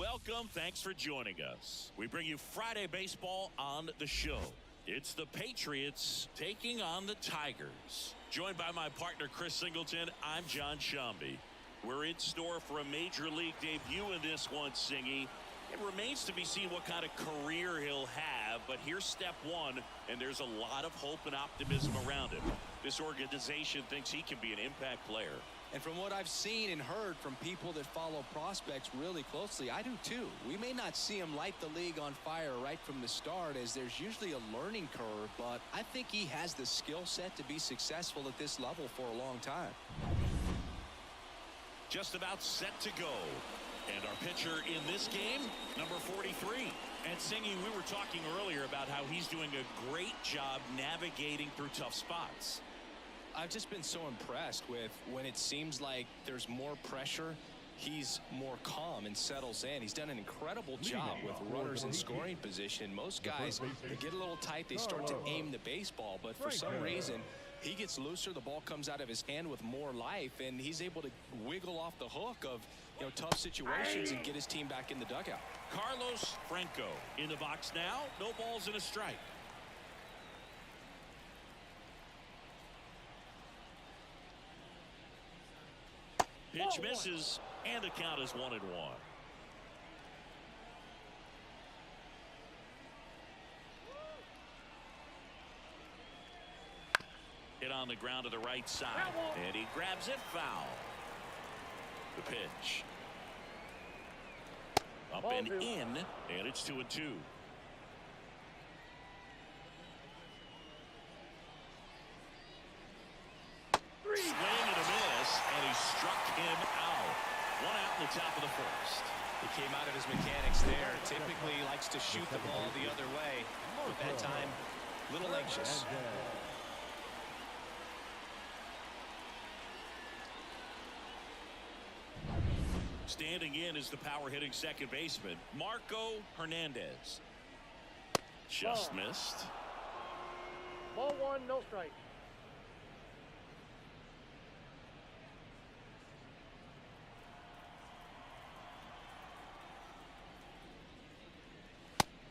welcome. Thanks for joining us. We bring you Friday baseball on the show. It's the Patriots taking on the Tigers. Joined by my partner, Chris Singleton, I'm John Shambi. We're in store for a major league debut in this one, Singy. It remains to be seen what kind of career he'll have, but here's step one, and there's a lot of hope and optimism around him. This organization thinks he can be an impact player. And from what I've seen and heard from people that follow prospects really closely, I do too. We may not see him light the league on fire right from the start, as there's usually a learning curve, but I think he has the skill set to be successful at this level for a long time. Just about set to go. And our pitcher in this game, number 43. And Singy, we were talking earlier about how he's doing a great job navigating through tough spots. I've just been so impressed with when it seems like there's more pressure, he's more calm and settles in. He's done an incredible job with runners in scoring position. Most guys, they get a little tight, they start to aim the baseball, but for some reason, he gets looser, the ball comes out of his hand with more life, and he's able to wiggle off the hook of tough situations and get his team back in the dugout. Carlos Franco in the box now. No balls and a strike. Pitch misses, and the count is 1-1. Hit on the ground to the right side, and he grabs it foul. The pitch. Up and in, and it's 2-2. Swing and a miss, and he struck him out. One out in the top of the first. He came out of his mechanics there. Typically likes to shoot the ball the other way, but that time, a little anxious. Standing in is the power-hitting second baseman, Marco Hernandez. Just missed. Ball one, no strike.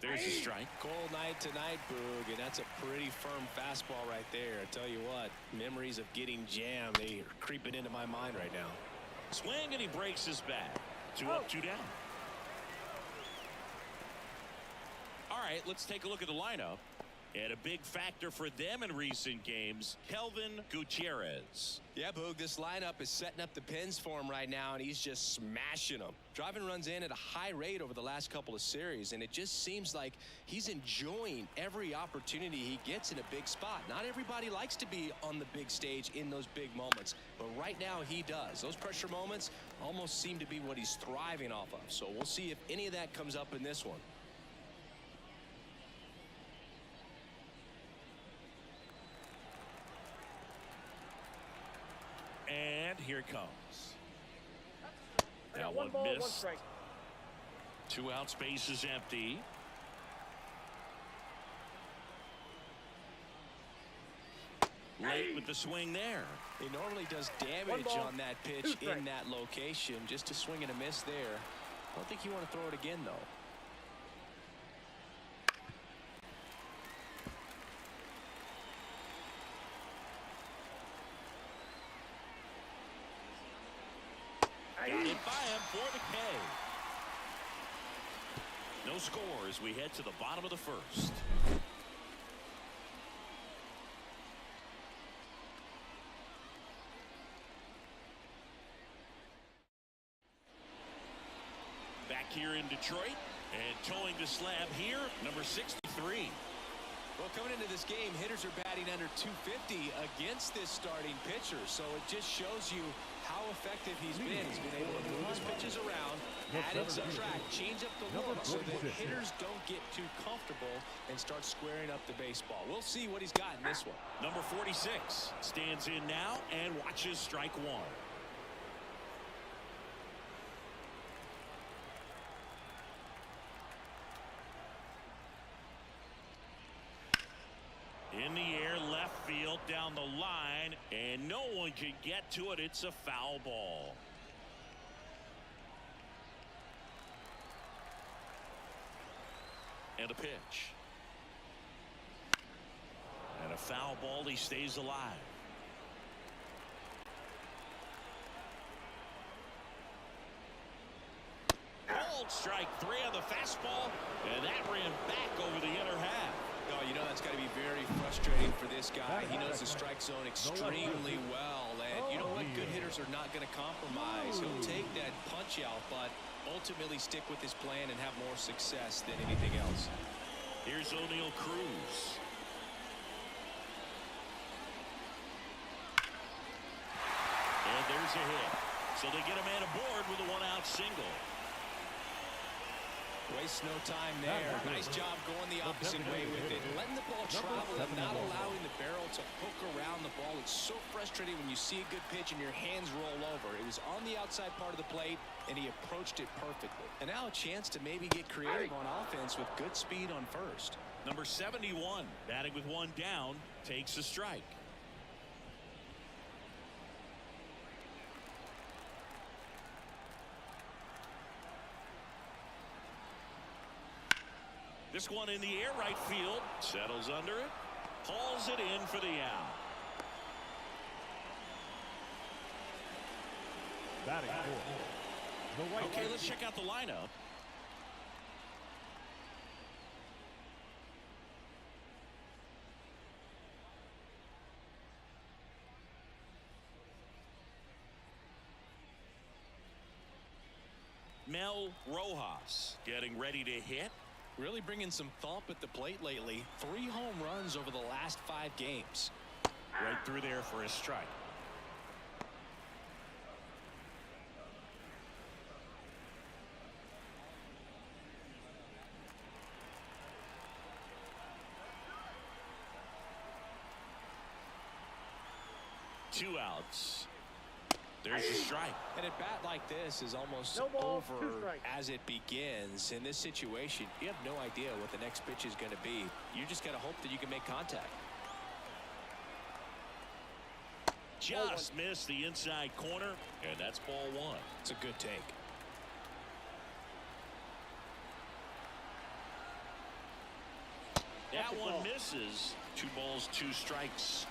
There's a strike. Cold night tonight, Boog, and that's a pretty firm fastball right there. I tell you what, memories of getting jammed, they are creeping into my mind right now. Swing, and he breaks his bat. 2 up, 2 down. All right, let's take a look at the lineup. And a big factor for them in recent games, Kelvin Gutierrez. Yeah, Boog, this lineup is setting up the pins for him right now, and he's just smashing them. Driving runs in at a high rate over the last couple of series, and it just seems like he's enjoying every opportunity he gets in a big spot. Not everybody likes to be on the big stage in those big moments, but right now he does. Those pressure moments almost seem to be what he's thriving off of, so we'll see if any of that comes up in this one. And here it comes. That one ball, missed. 1 strike. 2 out, space is empty. Late with the swing there. He normally does damage on that pitch in that location. Just a swing and a miss there. I don't think you want to throw it again, though. Got it by him for the K. No score as we head to the bottom of the first. Back here in Detroit, and towing the slab here, number 63. Well, coming into this game, hitters are batting under 250 against this starting pitcher, so it just shows you how effective he's been. He's been able to move his pitches around, add and subtract, change up the look so that hitters don't get too comfortable and start squaring up the baseball. We'll see what he's got in this one. Number 46 stands in now and watches strike one. In the air, left field, down the line, and no one can get to it. It's a foul ball. And a pitch. And a foul ball. He stays alive. Called strike 3 on the fastball. And that ran back over the inner half. Oh, you know that's got to be very frustrating for this guy. He knows the strike zone extremely well. And you know what? Good hitters are not going to compromise. He'll take that punch out, but ultimately stick with his plan and have more success than anything else. Here's O'Neal Cruz. And there's a hit. So they get a man aboard with a one-out single. Waste no time there. Nice job going the opposite way with it. Letting the ball travel and not allowing the barrel to hook around the ball. It's so frustrating when you see a good pitch and your hands roll over. It was on the outside part of the plate, and he approached it perfectly. And now a chance to maybe get creative on offense with good speed on first. Number 71, batting with one down, takes a strike. This one in the air, right field, settles under it, hauls it in for the out. Batting fourth. Okay, let's check out the lineup. Mel Rojas getting ready to hit. Really bringing some thump at the plate lately. 3 home runs over the last 5 games. Right through there for a strike. Two outs. There's a strike. And a bat like this is almost over as it begins. In this situation, you have no idea what the next pitch is going to be. You just got to hope that you can make contact. Just missed the inside corner, and that's ball 1. It's a good take. That one misses. 2 balls, 2 strikes.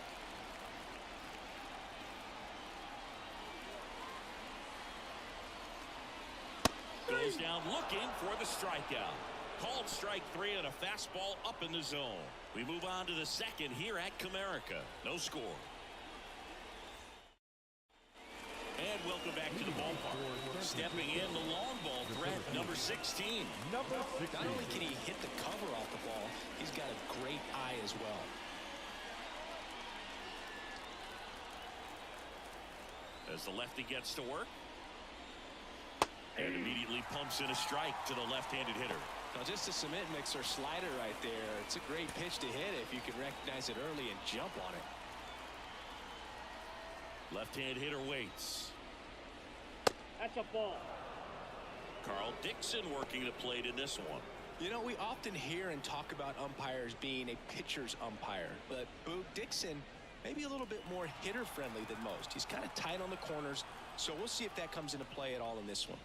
Goes down looking for the strikeout. Called strike 3 and a fastball up in the zone. We move on to the second here at Comerica. No score. And welcome back to the ballpark. Stepping in the long ball threat, number 16. Not only can he hit the cover off the ball, he's got a great eye as well. As the lefty gets to work. And immediately pumps in a strike to the left-handed hitter. Now just a cement mixer slider right there. It's a great pitch to hit if you can recognize it early and jump on it. Left-hand hitter waits. That's a ball. Carl Dixon working the plate in this one. You know, we often hear and talk about umpires being a pitcher's umpire, but Boog Dixon maybe a little bit more hitter-friendly than most. He's kind of tight on the corners, so we'll see if that comes into play at all in this one.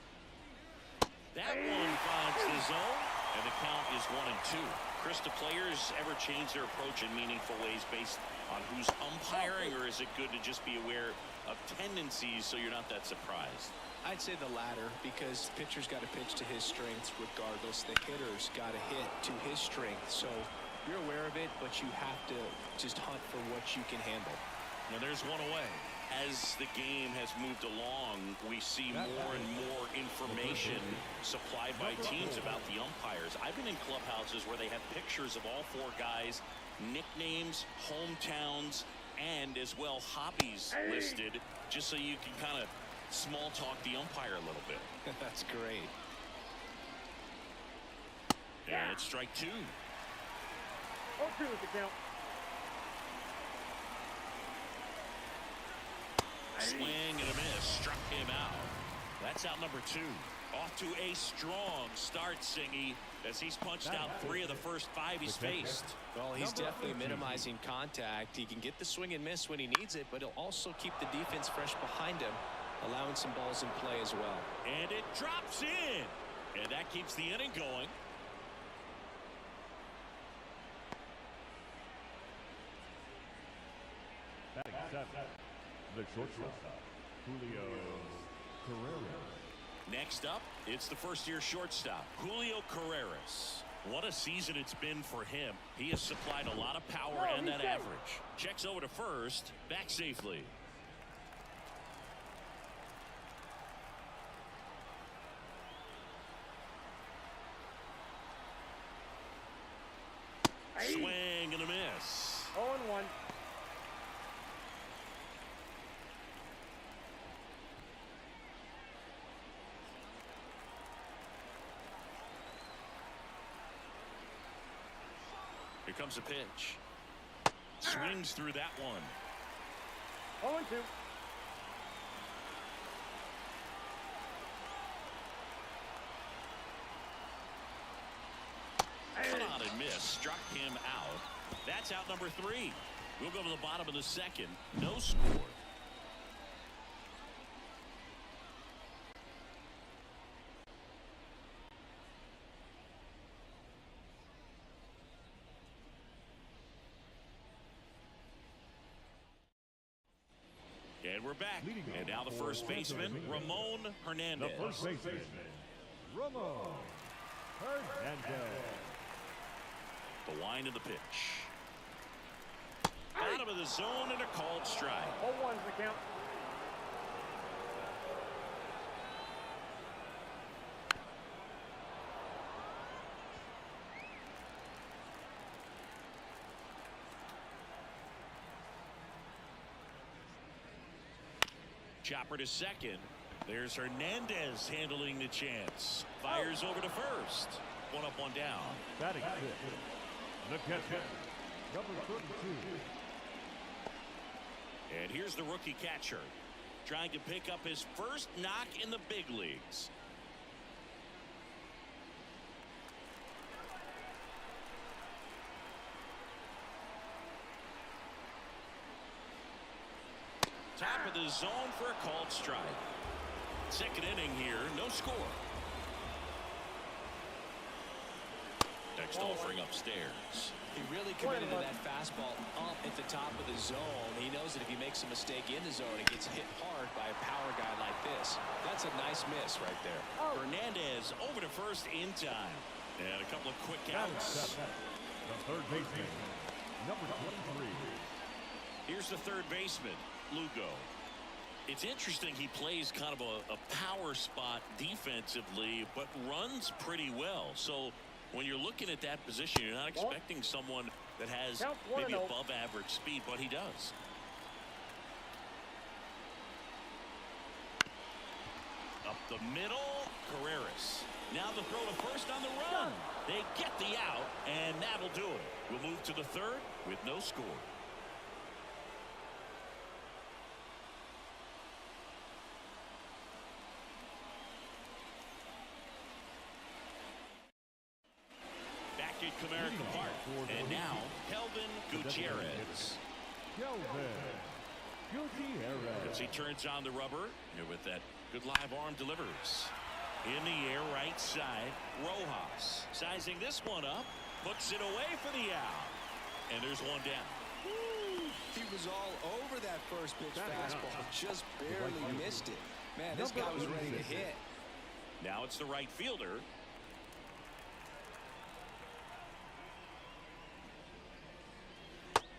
That one finds the zone, and the count is 1-2. Chris, do players ever change their approach in meaningful ways based on who's umpiring, or is it good to just be aware of tendencies so you're not that surprised? I'd say the latter, because the pitcher's got to pitch to his strengths regardless. The hitter's got to hit to his strength. So you're aware of it, but you have to just hunt for what you can handle. Now there's one away. As the game has moved along, we see more and more information supplied by teams about the umpires. I've been in clubhouses where they have pictures of all 4 guys, nicknames, hometowns, and as well hobbies listed, just so you can kind of small talk the umpire a little bit. That's great. And it's strike 2. 0-2 is the count. Swing and a miss. Struck him out. That's out number 2. Off to a strong start, Singy, as he's punched out 3 of the first 5 he's faced. Well, he's definitely minimizing contact. He can get the swing and miss when he needs it, but he'll also keep the defense fresh behind him, allowing some balls in play as well. And it drops in. And that keeps the inning going. Batting seventh, the shortstop, Julio Carreras. Next up, it's the first-year shortstop, Julio Carreras. What a season it's been for him. He has supplied a lot of power and that average. Checks over to first, back safely. Swing and a miss. 0-1. Here comes a pitch. Swings through that one. 0-2. Cut on and miss. Struck him out. That's out number 3. We'll go to the bottom of the second. No score. And we're back. And now the first baseman, Ramon Hernandez. The first baseman, Ramon Hernandez. The line of the pitch. Bottom of the zone and a called strike. 0-1's the count. Chopper to second. There's Hernandez handling the chance. Fires over to first. One up, one down. Batting fifth, the catcher, number 32. And here's the rookie catcher, trying to pick up his first knock in the big leagues. Top of the zone for a called strike. Second inning here, no score. Next offering upstairs. He really committed to that fastball up at the top of the zone. He knows that if he makes a mistake in the zone, he gets hit hard by a power guy like this. That's a nice miss right there. Hernandez over to first in time. And a couple of quick Batting outs. seventh, the third baseman, number 23. Here's the third baseman, Lugo. It's interesting he plays kind of a power spot defensively, but runs pretty well. So when you're looking at that position, you're not expecting someone that has maybe above average speed, but he does. Up the middle, Carreras. Now the throw to first on the run. They get the out, and that'll do it. We'll move to the third with no score. Comerica Park. And now, Kelvin Gutierrez. As he turns on the rubber, and with that good live arm delivers. In the air, right side, Rojas. Sizing this one up, puts it away for the out. And there's one down. He was all over that first pitch fastball, just barely missed it. Man, this guy was ready to hit. Now it's the right fielder.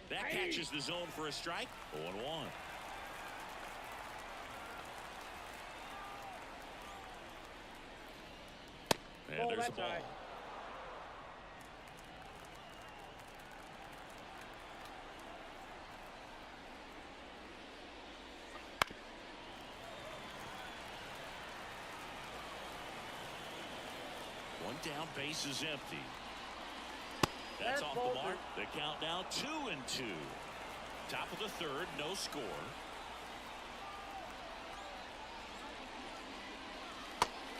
That catches the zone for a strike. 0-1. And there's the ball. One down, base is empty. That's off the mark. The count now 2-2. Top of the third, no score.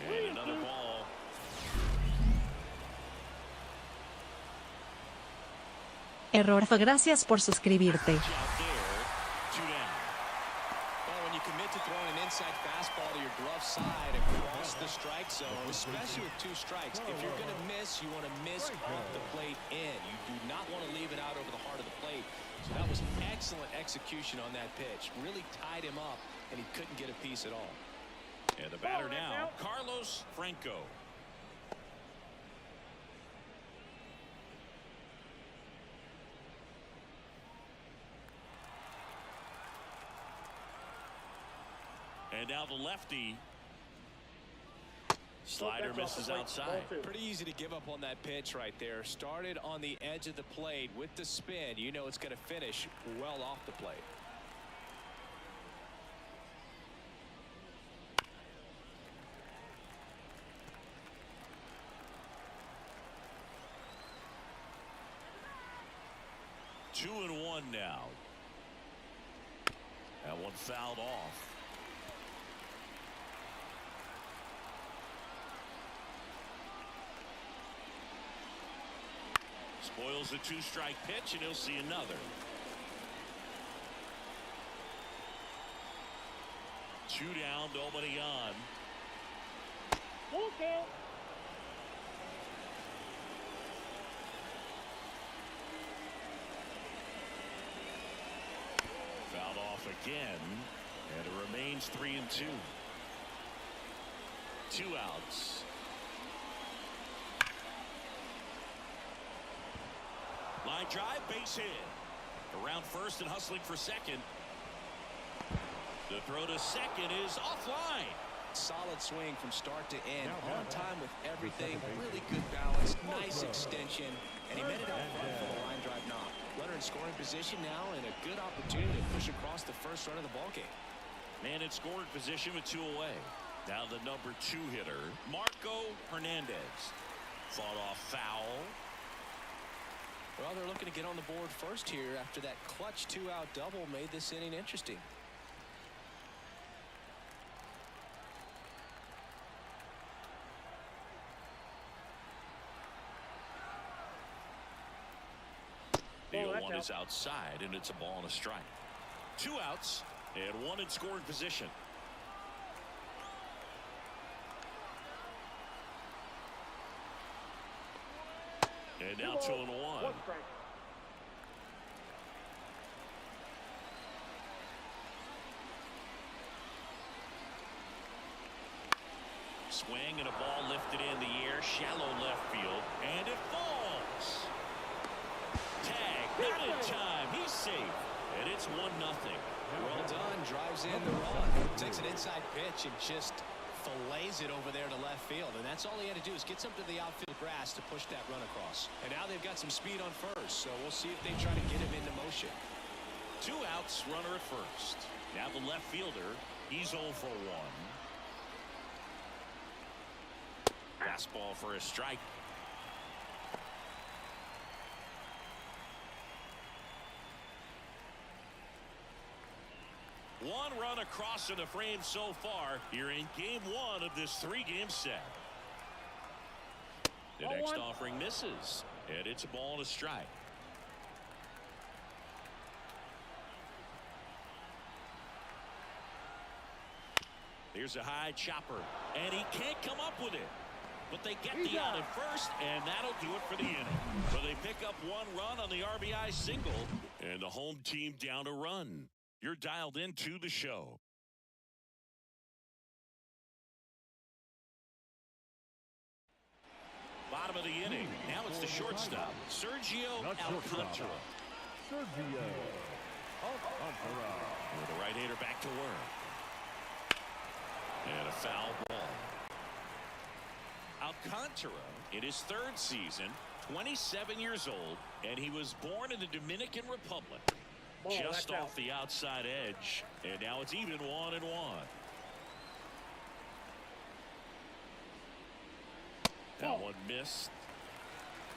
And another ball. Error. Gracias por suscribirte. Out there, 2 down. Well, when you commit to throwing an inside inside fastball to your glove side across the strike zone, especially with 2 strikes. If you're going to miss, you want to miss off the plate in. You do not want to leave it out over the heart of the plate. So that was excellent execution on that pitch. Really tied him up, and he couldn't get a piece at all. And the batter now, Carlos Franco. And now the lefty. Slider misses outside. Pretty easy to give up on that pitch right there. Started on the edge of the plate with the spin. You know it's going to finish well off the plate. Two and one now. That one fouled off. Spoils the 2-strike pitch, and he'll see another. 2 down, nobody on. Full count. Fouled off again, and it remains 3 and 2. 2 outs. Line drive, base hit. Around first and hustling for second. The throw to second is offline. Solid swing from start to end. On time with everything. Really good balance. Nice extension. And he met it out front for the line drive knock. Runner in scoring position now, and a good opportunity to push across the first run of the ballgame. Man in scoring position with 2 away. Now the number 2 hitter, Marco Hernandez. Fought off foul. Well, they're looking to get on the board first here after that clutch 2-out double made this inning interesting. The 0-1 is outside, and it's a ball and a strike. 2 outs and 1 in scoring position. And now 2 and 1. Swing and a ball lifted in the air, shallow left field, and it falls. Tag, not in time. He's safe, and it's 1-0. Well done. Drives in the run. Takes an inside pitch and just fillets it over there to left field, and that's all he had to do is get some to the outfield grass to push that run across. And now they've got some speed on first, so we'll see if they try to get him into motion. 2 outs, runner at first. Now the left fielder, he's 0 for 1. Fastball for a strike. One run across in the frame so far here in game 1 of this 3-game set. The next offering misses, and it's a ball and a strike. Here's a high chopper, and he can't come up with it. But they get the out at first, and that'll do it for the inning. So they pick up 1 run on the RBI single, and the home team down a run. You're dialed into the show. Bottom of the inning. Now it's the shortstop, Sergio Alcantara. Sergio Alcantara. With the right-hander back to work. And a foul ball. Alcantara, in his 3rd season, 27 years old, and he was born in the Dominican Republic. Just off the outside edge, and now it's even 1-1. That one missed.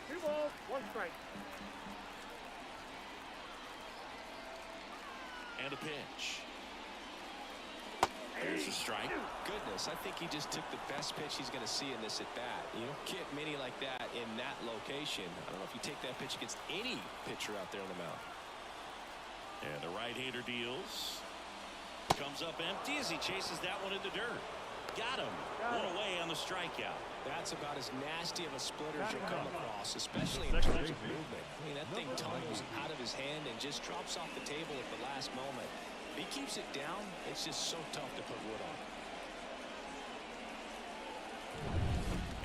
2 balls, 1 strike. And a pitch. There's a strike. Goodness, I think he just took the best pitch he's going to see in this at bat. You don't get many like that in that location. I don't know if you take that pitch against any pitcher out there on the mound. And the right-hander deals. Comes up empty as he chases that one in the dirt. Got him. One away on the strikeout. That's about as nasty of a splitter as you'll come across, especially in terms of movement. I mean, that thing tumbles out of his hand and just drops off the table at the last moment. If he keeps it down, it's just so tough to put wood on.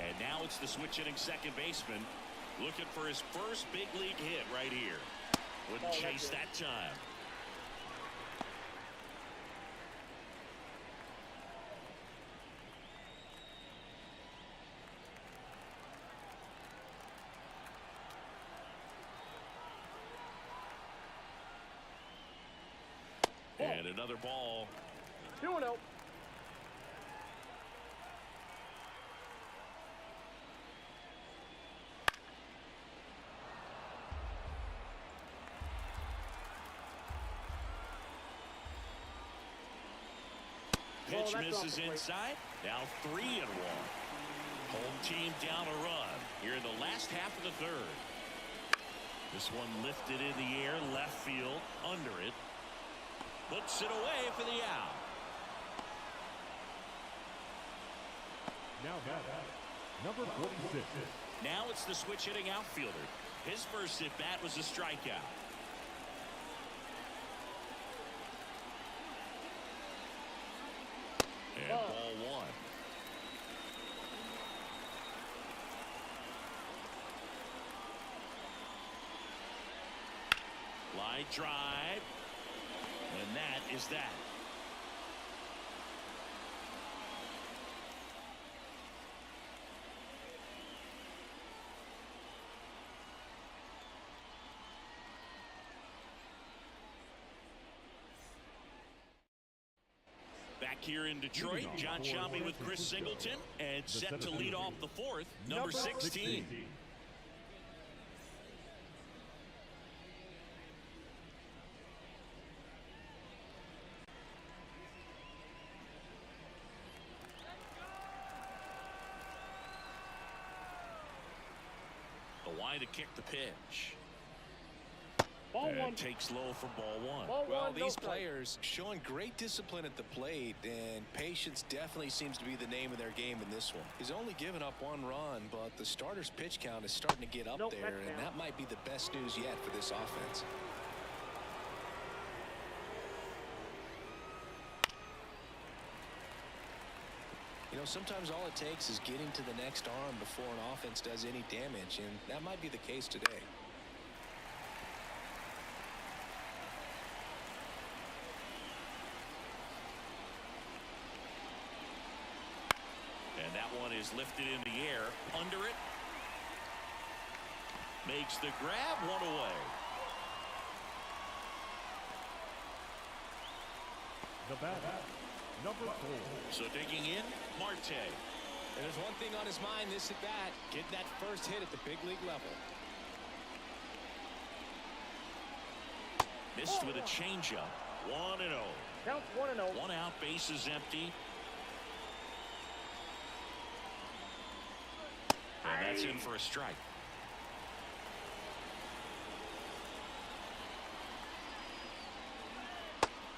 And now it's the switch-hitting second baseman looking for his first big league hit right here. Wouldn't chase that time. And another ball. 2-0. Pitch misses inside. Now 3-1. Home team down a run here in the last half of the third. This one lifted in the air, left field, under it. Puts it away for the out. Now number 46. Now it's the switch-hitting outfielder. His first at-bat was a strikeout. And ball one. Line drive. And that is that. Back here in Detroit, John Shambi with Chris Singleton, and set to lead off the fourth, number 16. The line to kick the pitch. Ball and one. Takes low for ball one. Well, these players showing great discipline at the plate, and patience definitely seems to be the name of their game in this one. He's only given up one run, but the starter's pitch count is starting to get up there, and that might be the best news yet for this offense. You know, sometimes all it takes is getting to the next arm before an offense does any damage, and that might be the case today. And that one is lifted in the air, under it. Makes the grab, one away. The batter, number 4. So digging in, Marte. And there's one thing on his mind this at bat, get that first hit at the big league level. Missed with a changeup. 1-0. Counts 1-0. One out, bases empty. And that's in for a strike.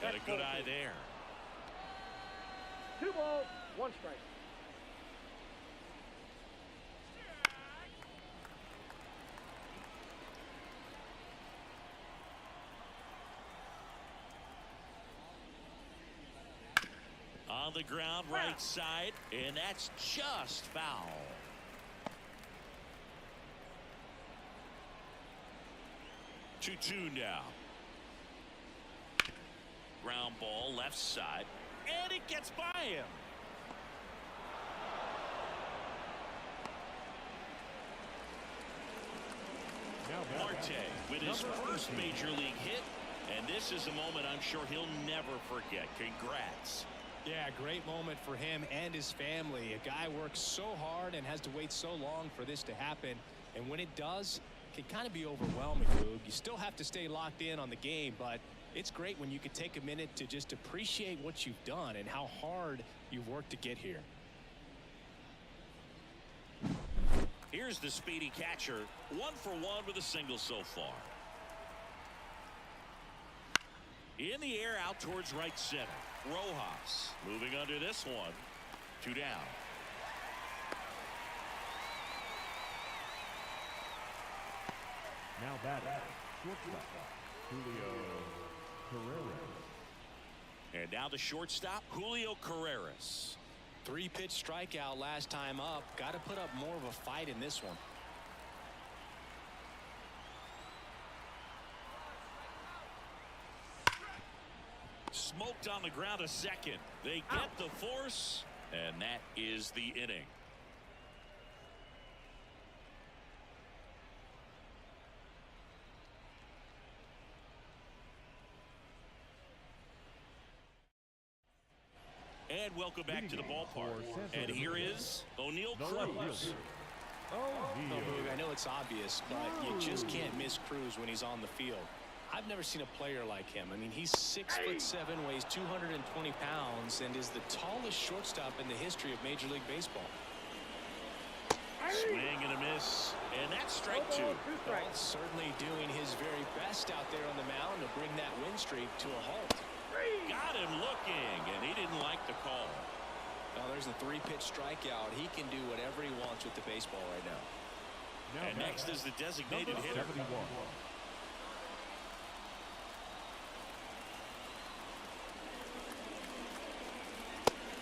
Got a good eye there. 2 balls, 1 strike. On the ground, right side, and that's just foul. Two now. Ground ball left side, and it gets by him. Marte with his first major league hit, and this is a moment I'm sure he'll never forget. Congrats. Yeah, great moment for him and his family. A guy works so hard and has to wait so long for this to happen, and when it does, it can kind of be overwhelming, Boog. You still have to stay locked in on the game, but it's great when you can take a minute to just appreciate what you've done and how hard you've worked to get here. Here's the speedy catcher, 1 for 1 with a single so far. In the air, out towards right center. Rojas moving under this one. 2 down. Now batting, shortstop, Julio Carreras. And now the shortstop, Julio Carreras. 3-pitch strikeout last time up. Got to put up more of a fight in this one. Smoked on the ground a second. They get the force, and that is the inning. And welcome back to the ballpark. And here is O'Neal Cruz. I know it's obvious, but you just can't miss Cruz when he's on the field. I've never seen a player like him. I mean, he's 6'7", weighs 220 pounds, and is the tallest shortstop in the history of Major League Baseball. Swing and a miss, and that's strike 2. Well, certainly doing his very best out there on the mound to bring that win streak to a halt. Got him looking, and he didn't like the call. Well, there's a 3-pitch strikeout. He can do whatever he wants with the baseball right now. And next is the designated hitter. 71.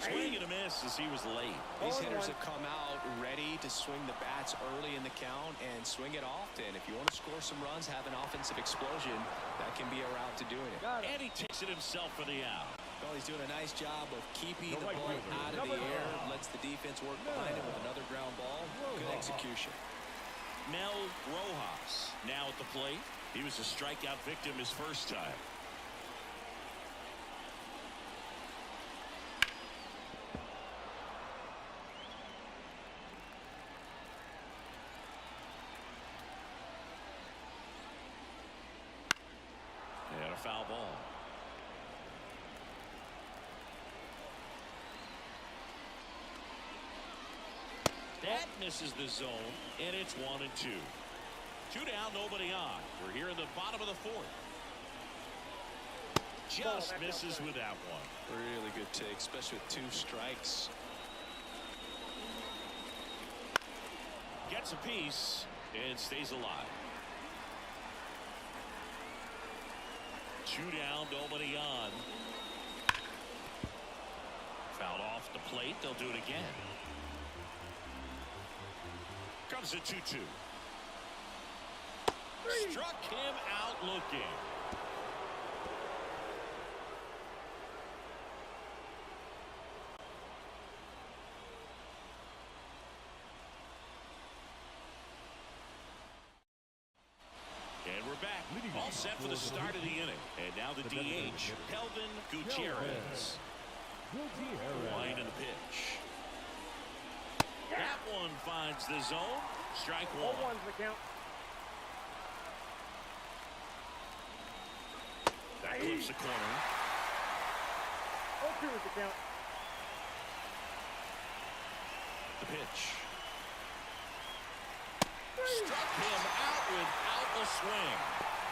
Swing and a miss as he was late. These hitters have come out ready to swing the bats early in the count and swing it often. If you want to score some runs, have an offensive explosion, that can be a route to doing it. And he takes it himself for the out. Well, he's doing a nice job of keeping the ball out of the air, lets the defense work behind him with another ground ball. Good execution. Mel Rojas now at the plate. He was a strikeout victim his first time. And a foul ball. That misses the zone, and it's 1 and 2. 2 down, nobody on. We're here in the bottom of the 4th. Just misses with that one. Really good take, especially with 2 strikes. Gets a piece and stays alive. 2 down, nobody on. Fouled off the plate. They'll do it again. Comes a 2-2. Struck him out looking. And we're back. All set for the start of the inning. And now the DH, Kelvin Gutierrez. Line in the pitch. That one finds the zone. Strike 1. 0-1's the count. That clips the corner. 0-2 is the count. The pitch. Struck him out without a swing.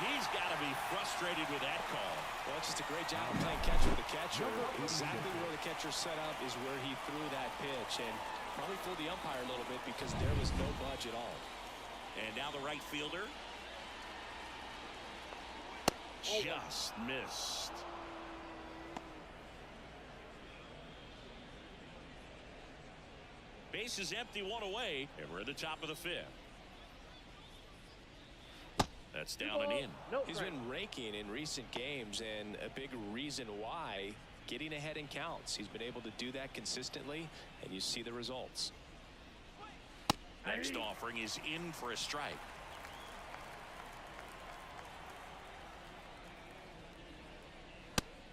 He's got to be frustrated with that call. Well, it's just a great job of playing catch with the catcher. Exactly where the catcher set up is where he threw that pitch, and probably fooled the umpire a little bit because there was no budge at all. And now the right fielder. Just missed. Base is empty, 1 away, and we're at the top of the 5th. That's down and in. He's been raking in recent games, and a big reason why, getting ahead in counts. He's been able to do that consistently, and you see the results. Next offering is in for a strike.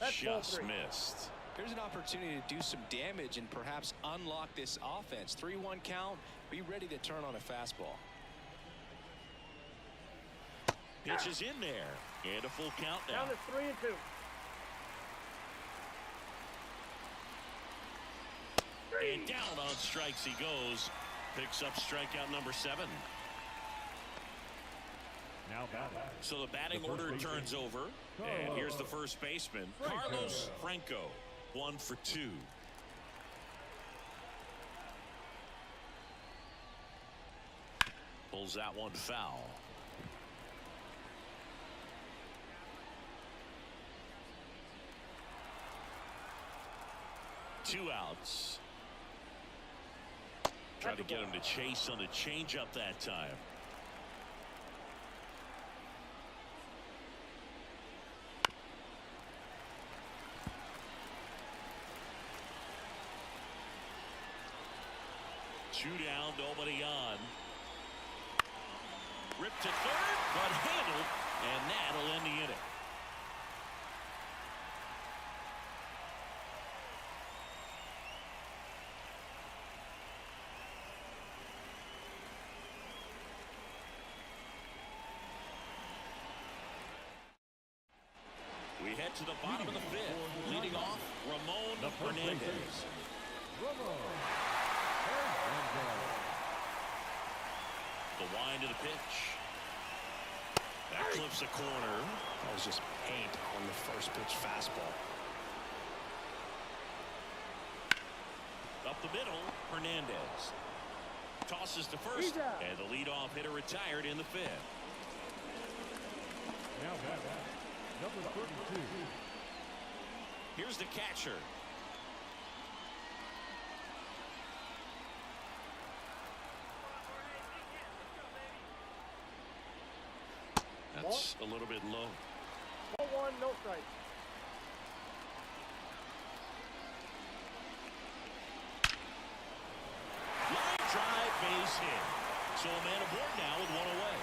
Just missed. Here's an opportunity to do some damage and perhaps unlock this offense. 3-1 count. Be ready to turn on a fastball. Pitch is in there, and a full count now. Down to 3 and 2. And down on strikes he goes. Picks up strikeout number 7. Now batting. So the batting order turns over. And here's the first baseman, Carlos Franco. 1 for 2. Pulls that one foul. Two outs. Tried to get him to chase on the changeup that time. Two down, nobody on. Ripped to third, but handled, and that'll end the inning. We head to the bottom of the fifth. Leading off, Ramon Hernandez. The wind of the pitch. That clips a corner. That was just paint on the first pitch fastball. Up the middle, Hernandez. Tosses to first, and the leadoff hitter retired in the fifth. Now back, number 32. Here's the catcher. That's a little bit low. 1, no strike. Line drive, base hit. So a man aboard now with one away.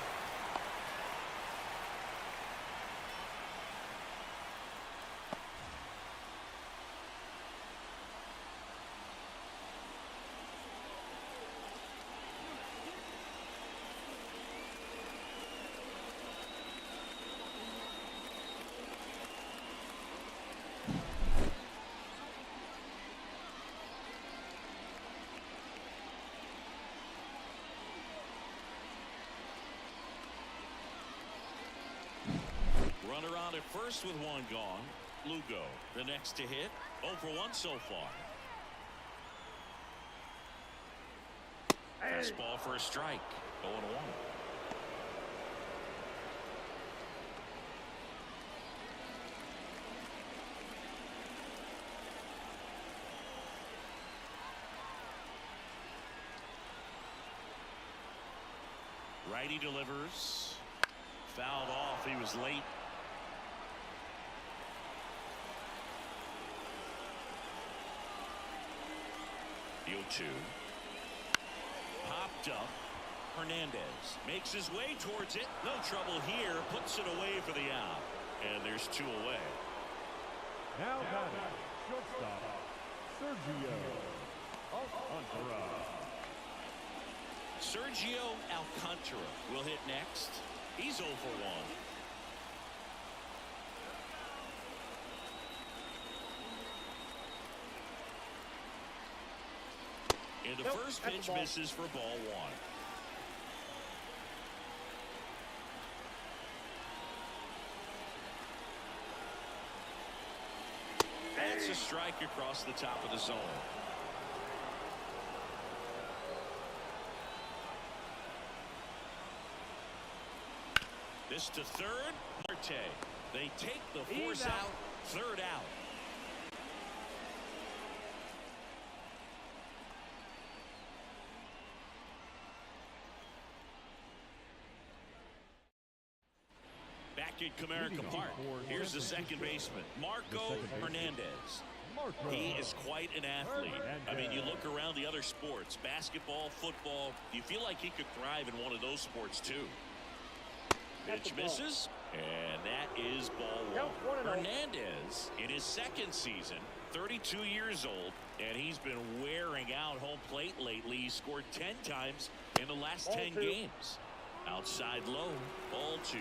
Runner on at first with one gone. Lugo, the next to hit. 0 for 1 so far. Fastball for a strike. 0 1. Righty delivers. Fouled off. He was late. The 0-2. Popped up. Hernandez makes his way towards it. No trouble here. Puts it away for the out. And there's 2 away. Now batting, shortstop, Sergio Alcantara. Sergio Alcantara will hit next. He's 0 for 1. And the first pitch misses for ball 1. That's a strike across the top of the zone. This to third. Marte. They take the force out. Third out. Back at Comerica Park. Here's the second baseman, Marco Hernandez. He is quite an athlete. I mean, you look around the other sports, basketball, football, you feel like he could thrive in one of those sports too. Pitch misses, and that is ball 1. Hernandez in his second season, 32 years old, and he's been wearing out home plate lately. He scored 10 times in the last 10 games. Outside low, ball 2.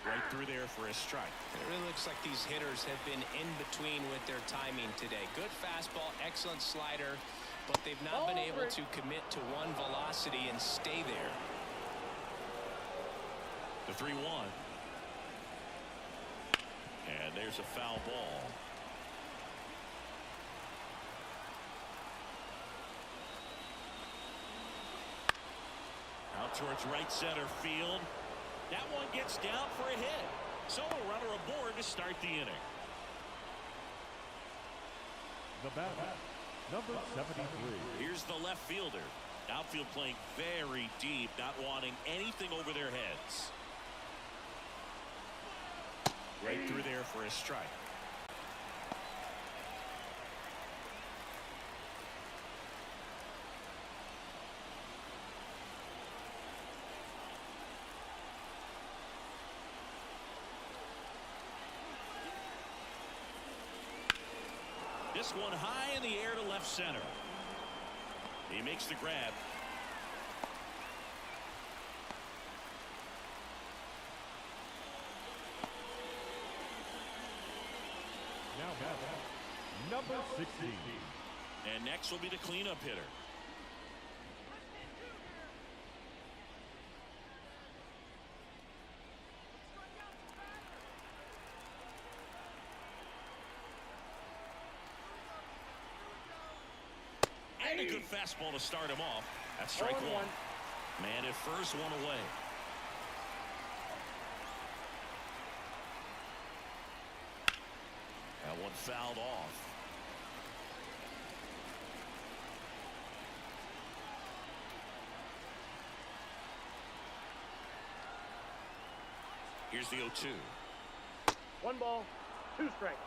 Right through there for a strike. It really looks like these hitters have been in between with their timing today. Good fastball, excellent slider, but they've not been able to commit to one velocity and stay there. The 3-1. And there's a foul ball. Out towards right center field. That one gets down for a hit. So a runner aboard to start the inning. The batter, number 73. Here's the left fielder. Outfield playing very deep, not wanting anything over their heads. Right through there for a strike. This one high in the air to left center. He makes the grab. Now batter, number 16. And next will be the cleanup hitter. And a good fastball to start him off. That's strike one. Man at first, one away. That one fouled off. Here's the 0-2. 1 ball, 2 strikes.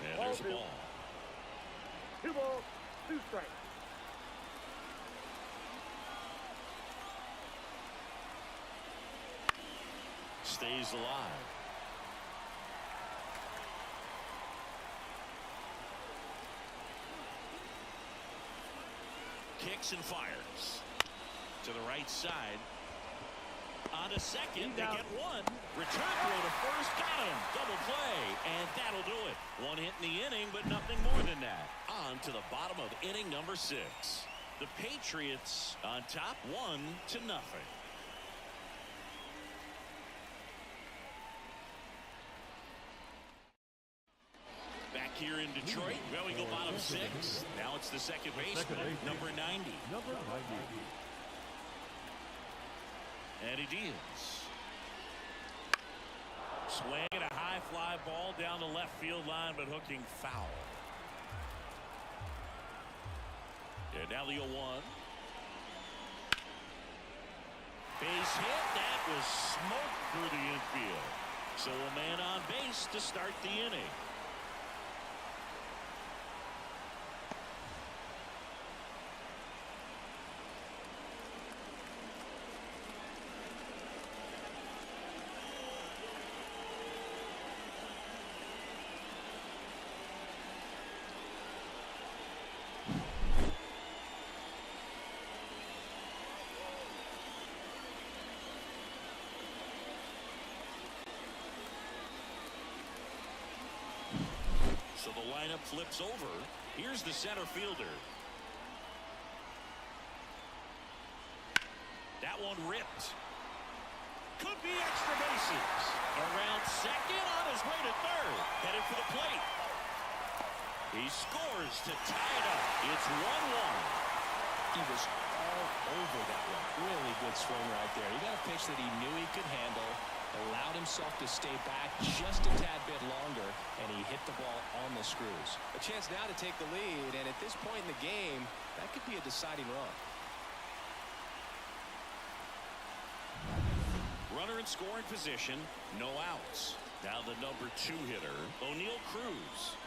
And there's the ball. 2 balls, 2 strikes. Stays alive. Kicks and fires to the right side. On to second, they get one. Return throw to first, got him. Double play, and that'll do it. One hit in the inning, but nothing more than that. On to the bottom of inning number 6. The Patriots on top, 1-0. Back here in Detroit, well, we go bottom 6. Now it's the second baseman, number 90. Number 90. And he deals. Swinging a high fly ball down the left field line, but hooking foul. And now the 0-1. Base hit. That was smoked through the infield. So a man on base to start the inning. So the lineup flips over. Here's the center fielder. That one ripped. Could be extra bases. Around second, on his way to third. Headed for the plate. He scores to tie it up. It's 1-1. He was all over that one. Really good swing right there. He got a pitch that he knew he could handle, allowed himself to stay back just a tad bit longer, and he hit the ball on the screws. A chance now to take the lead, and at this point in the game, that could be a deciding run. Runner in scoring position, no outs. Now the number 2 hitter, O'Neal Cruz.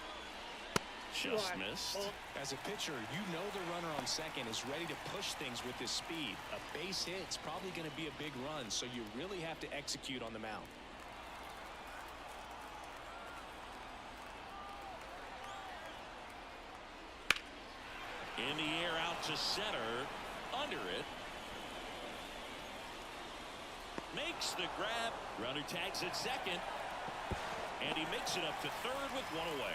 Just missed. As a pitcher, you know the runner on second is ready to push things with his speed. A base hit's probably going to be a big run, so you really have to execute on the mound. In the air out to center. Under it. Makes the grab. Runner tags at second. And he makes it up to third with one away.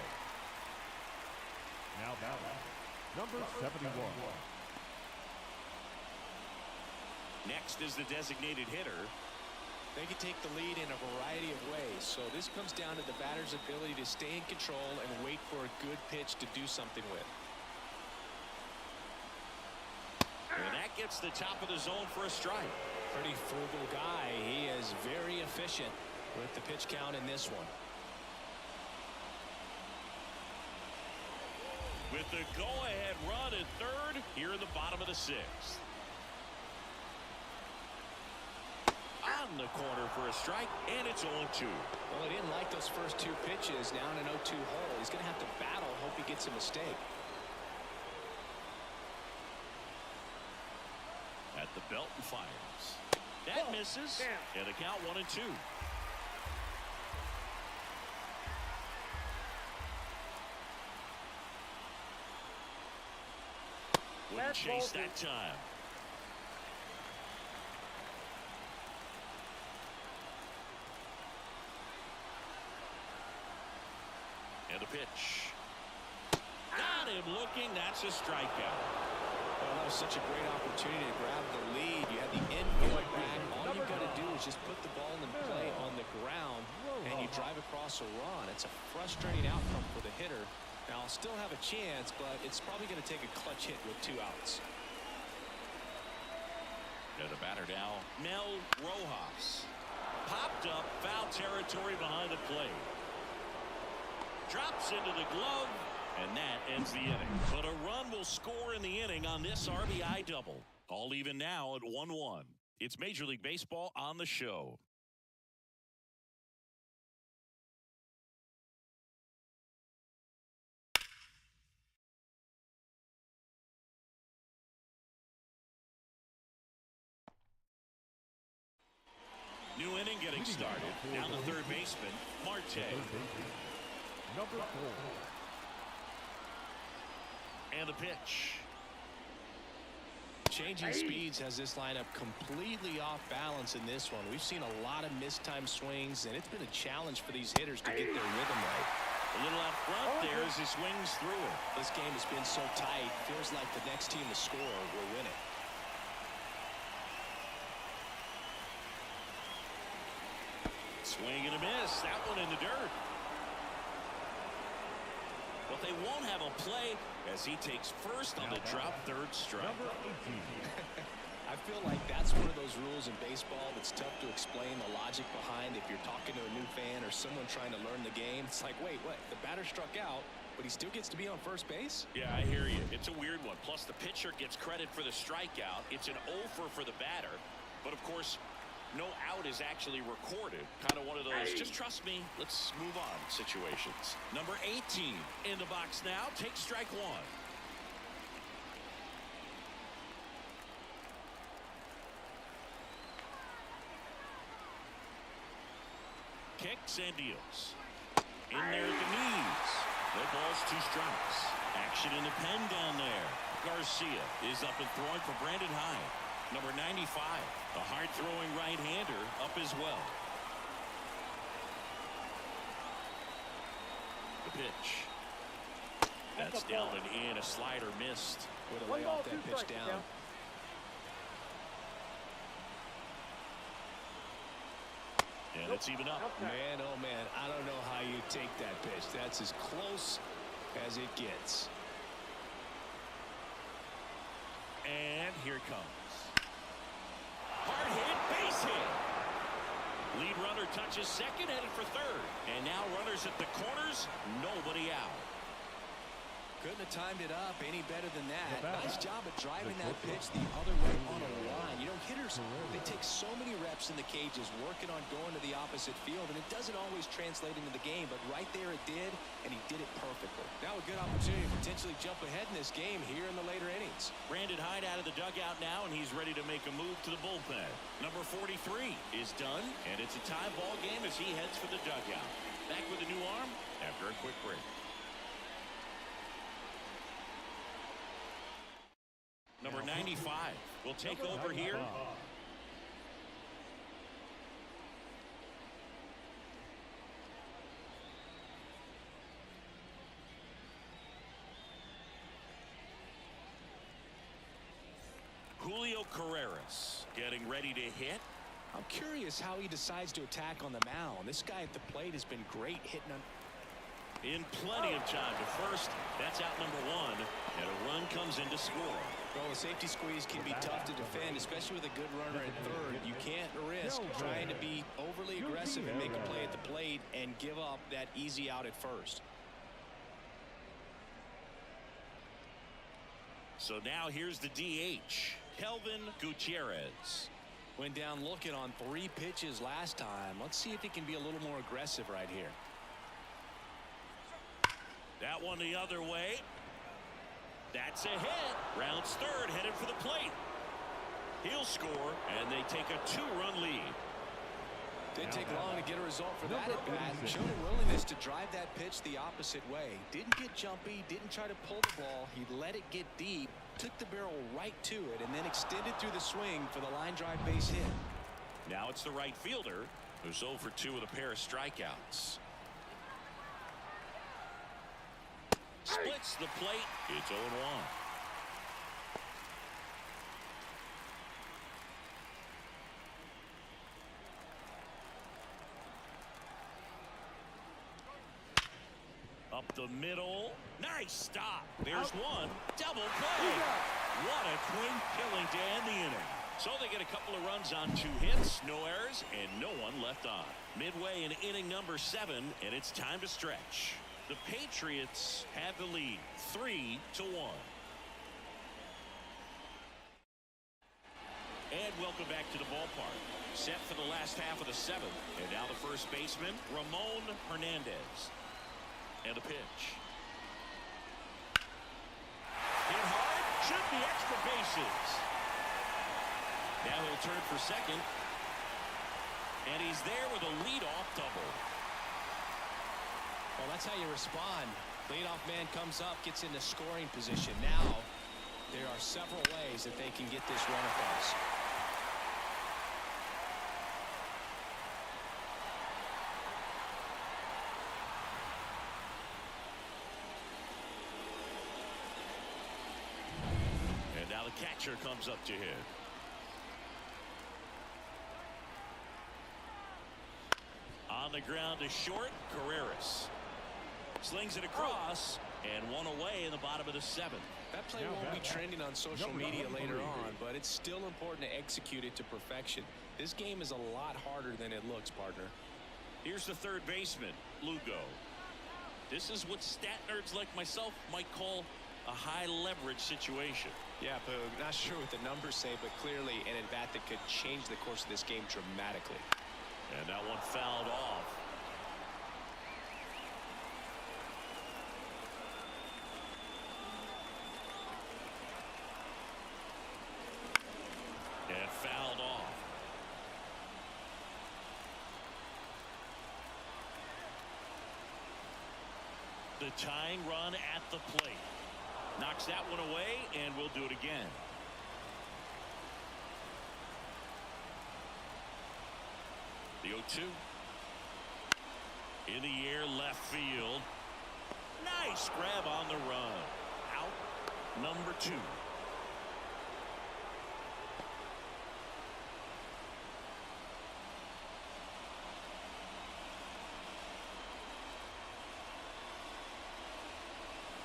Now batting, number 71. Next is the designated hitter. They can take the lead in a variety of ways, so this comes down to the batter's ability to stay in control and wait for a good pitch to do something with. And that gets the top of the zone for a strike. Pretty frugal guy. He is very efficient with the pitch count in this one. With the go-ahead run at third here in the bottom of the sixth. On the corner for a strike, and it's 0-2. Well, he didn't like those first two pitches. Now in an 0-2 hole. He's going to have to battle, hope he gets a mistake. At the belt and fires. That misses. And the count 1-2. Wouldn't chase that time. And a pitch. Got him looking. That's a strikeout. Well, that was such a great opportunity to grab the lead. You had the infield back. All you got to do is just put the ball in play on the ground, and you drive across a run. It's a frustrating outcome for the hitter. Now, I'll still have a chance, but it's probably going to take a clutch hit with 2 outs. And the batter now, Mel Rojas. Popped up, foul territory behind the plate. Drops into the glove, and that ends the inning. But a run will score in the inning on this RBI double. All even now at 1-1. It's Major League Baseball on the show. New inning getting started. Now the third baseman, Marte. Number 4. And a pitch. Changing speeds has this lineup completely off balance in this one. We've seen a lot of mistimed swings, and it's been a challenge for these hitters to get their rhythm right. A little out front there as he swings through it. This game has been so tight. Feels like the next team to score will win it. Swing and a miss. That one in the dirt. But they won't have a play as he takes first on the drop third strike. Number 18. I feel like that's one of those rules in baseball that's tough to explain the logic behind if you're talking to a new fan or someone trying to learn the game. It's like, wait, what? The batter struck out, but he still gets to be on first base? Yeah, I hear you. It's a weird one. Plus, the pitcher gets credit for the strikeout. It's an over for the batter. But, of course, no out is actually recorded. Kind of one of those, just trust me, let's move on situations. Number 18 in the box now. Take strike one. Kicks and deals. In there at the knees. No balls, 2 strikes. Action in the pen down there. Garcia is up and throwing for Brandon Hyde. Number 95, a hard-throwing right-hander, up as well. The pitch. That's down and in. A slider missed. Way to lay off that pitch down. And it's even up. Man, oh man, I don't know how you take that pitch. That's as close as it gets. And here it comes. Hard hit, base hit. Lead runner touches second, headed for third. And now runners at the corners, nobody out. Couldn't have timed it up any better than that. Nice job of driving that pitch the other way on a line. You know, hitters, they take so many reps in the cages working on going to the opposite field, and it doesn't always translate into the game, but right there it did, and he did it perfectly. Now a good opportunity to potentially jump ahead in this game here in the later innings. Brandon Hyde out of the dugout now, and he's ready to make a move to the bullpen. Number 43 is done, and it's a tie ball game as he heads for the dugout. Back with a new arm after a quick break. Number 95 will take over here. Sergio Carreras getting ready to hit. I'm curious how he decides to attack on the mound. This guy at the plate has been great hitting on. In plenty of time to first. That's out number one. And a run comes in to score. Well, a safety squeeze can be tough to defend, especially with a good runner at third. You can't risk trying to be overly aggressive and make a play at the plate and give up that easy out at first. So now here's the DH, Kelvin Gutierrez. Went down looking on 3 pitches last time. Let's see if he can be a little more aggressive right here. That one the other way. That's a hit. Rounds third, headed for the plate. He'll score, and they take a 2-run lead. Didn't take long to get a result for that at bat. Showed a willingness to drive that pitch the opposite way. Didn't get jumpy, didn't try to pull the ball. He let it get deep, took the barrel right to it, and then extended through the swing for the line drive base hit. Now it's the right fielder who's 0 for 2 with a pair of strikeouts. Splits the plate. It's 0-1. Up the middle. Nice stop. There's one. Double play. What a twin killing to end the inning. So they get a couple of runs on 2 hits, no errors, and no one left on. Midway in inning number 7, and it's time to stretch. The Patriots have the lead, 3-1. And welcome back to the ballpark. Set for the last half of the 7th. And now the first baseman, Ramon Hernandez. And a pitch. Hit hard, should be extra bases. Now he'll turn for second. And he's there with a leadoff double. Well, that's how you respond. Leadoff man comes up, gets into scoring position. Now there are several ways that they can get this run across. And now the catcher comes up to hit. On the ground to short, Carreras. Slings it across, and one away in the bottom of the 7th. That play won't be trending on social media later on, but it's still important to execute it to perfection. This game is a lot harder than it looks, partner. Here's the third baseman, Lugo. This is what stat nerds like myself might call a high leverage situation. Yeah, Poog, not sure what the numbers say, but clearly an at-bat that could change the course of this game dramatically. And that one fouled off. And fouled off. The tying run at the plate. Knocks that one away, and we'll do it again. The 0-2. In the air, left field. Nice grab on the run. Out number 2.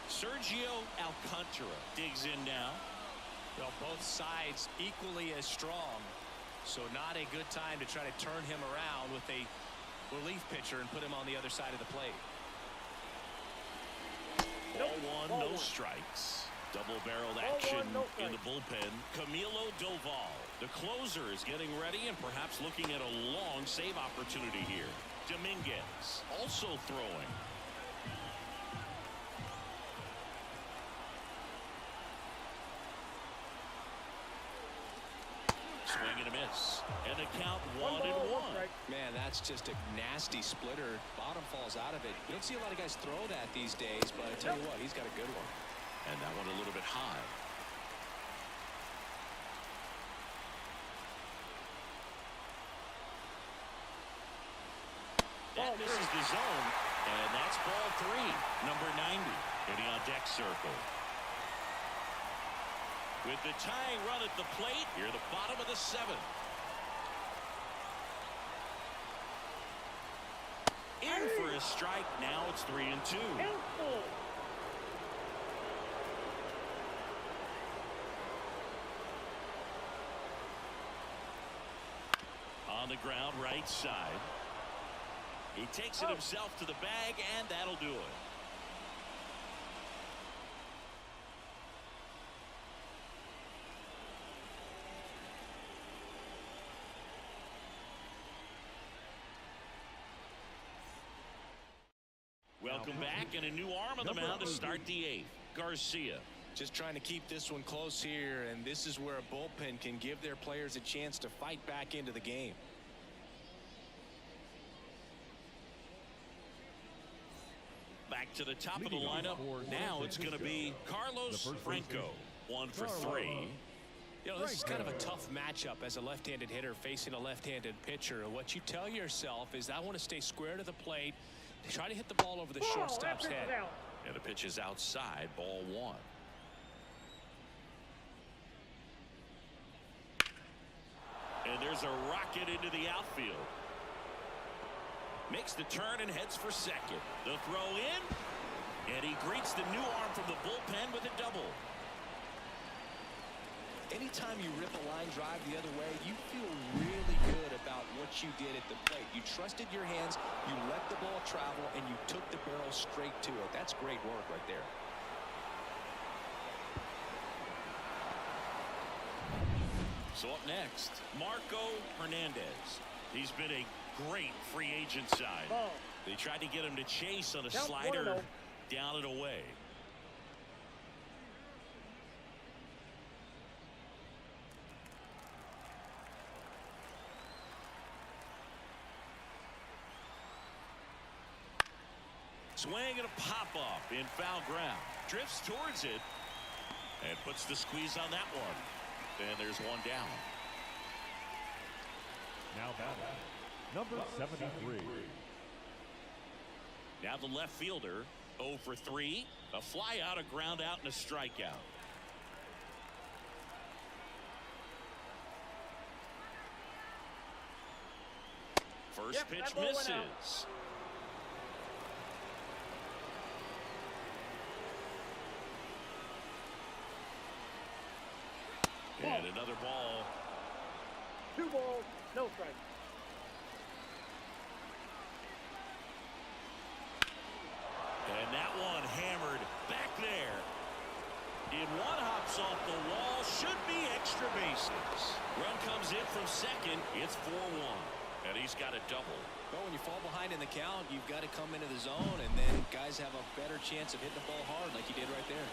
Sergio Alcantara digs in now. Well, both sides equally as strong. So not a good time to try to turn him around with a relief pitcher and put him on the other side of the plate. Ball 1, no strikes. Double-barreled action in the bullpen. Camilo Doval, the closer, is getting ready and perhaps looking at a long save opportunity here. Dominguez also throwing. Swing and a miss. And the count 1-1. Man, that's just a nasty splitter. Bottom falls out of it. You don't see a lot of guys throw that these days, but I tell you what, he's got a good one. And that one a little bit high. That misses the zone. And that's ball 3. Number 90 hitting on deck circle. With the tying run at the plate, here at the bottom of the seventh. In for a strike. Now it's 3-2. On the ground, right side. He takes it himself to the bag, and that'll do it. Welcome back, and a new arm on the mound to start the eighth. Garcia. Just trying to keep this one close here, and this is where a bullpen can give their players a chance to fight back into the game. Back to the top of the lineup. Now it's going to be Carlos Franco. 1 for 3. You know, this is kind of a tough matchup as a left-handed hitter facing a left-handed pitcher. What you tell yourself is, I want to stay square to the plate, try to hit the ball over the shortstop's head. And the pitch is outside, ball 1. And there's a rocket into the outfield. Makes the turn and heads for second. The throw in, and he greets the new arm from the bullpen with a double. Anytime you rip a line drive the other way, you feel really good about what you did at the plate. You trusted your hands, you let the ball travel, and you took the barrel straight to it. That's great work right there. So up next, Marco Hernandez. He's been a great free agent side. They tried to get him to chase on a slider down and away. Swing and a pop-up in foul ground. Drifts towards it and puts the squeeze on that one. And there's one down. Now batting, number 73. Now the left fielder, 0 for 3. A fly out, a ground out, and a strikeout. First pitch misses. And another ball. 2 balls, no strike. And that one hammered back there. In one, hops off the wall. Should be extra bases. Run comes in from second. It's 4-1. And he's got a double. Well, when you fall behind in the count, you've got to come into the zone, and then guys have a better chance of hitting the ball hard like he did right there.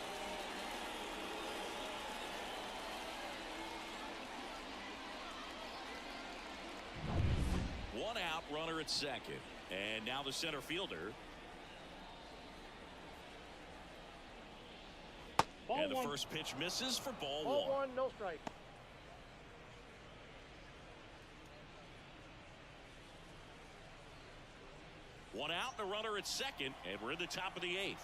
One out, runner at second. And now the center fielder. And the first pitch misses for ball 1. No strike. One out and a runner at second, and we're in the top of the 8th.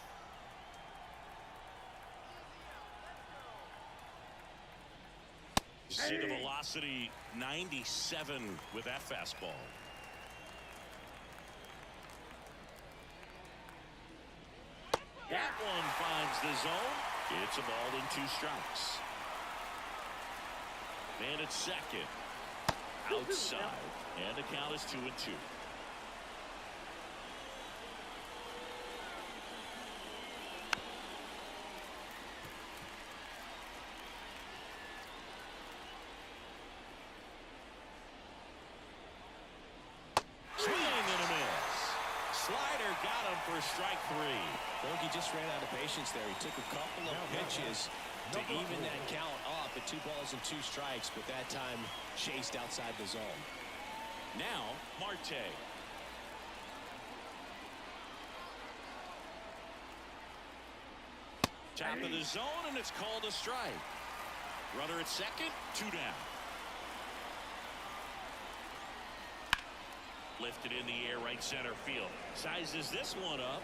See the velocity, 97 with that fastball. That one finds the zone. It's a ball in 2 strikes. Man at second. Outside. And the count is 2-2. For strike 3. Bogey just ran out of patience there. He took a couple of pitches to even that count up at 2 balls and 2 strikes, but that time chased outside the zone. Now Marte. Top of the zone, and it's called a strike. Runner at second, 2 down. Lifted in the air, right center field. Sizes this one up.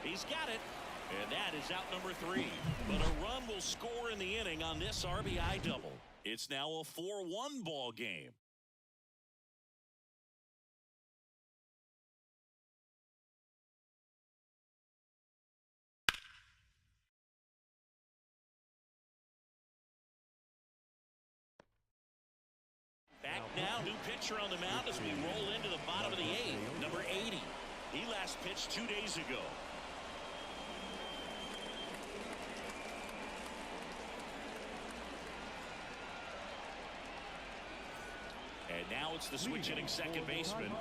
He's got it. And that is out number 3. But a run will score in the inning on this RBI double. It's now a 4-1 ball game. Back now, new pitcher on the mound as we roll into the bottom of the 8th, number 80. He last pitched 2 days ago. And now it's the switch-hitting second baseman.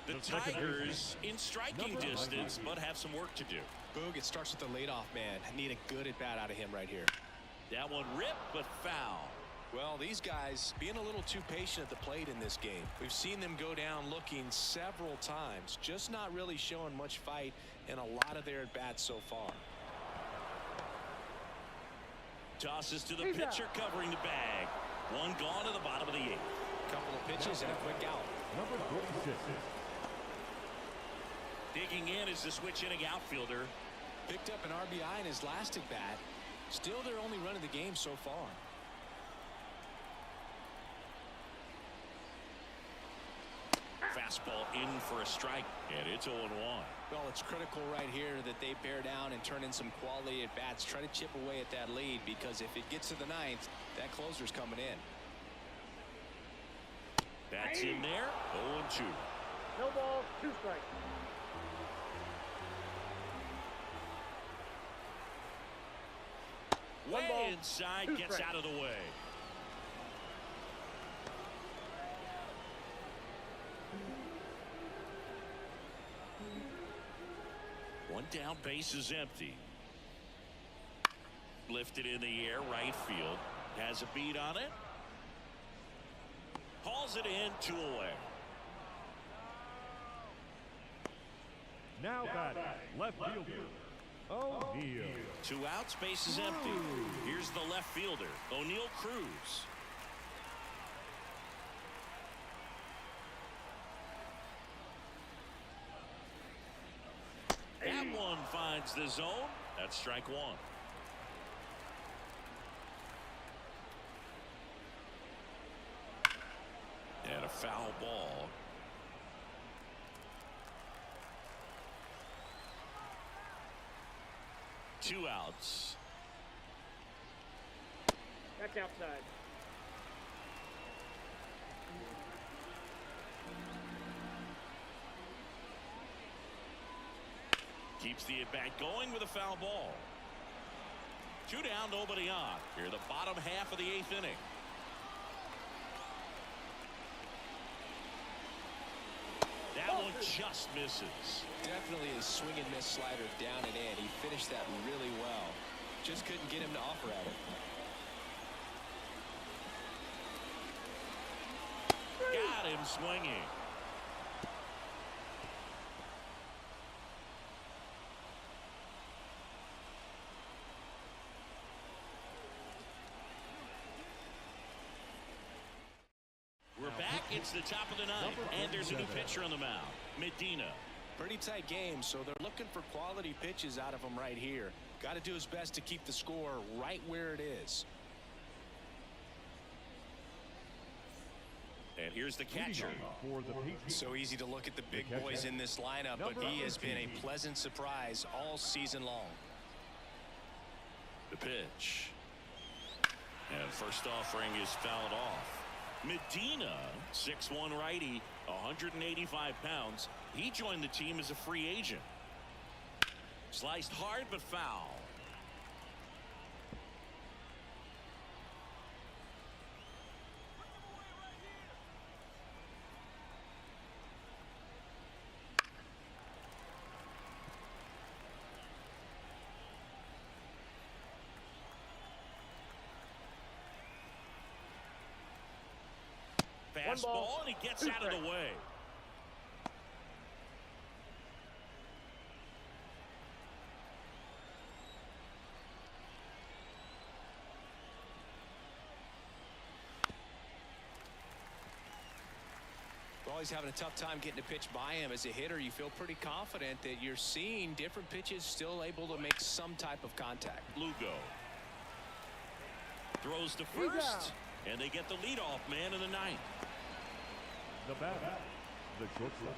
The Tigers in striking distance, but have some work to do. Boog, it starts with the leadoff man. I need a good at-bat out of him right here. That one ripped, but foul. Well, these guys being a little too patient at the plate in this game. We've seen them go down looking several times, just not really showing much fight in a lot of their at-bats so far. Tosses to the pitcher covering the bag. One gone to the bottom of the 8th. Couple of pitches and a quick out. Number 46. Digging in is the switch-hitting outfielder. Picked up an RBI in his last at-bat. Still their only run of the game so far. Fastball in for a strike, and it's 0-1. Well, it's critical right here that they bear down and turn in some quality at bats. Try to chip away at that lead, because if it gets to the 9th, that closer's coming in. That's in there. 0-2. No ball, 2 strikes. Way inside, gets out of the way. One down, base is empty. Lifted in the air, right field. Has a beat on it. Hauls it in, 2 away. Now batting, left fielder, O'Neal. 2 outs, base is empty. Here's the left fielder, O'Neal Cruz. That one finds the zone. That's strike 1. And a foul ball. Two outs. Back outside. Keeps the at-bat going with a foul ball. 2 down, nobody on. Here the bottom half of the 8th inning. That one just misses. Definitely a swing and miss slider down and in. He finished that really well. Just couldn't get him to offer at it. Got him swinging. We're back. It's the top of the 9th, and there's a new pitcher on the mound, Medina. Pretty tight game, so they're looking for quality pitches out of him right here. Got to do his best to keep the score right where it is. And here's the catcher. So easy to look at the big boys in this lineup, but he has been a pleasant surprise all season long. The pitch. And first offering is fouled off. Medina, 6'1" righty, 185 pounds. He joined the team as a free agent. Sliced hard but foul. Fastball, and he gets out of the way. Well, he's having a tough time getting a pitch by him. As a hitter, you feel pretty confident that you're seeing different pitches still able to make some type of contact. Lugo throws to first, and they get the leadoff man in the ninth. The batter, the shortstop,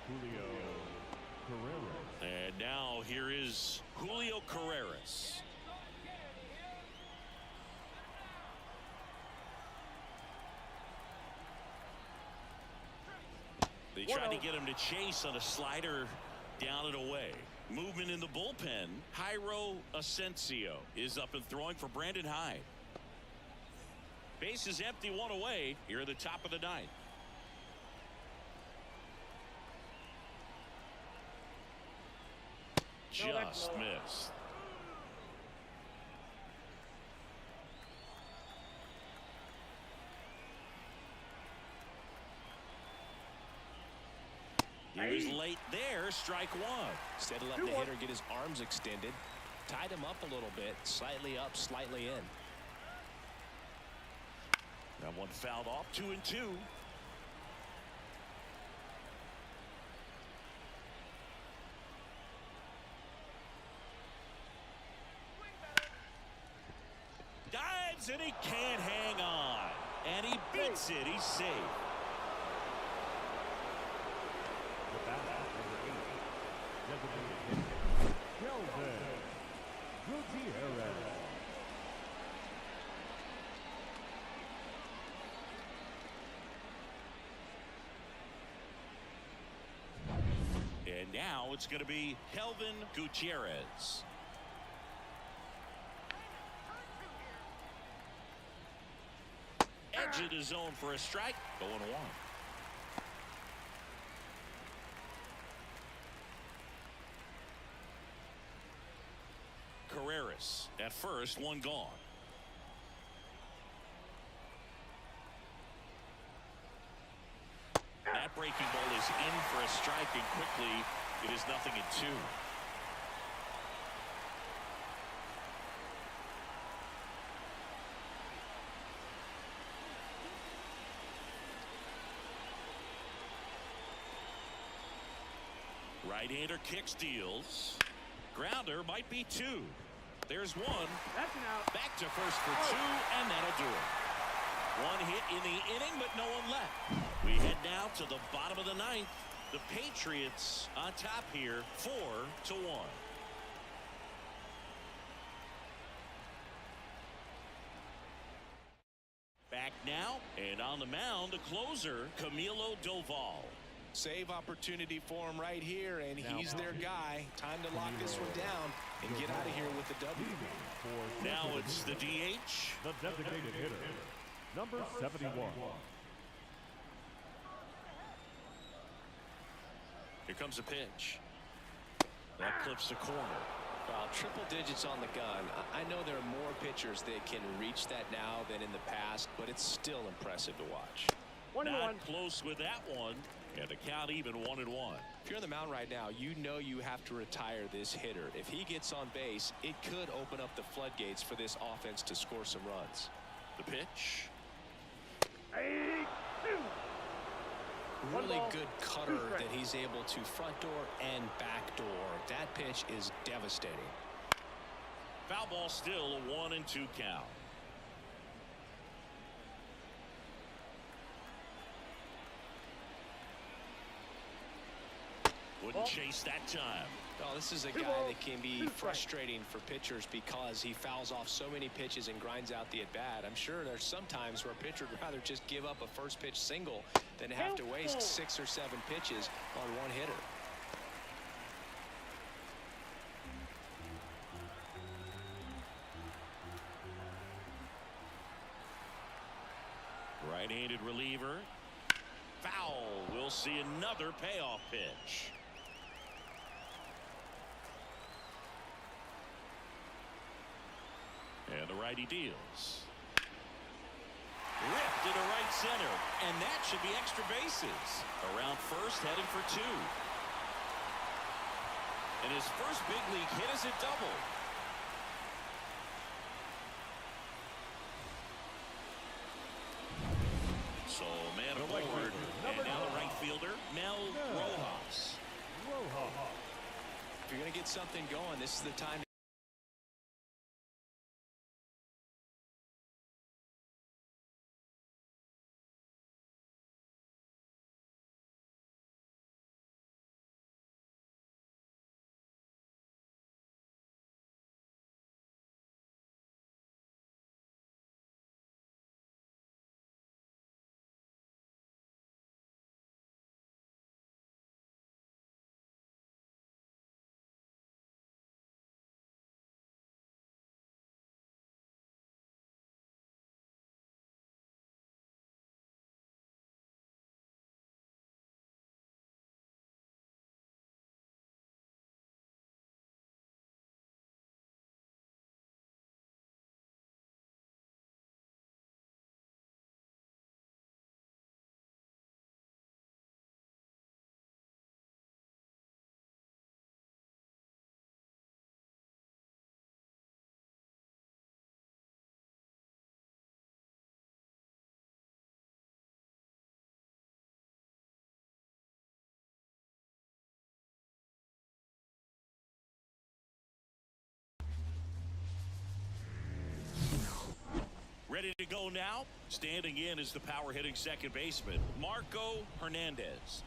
Julio Carreras. And now here is Julio Carreras. They tried to get him to chase on a slider down and away. Movement in the bullpen. Jairo Asensio is up and throwing for Brandon Hyde. Base is empty, one away here at the top of the ninth. Just missed. He was late there. Strike one. Instead of letting the hitter get his arms extended, tied him up a little bit, slightly up, slightly in. That one fouled off, 2-2. Dives and he can't hang on. And he beats it. He's safe. The batter, number 8, designated Gutierrez. And now it's going to be Kelvin Gutierrez. Edge of the zone for a strike. 0-1. Carreras at first, one gone. That breaking ball is in for a strike, and quickly it is 0-2. Right-hander kicks, deals. Grounder might be two. There's one. That's an out. Back to first for two, and that'll do it. One hit in the inning, but no one left. We head now to the bottom of the ninth. The Patriots on top here, 4-1. Back now, and on the mound, the closer, Camilo Doval. Save opportunity for him right here, and he's their guy. Time to lock this one down and get out of here with the W. Now it's the DH. The designated hitter, number 71. Here comes a pitch. That clips the corner. Well, triple digits on the gun. I know there are more pitchers that can reach that now than in the past, but it's still impressive to watch. 1-1. Not close with that one. And the count even 1-1. If you're on the mound right now, you know you have to retire this hitter. If he gets on base, it could open up the floodgates for this offense to score some runs. The pitch. Really good cutter that he's able to front door and back door. That pitch is devastating. Foul ball, still a 1-2 count. Wouldn't chase that time. Well, this is a guy that can be frustrating for pitchers because he fouls off so many pitches and grinds out the at-bat. I'm sure there's some times where a pitcher would rather just give up a first pitch single than have to waste 6 or 7 pitches on one hitter. Right-handed reliever. Foul. We'll see another payoff pitch. And the righty deals. Ripped into right center. And that should be extra bases. Around first, heading for 2. And his first big league hit is a double. So man aboard. And now the right Mel Rojas. If you're going to get something going, this is the time. Ready to go now. Standing in is the power hitting second baseman, Marco Hernandez.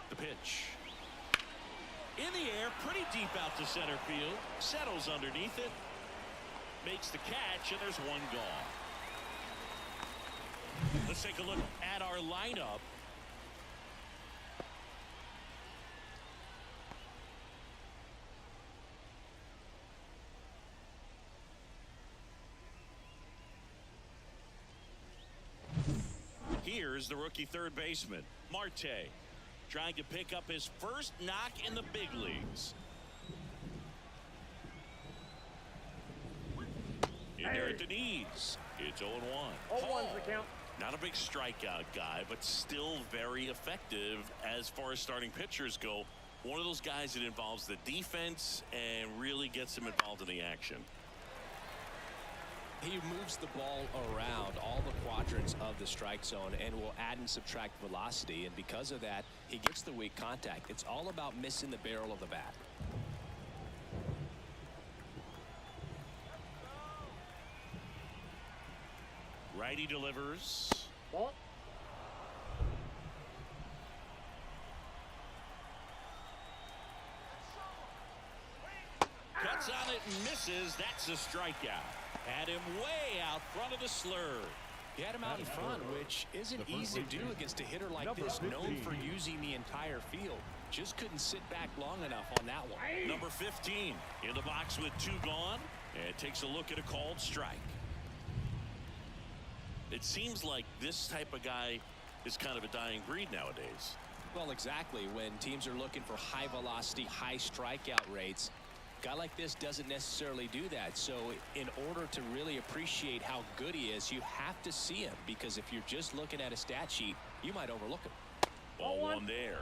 The pitch. In the air, pretty deep out to center field. Settles underneath it. Makes the catch, and there's one gone. Let's take a look at our lineup. Here's the rookie third baseman, Marte, trying to pick up his first knock in the big leagues. In there at the knees. It's 0-1. 0-1's the count. Not a big strikeout guy, but still very effective as far as starting pitchers go. One of those guys that involves the defense and really gets them involved in the action. He moves the ball around all the quadrants of the strike zone and will add and subtract velocity, and because of that, he gets the weak contact. It's all about missing the barrel of the bat. Righty delivers. Ball. Cuts on it and misses. That's a strikeout. Had him way out front of the slur. He had him out in front, which isn't easy to do against a hitter like this, known for using the entire field. Just couldn't sit back long enough on that one. Number 15 in the box with 2 gone, and takes a look at a called strike. It seems like this type of guy is kind of a dying breed nowadays. Well, exactly. When teams are looking for high velocity, high strikeout rates, a guy like this doesn't necessarily do that. So in order to really appreciate how good he is, you have to see him, because if you're just looking at a stat sheet, you might overlook him. Ball one there.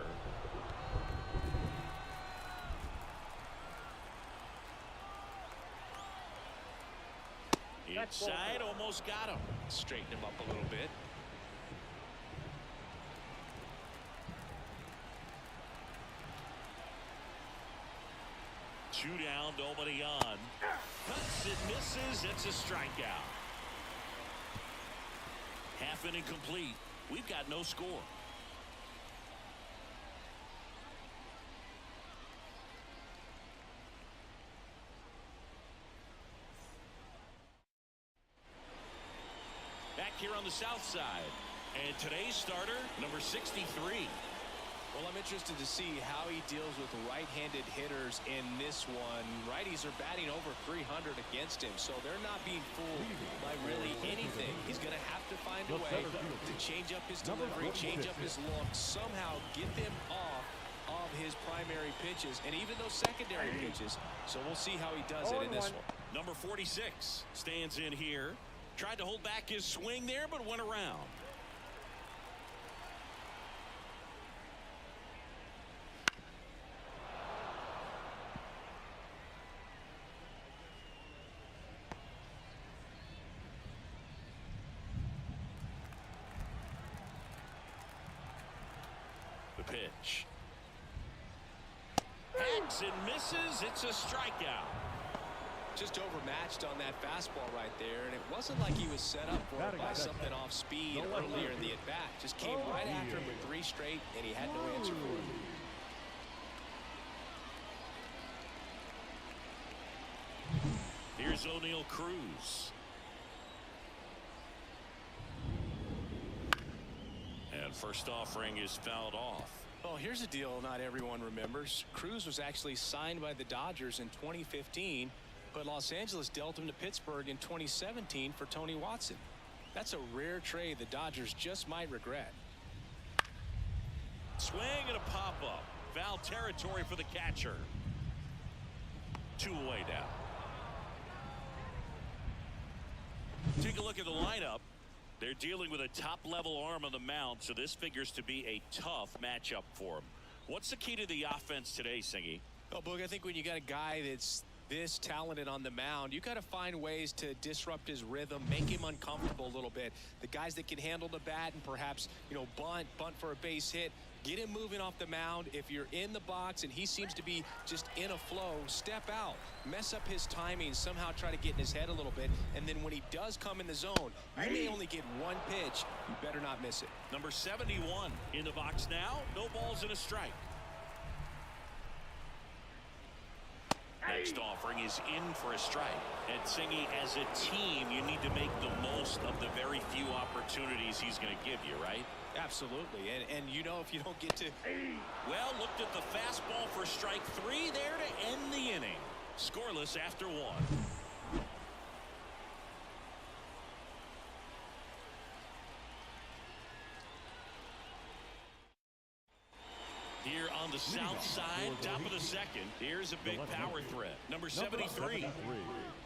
Inside, almost got him. Straighten him up a little bit. Two down, nobody on. Cuts it, misses. It's a strikeout. Half inning complete. We've got no score. Back here on the south side. And today's starter, number 63. Well, I'm interested to see how he deals with right-handed hitters in this one. Righties are batting over 300 against him, so they're not being fooled by really anything. He's going to have to find a way to change up his delivery, change up his look, somehow get them off of his primary pitches and even those secondary pitches. So we'll see how he does it in this one. Number 46 stands in here. Tried to hold back his swing there, but went around. pitch. Hacks and misses. It's a strikeout. Just overmatched on that fastball right there, and it wasn't like he was set up for it by something off speed earlier in the at-bat. Just came right after him with 3 straight, and he had no answer for it. Here's O'Neal Cruz. And first offering is fouled off. Well, here's a deal not everyone remembers. Cruz was actually signed by the Dodgers in 2015, but Los Angeles dealt him to Pittsburgh in 2017 for Tony Watson. That's a rare trade the Dodgers just might regret. Swing and a pop-up. Foul territory for the catcher. 2 away now. Take a look at the lineup. They're dealing with a top-level arm on the mound, so this figures to be a tough matchup for him. What's the key to the offense today, Singy? Well, Boog, I think when you got a guy that's this talented on the mound, you got to find ways to disrupt his rhythm, make him uncomfortable a little bit. The guys that can handle the bat and perhaps, bunt for a base hit, get him moving off the mound. If you're in the box and he seems to be just in a flow, step out, mess up his timing, somehow try to get in his head a little bit, and then when he does come in the zone, you may only get 1 pitch. You better not miss it. Number 71 in the box now. No balls and a strike. Next offering is in for a strike. And Singy, as a team, you need to make the most of the very few opportunities he's going to give you, right? Absolutely. And if you don't get to... Well, looked at the fastball for strike 3 there to end the inning. Scoreless after 1. Here on the south side, top of the second, here's a big power threat. Number 73.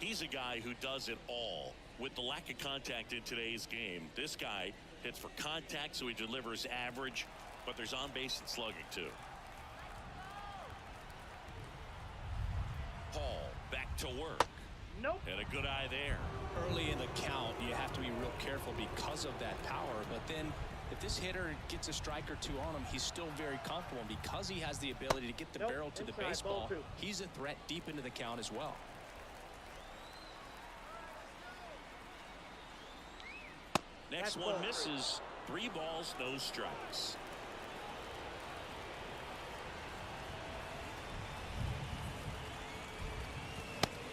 He's a guy who does it all. With the lack of contact in today's game, this guy hits for contact, so he delivers average, but there's on base and slugging too. Paul back to work. Nope. And a good eye there. Early in the count, you have to be real careful because of that power, but then if this hitter gets a strike or 2 on him, he's still very comfortable. And because he has the ability to get the barrel to the baseball, he's a threat deep into the count as well. Next one misses. 3 balls, no strikes.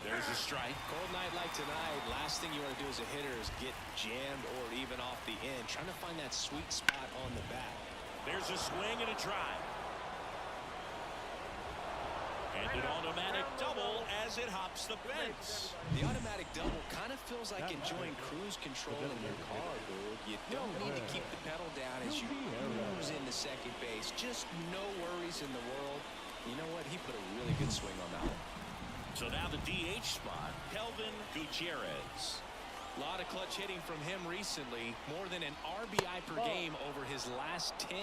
There's a strike. Cold night like tonight, last thing you want to do as a hitter is get jammed or even off the end. Trying to find that sweet spot on the bat. There's a swing and a drive. And an automatic double as it hops the fence. The automatic double kind of feels like enjoying cruise control in your car, dude. You don't need to keep the pedal down as you cruise into second base. Just no worries in the world. You know what? He put a really good swing on that one. So now the DH spot, Kelvin Gutierrez. A lot of clutch hitting from him recently. More than an RBI per game over his last 10.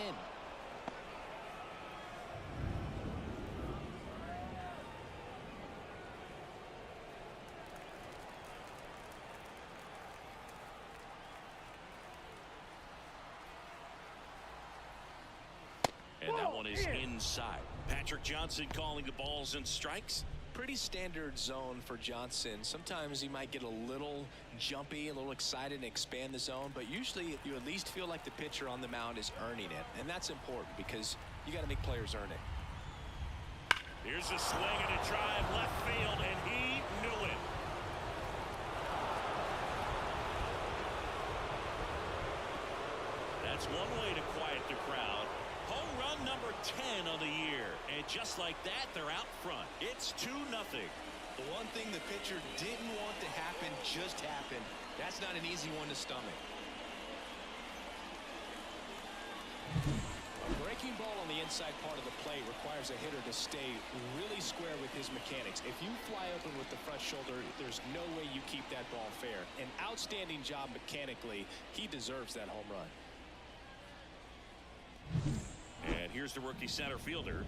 And that one is inside. Patrick Johnson calling the balls and strikes. Pretty standard zone for Johnson. Sometimes he might get a little jumpy, a little excited and expand the zone, but usually you at least feel like the pitcher on the mound is earning it, and that's important because you got to make players earn it. Here's a swing and a drive left field, and he knew it. That's one way to quiet the crowd. Home run number 10 on the year. And just like that, they're out front. It's 2-0. The one thing the pitcher didn't want to happen just happened. That's not an easy one to stomach. A breaking ball on the inside part of the plate requires a hitter to stay really square with his mechanics. If you fly open with the front shoulder, there's no way you keep that ball fair. An outstanding job mechanically. He deserves that home run. And here's the rookie center fielder.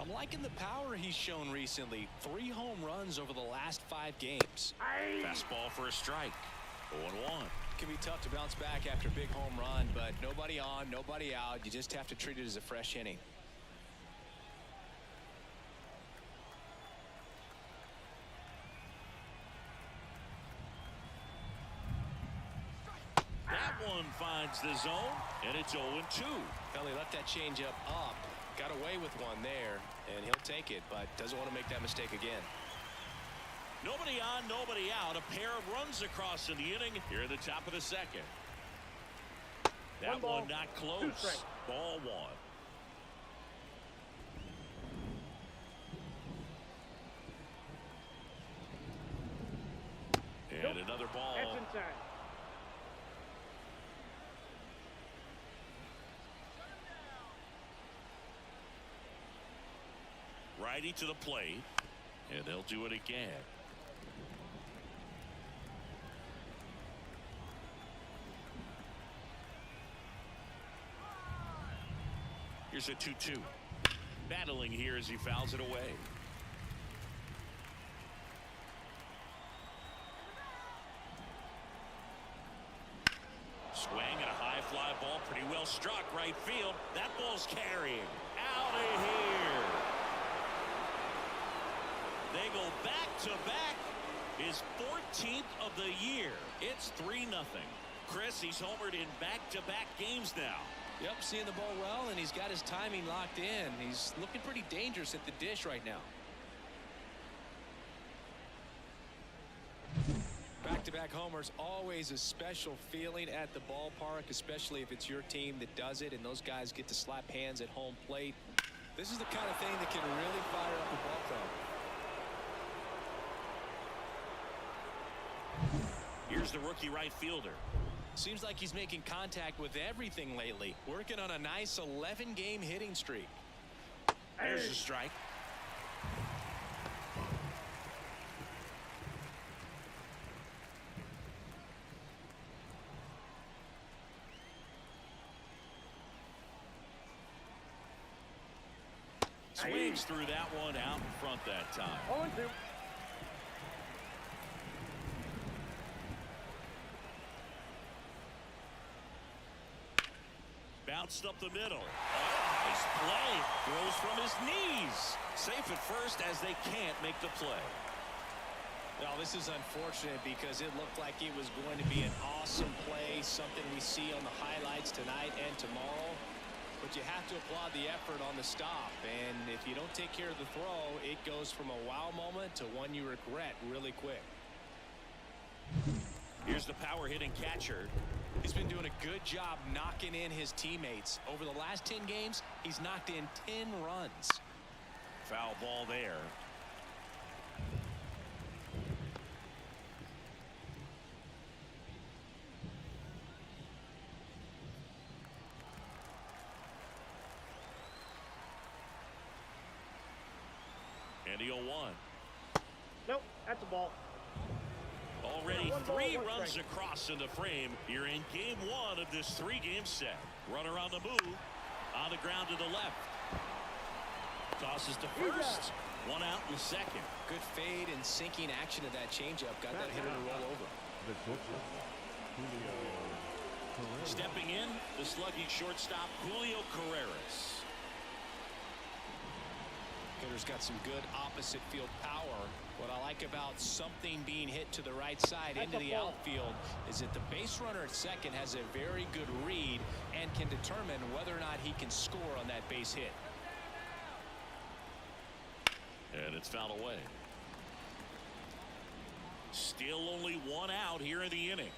I'm liking the power he's shown recently. 3 home runs over the last 5 games. Fastball for a strike. 0-1. Can be tough to bounce back after a big home run, but nobody on, nobody out. You just have to treat it as a fresh inning. one finds the zone, and it's 0-2. Well, he left that changeup up, got away with one there, and he'll take it, but doesn't want to make that mistake again. Nobody on, nobody out. A pair of runs across in the inning here in the top of the second. That one not close. Ball one. And another ball. That's inside. Righty to the plate. And they'll do it again. Here's a 2-2. Battling here as he fouls it away. Swing and a high fly ball, pretty well struck right field. That ball's carrying out of here. They go back to back. His 14th of the year. It's 3-0. Chris, he's homered in back-to-back games now. Yep, seeing the ball well, and he's got his timing locked in. He's looking pretty dangerous at the dish right now. Back-to-back homers, always a special feeling at the ballpark, especially if it's your team that does it and those guys get to slap hands at home plate. This is the kind of thing that can really fire up the ball club. Here's the rookie right fielder. Seems like he's making contact with everything lately. Working on a nice 11-game hitting streak. There's the strike. Swings through that one out in front that time. 0-2. Bounced up the middle. Oh, nice play. Throws from his knees. Safe at first as they can't make the play. Well, this is unfortunate because it looked like it was going to be an awesome play, something we see on the highlights tonight and tomorrow. But you have to applaud the effort on the stop. And if you don't take care of the throw, it goes from a wow moment to one you regret really quick. Here's the power hitting catcher. He's been doing a good job knocking in his teammates. Over the last 10 games, he's knocked in 10 runs. Foul ball there. And the 0-1. Nope, that's a ball. Already One ball, 3 one runs strike. across in the frame. You're in game 1 of this 3-game set. Runner on the move. On the ground to the left. Tosses to first. One out in the second. Good fade and sinking action of that changeup. Got that hitter to roll over. Stepping in, the sluggy shortstop, Julio Carreras. Hitter's got some good opposite field power. What I like about something being hit to the right side into the outfield is that the base runner at second has a very good read and can determine whether or not he can score on that base hit. And it's fouled away. Still only 1 out here in the inning.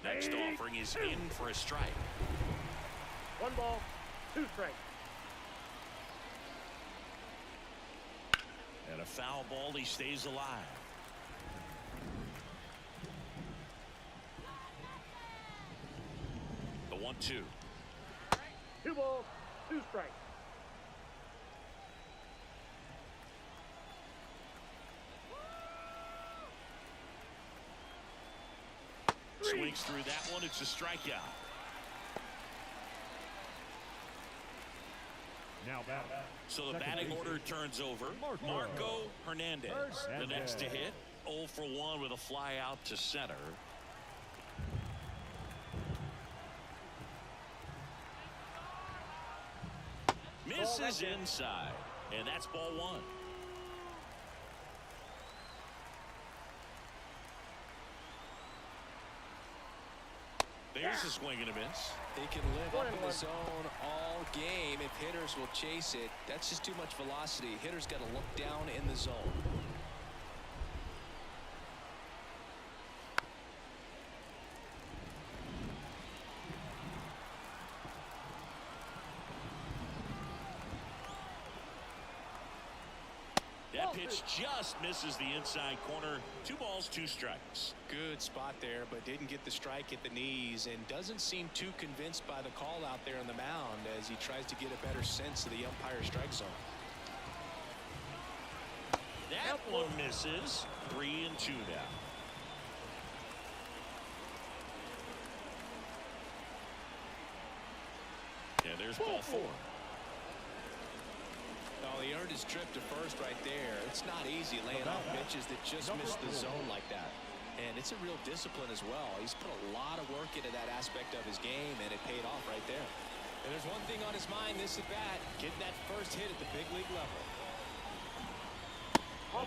Next offering is in for a strike. 1 ball, 2 strikes. And a foul ball, he stays alive. The 1-2. 2 balls, 2 strikes. Swings through that one. It's a strikeout. Now back. So the batting order turns over. Marco Hernandez, the next to hit. 0 for 1 with a fly out to center. Misses inside, and that's ball 1. There's a swing and a miss. They can live up in the zone all game if hitters will chase it. That's just too much velocity. Hitters got to look down in the zone. That pitch just misses the inside corner. 2 balls, 2 strikes. Good spot there, but didn't get the strike at the knees and doesn't seem too convinced by the call out there on the mound as he tries to get a better sense of the umpire strike zone. That one misses. 3-2 now. Yeah, there's ball 4. Oh, he earned his trip to first right there. It's not easy laying off pitches that just miss the zone like that. And it's a real discipline as well. He's put a lot of work into that aspect of his game, and it paid off right there. And there's one thing on his mind this at bat, getting that first hit at the big league level.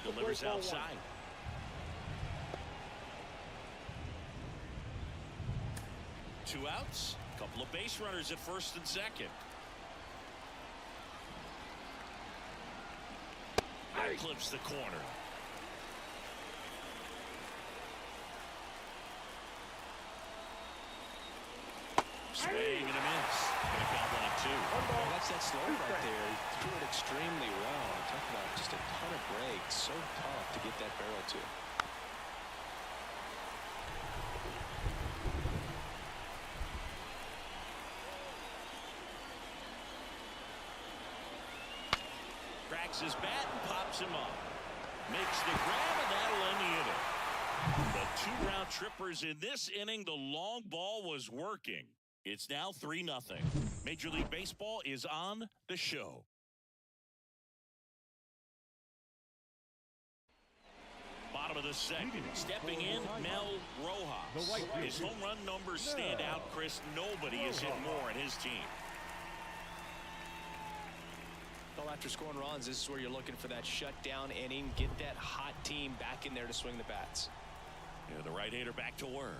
Delivers outside. Two outs. Couple of base runners at first and second. Clips the corner. Swing and a miss. Gonna count 1-2. Oh, that's that slow right there. He threw it extremely well. Talk about just a ton of breaks. So tough to get that barrel to. His bat and pops him up. Makes the grab, and that'll end the inning. The 2 round trippers in this inning. The long ball was working. It's now 3-0. Major League Baseball is on the show. Bottom of the second. Stepping in, Mel Rojas. His home run numbers stand out, Chris. Nobody has hit more in his team. Well, after scoring runs, this is where you're looking for that shutdown inning. Get that hot team back in there to swing the bats. Yeah, the right-hander back to work.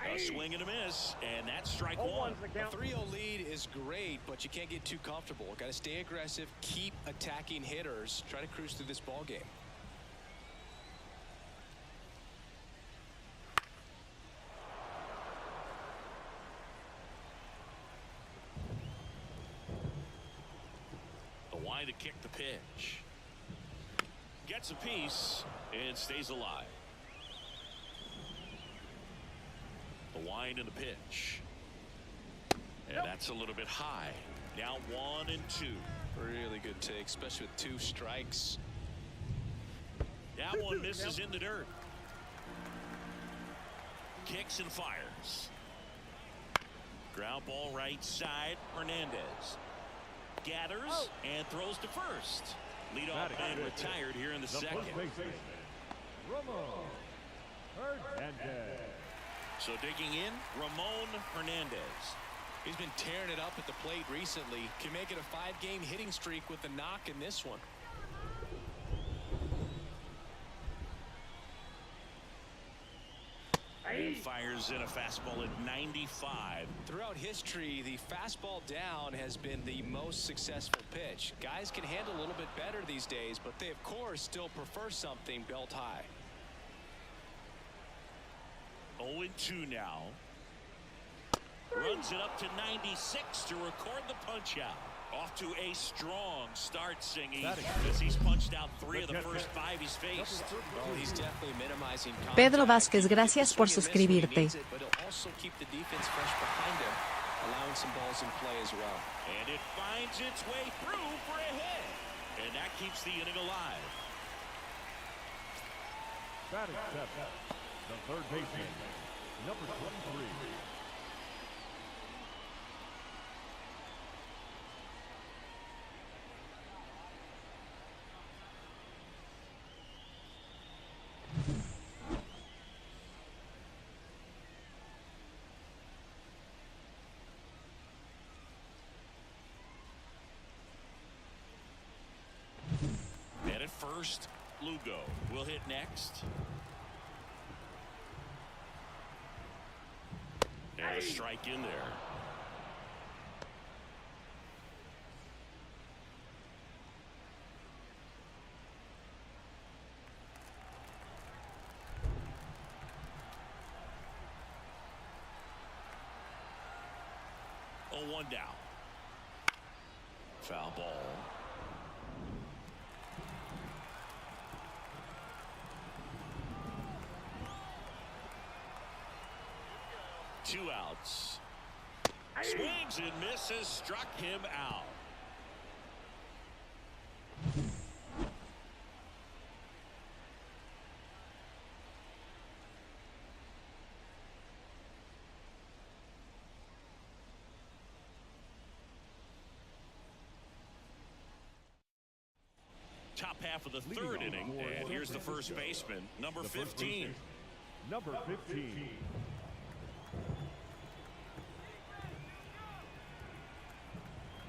A swing and a miss, and that's strike 1. A 3-0 lead is great, but you can't get too comfortable. Got to stay aggressive, keep attacking hitters, try to cruise through this ball game. To kick the pitch. Gets a piece and stays alive. The wind and the pitch. And that's a little bit high. Now 1-2. Really good take, especially with 2 strikes. That one misses in the dirt. Kicks and fires. Ground ball right side. Hernandez gathers and throws to first. Leadoff man retired here in the second. So digging in, Ramon Hernandez. He's been tearing it up at the plate recently. Can make it a 5-game hitting streak with the knock in this one. And fires in a fastball at 95. Throughout history, the fastball down has been the most successful pitch. Guys can handle a little bit better these days, but they, of course, still prefer something belt high. 0-2 now. Runs it up to 96 to record the punch out. Off to a strong start, Singy, as he's punched out 3 of the first 5 he's faced. Well, he's definitely minimizing contact. Pedro Vázquez, gracias por suscribirte. But he'll also keep the defense fresh behind him, allowing some balls in play as well. And it finds its way through for a hit. And that keeps the inning alive. Batting 7, the third baseman, number 23. First, Lugo will hit next. And a strike in there. Oh, 1 down. Foul ball. Two outs. Swings and misses, struck him out. Top half of the third inning, and here's the first baseman, number 15. Number 15.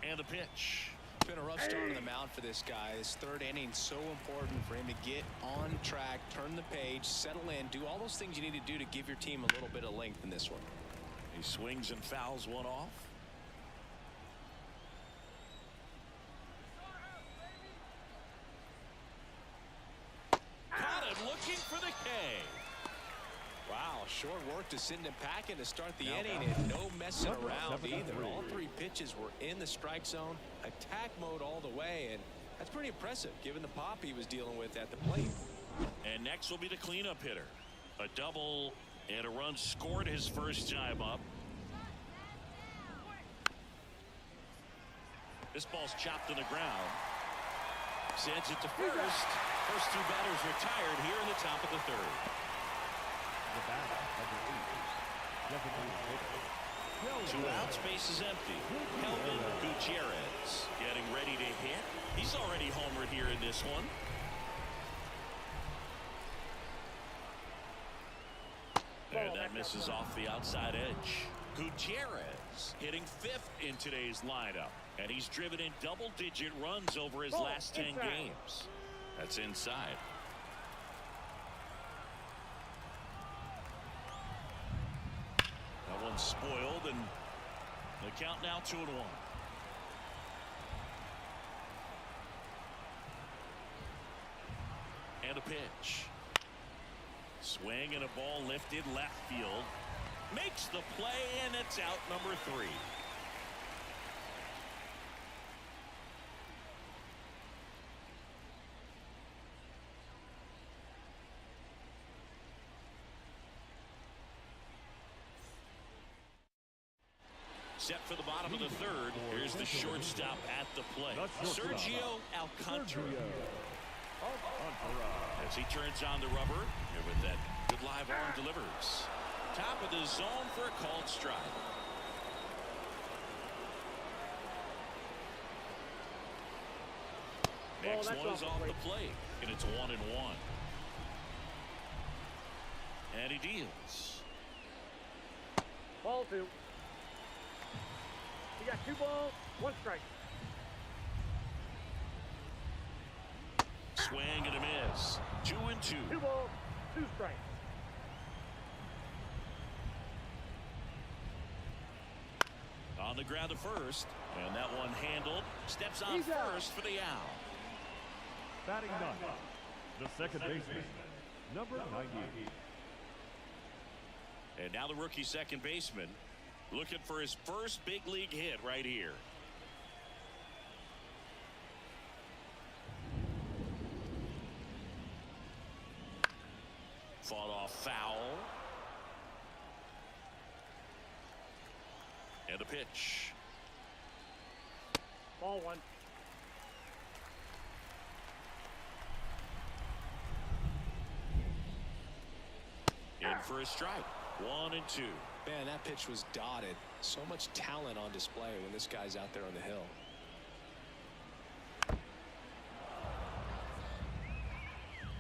And a pitch. It's been a rough start on the mound for this guy. This third inning so important for him to get on track, turn the page, settle in, do all those things you need to do to give your team a little bit of length in this one. He swings and fouls one off. Caught him looking for the K. Wow, short work to Sidney Packett to start the inning, and no messing around either. All three pitches were in the strike zone, attack mode all the way, and that's pretty impressive given the pop he was dealing with at the plate. And next will be the cleanup hitter. A double and a run scored his first time up. This ball's chopped to the ground. Sends it to first. First two batters retired here in the top of the third. The batter, number 8. Two outs, base is empty. Kelvin Gutierrez getting ready to hit. He's already homered here in this one. And that misses off the outside edge. Gutierrez hitting 5th in today's lineup. And he's driven in double-digit runs over his last 10 games. That's inside. That one's spoiled, and the count now 2-1. And a pitch. Swing and a ball lifted left field. Makes the play, and it's out number 3. Set for the bottom of the third. Here's the shortstop at the plate, Sergio Alcantara. As he turns on the rubber, here with that good live arm delivers. Top of the zone for a called strike. Next one is off the plate, and it's 1-1. And he deals. Ball 2. You got 2 balls, 1 strike. Swing and a miss. 2-2. 2 balls, 2 strikes. On the ground to first, and that one handled. Steps on first for the out. Batting 9. The second baseman, number 90. And now the rookie second baseman looking for his first big league hit right here. Fought off foul. And a pitch. Ball 1. In for a strike. 1-2. Man, that pitch was dotted. So much talent on display when this guy's out there on the hill.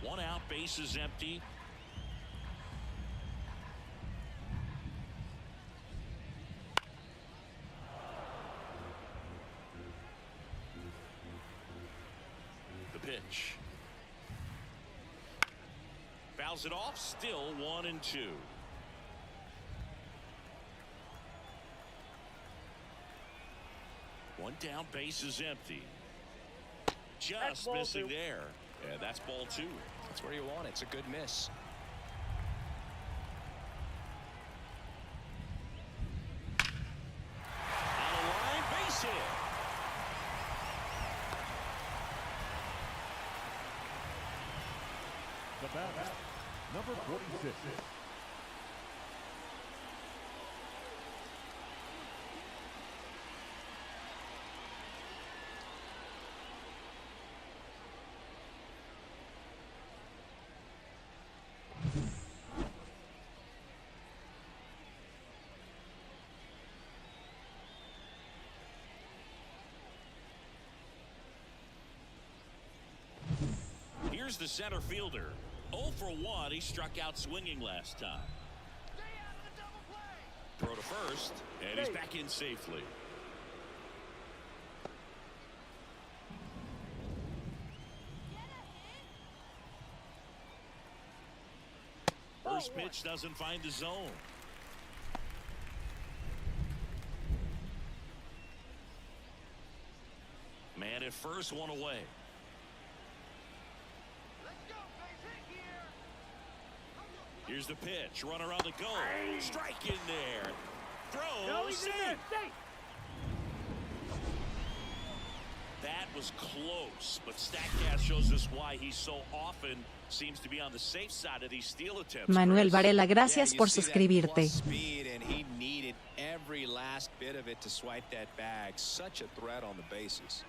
One out, base is empty. The pitch. Fouls it off, still 1-2. One down, base is empty. That's Just ball missing two. there. And that's ball two. That's where you want it. It's a good miss. On the line, base hit. The batter, number 46. Here's the center fielder. 0 for 1. He struck out swinging last time. Throw to first, and he's back in safely. First pitch doesn't find the zone. Man at first, one away. Here's the pitch. Runner on the go. Strike in there. Throw. No, he's in there. Safe. That was close, but StatCast shows us why he so often seems to be on the safe side of these steal attempts. Manuel Varela, gracias Yeah, you por see that suscribirte. plus speed, and he needed every last bit of it to swipe that bag. Such a threat on the bases.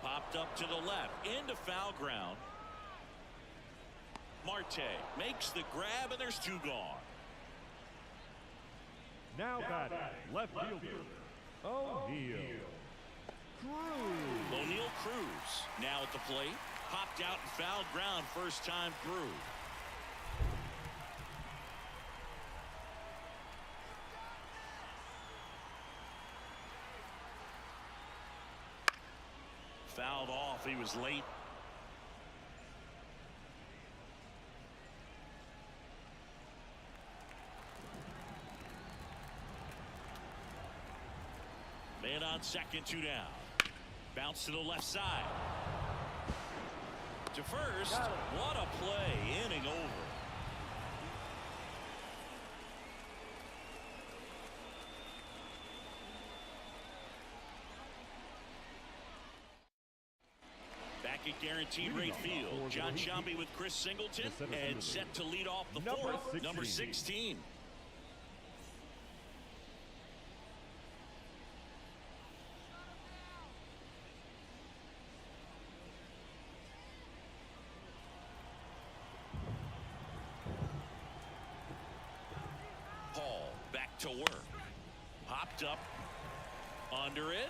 Popped up to the left into foul ground. Marte makes the grab, and there's two gone. Now batting, left fielder, O'Neal Cruz. O'Neal Cruz now at the plate. Popped out and fouled ground first time through. Fouled off. He was late. Man on second, two down. Bounce to the left side. To first. What a play. Inning over. Back at guaranteed rate field. John Shambi with Chris Singleton. And set to lead off the fourth. Number 16. Back to work. Popped up under it.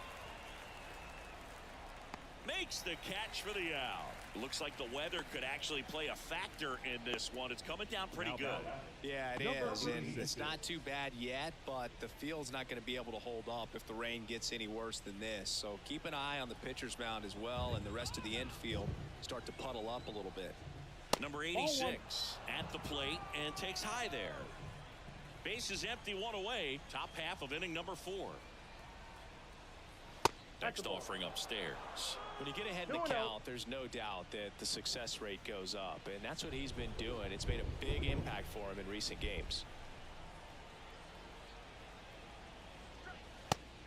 Makes the catch for the out. Looks like the weather could actually play a factor in this one. It's coming down pretty good. Yeah, it is, and it's not too bad yet, but the field's not going to be able to hold up if the rain gets any worse than this. So keep an eye on the pitcher's mound as well, and the rest of the infield start to puddle up a little bit. Number 86 at the plate and takes high there. Base is empty, one away. Top half of inning number 4. Next offering upstairs. When you get ahead in the count, there's no doubt that the success rate goes up, and that's what he's been doing. It's made a big impact for him in recent games.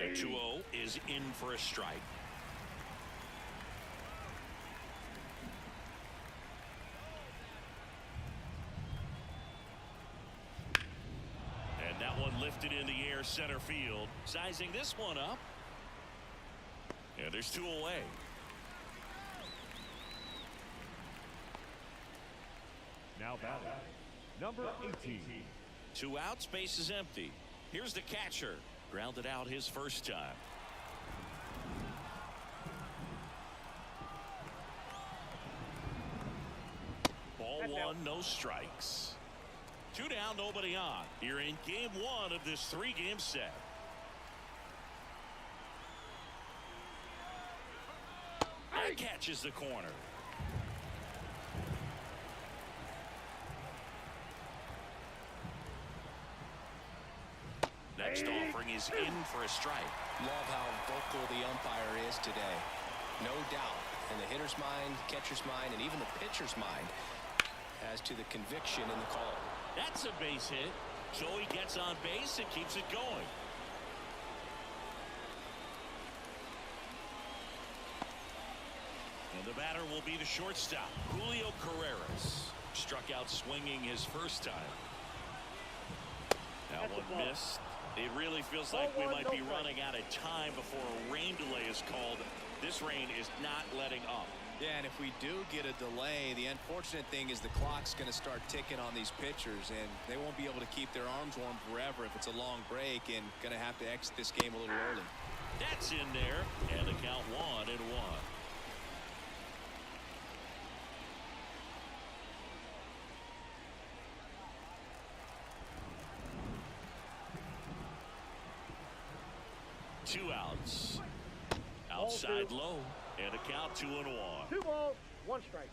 And 2-0 is in for a strike. And that one lifted in the air center field. Sizing this one up. Yeah, there's 2 away. Now batting, number 18. 2 outs, base is empty. Here's the catcher. Grounded out his first time. Ball 1, no strikes. 2 down, nobody on. You're in game 1 of this 3-game set. That catches the corner. next offering is in for a strike. Love how vocal the umpire is today. No doubt in the hitter's mind, catcher's mind, and even the pitcher's mind as to the conviction in the call. That's a base hit. So he gets on base and keeps it going. And the batter will be the shortstop, Julio Carreras. Struck out swinging his first time. That one missed. It really feels like we might be running out of time before a rain delay is called. This rain is not letting up. Yeah, and if we do get a delay, the unfortunate thing is the clock's going to start ticking on these pitchers, and they won't be able to keep their arms warm forever if it's a long break, and going to have to exit this game a little early. That's in there, and the count 1-1. Two outs. Outside low, and a count 2-1. 2 balls, 1 strike.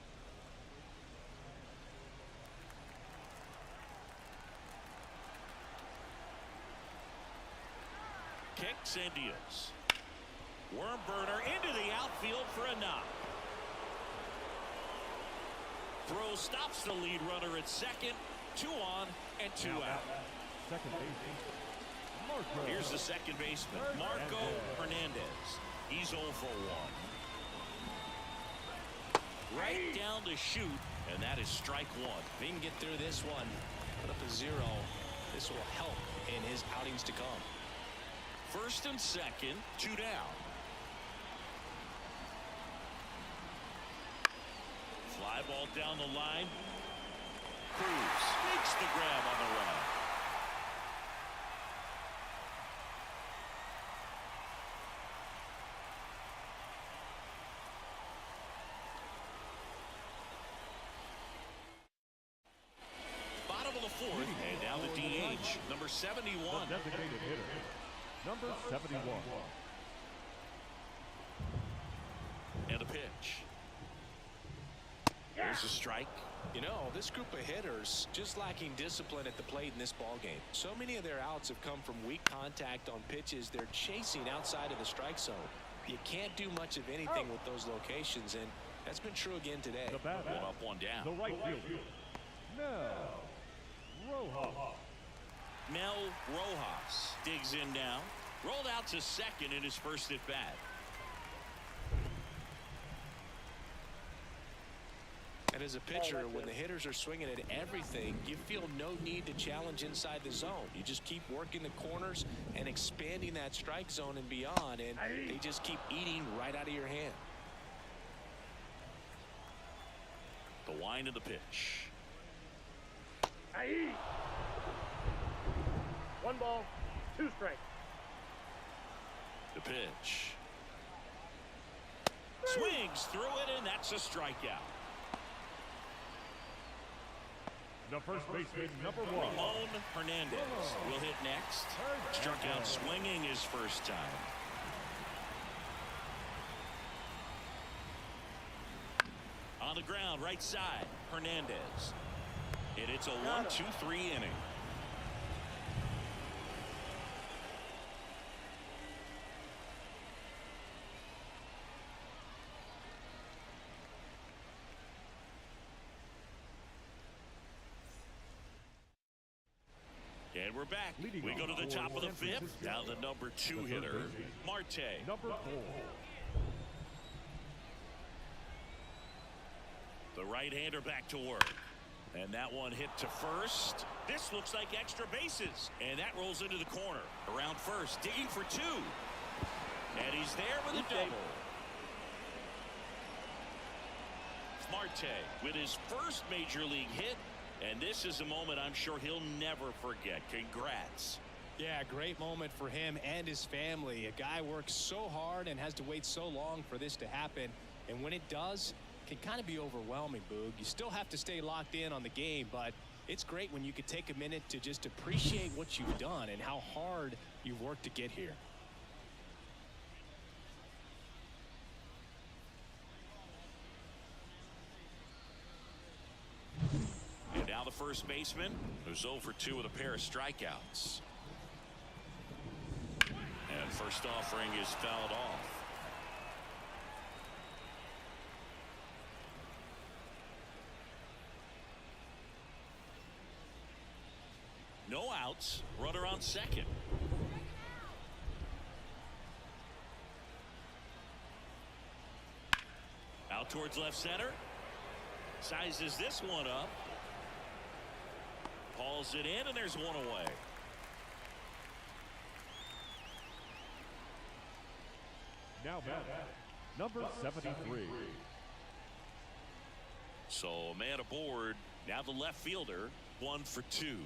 Kicks and deals. Worm burner into the outfield for a knock. Throw stops the lead runner at second. 2 on and 2 out. Second baseman, Marco. Here's the second baseman, Marco Hernandez. He's 0 for 1. Right down to shoot, and that is strike 1. If he can get through this one, put up a 0, this will help in his outings to come. First and second, 2 down. Fly ball down the line. Cruz makes the grab on the run. Bottom of the 4th, and now the DH, number 71. The designated hitter, number 71. And a pitch. There's a strike. You know, this group of hitters just lacking discipline at the plate in this ball game. So many of their outs have come from weak contact on pitches they're chasing outside of the strike zone. You can't do much of anything with those locations, and that's been true again today. The batter, 1 up, 1 down. the right fielder, Mel Rojas. Mel Rojas digs in now. Rolled out to second in his first at bat. And as a pitcher, when the hitters are swinging at everything, you feel no need to challenge inside the zone. You just keep working the corners and expanding that strike zone and beyond, and they just keep eating right out of your hand. The wind of the pitch. 1 ball, 2 strikes. The pitch. Swings through it, and that's a strikeout. The first baseman, number 1. Ramon Hernandez will hit next. Struck out swinging his first time. On the ground, right side, Hernandez. And it's a 1-2-3 inning. And we're back. We go to the top of the 5th. Now the number 2 hitter, Marte. Number 4. The right-hander back to work. And that one hit to first. This looks like extra bases. And that rolls into the corner. Around first, digging for 2. And he's there with a double. Marte with his first major league hit. And this is a moment I'm sure he'll never forget. Congrats. Yeah, great moment for him and his family. A guy works so hard and has to wait so long for this to happen. And when it does, it can kind of be overwhelming, Boog. You still have to stay locked in on the game, but it's great when you could take a minute to just appreciate what you've done and how hard you've worked to get here. And now the first baseman, who's 0 for 2 with a pair of strikeouts. First offering is fouled off. No outs. Runner on second. Out towards left center. Sizes this one up. Hauls it in, and there's one away. Now batting, number 73. So a man aboard. Now the left fielder. 1 for 2.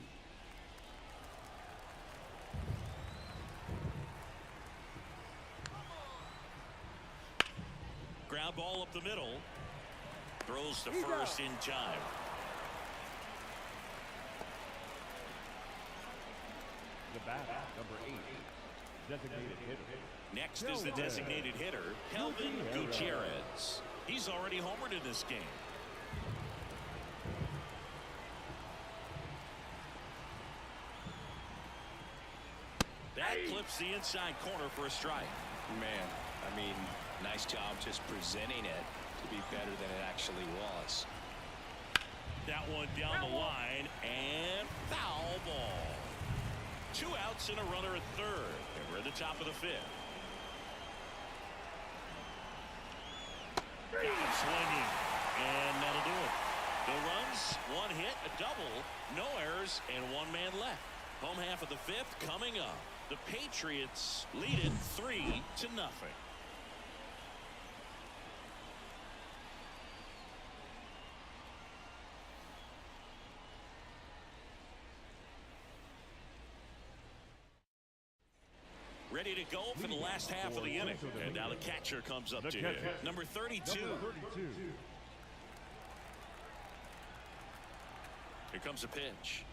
Ground ball up the middle. Throws to first in time. The batter, number 8, designated hitter. Next is the designated hitter, Kelvin Gutierrez. He's already homered in this game. That clips the inside corner for a strike. Man, I mean, nice job just presenting it to be better than it actually was. That one down the line, and foul ball. 2 outs and a runner at third. And we're at the top of the 5th. Got him swinging, and that'll do it. No runs, 1 hit, a double, no errors, and 1 man left. Home half of the 5th coming up. The Patriots lead it 3-0. Ready to go for the last half of the inning. And now the catcher comes up to him. Number 32. Here comes a pitch.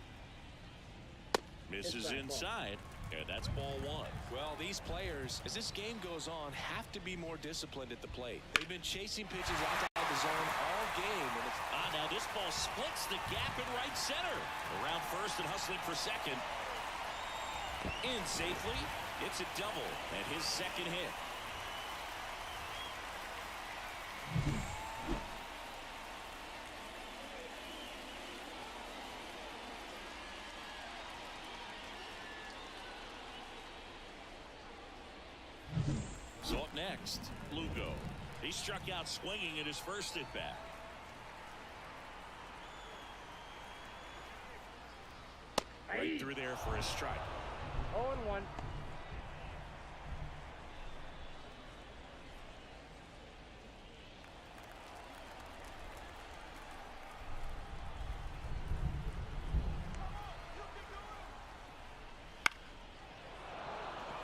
Misses inside. And that's ball 1. Well, these players, as this game goes on, have to be more disciplined at the plate. They've been chasing pitches outside the zone all game. And now this ball splits the gap in right center. Around first and hustling for second. In safely. It's a double and his second hit. So up next, Lugo. He struck out swinging in his first at bat. Right through there for a strike. 0-1.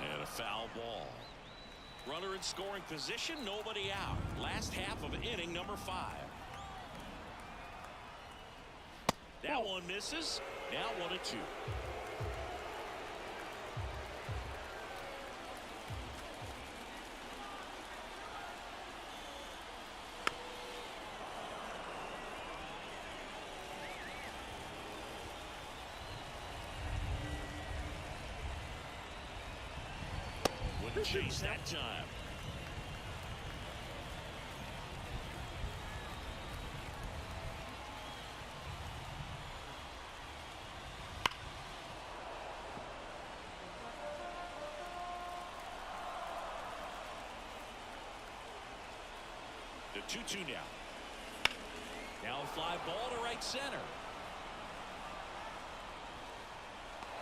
And a foul ball. Runner in scoring position, nobody out. Last half of inning number 5. That one misses. Now 1-2. Wouldn't chase that time. The 2-2 now. Now a fly ball to right center.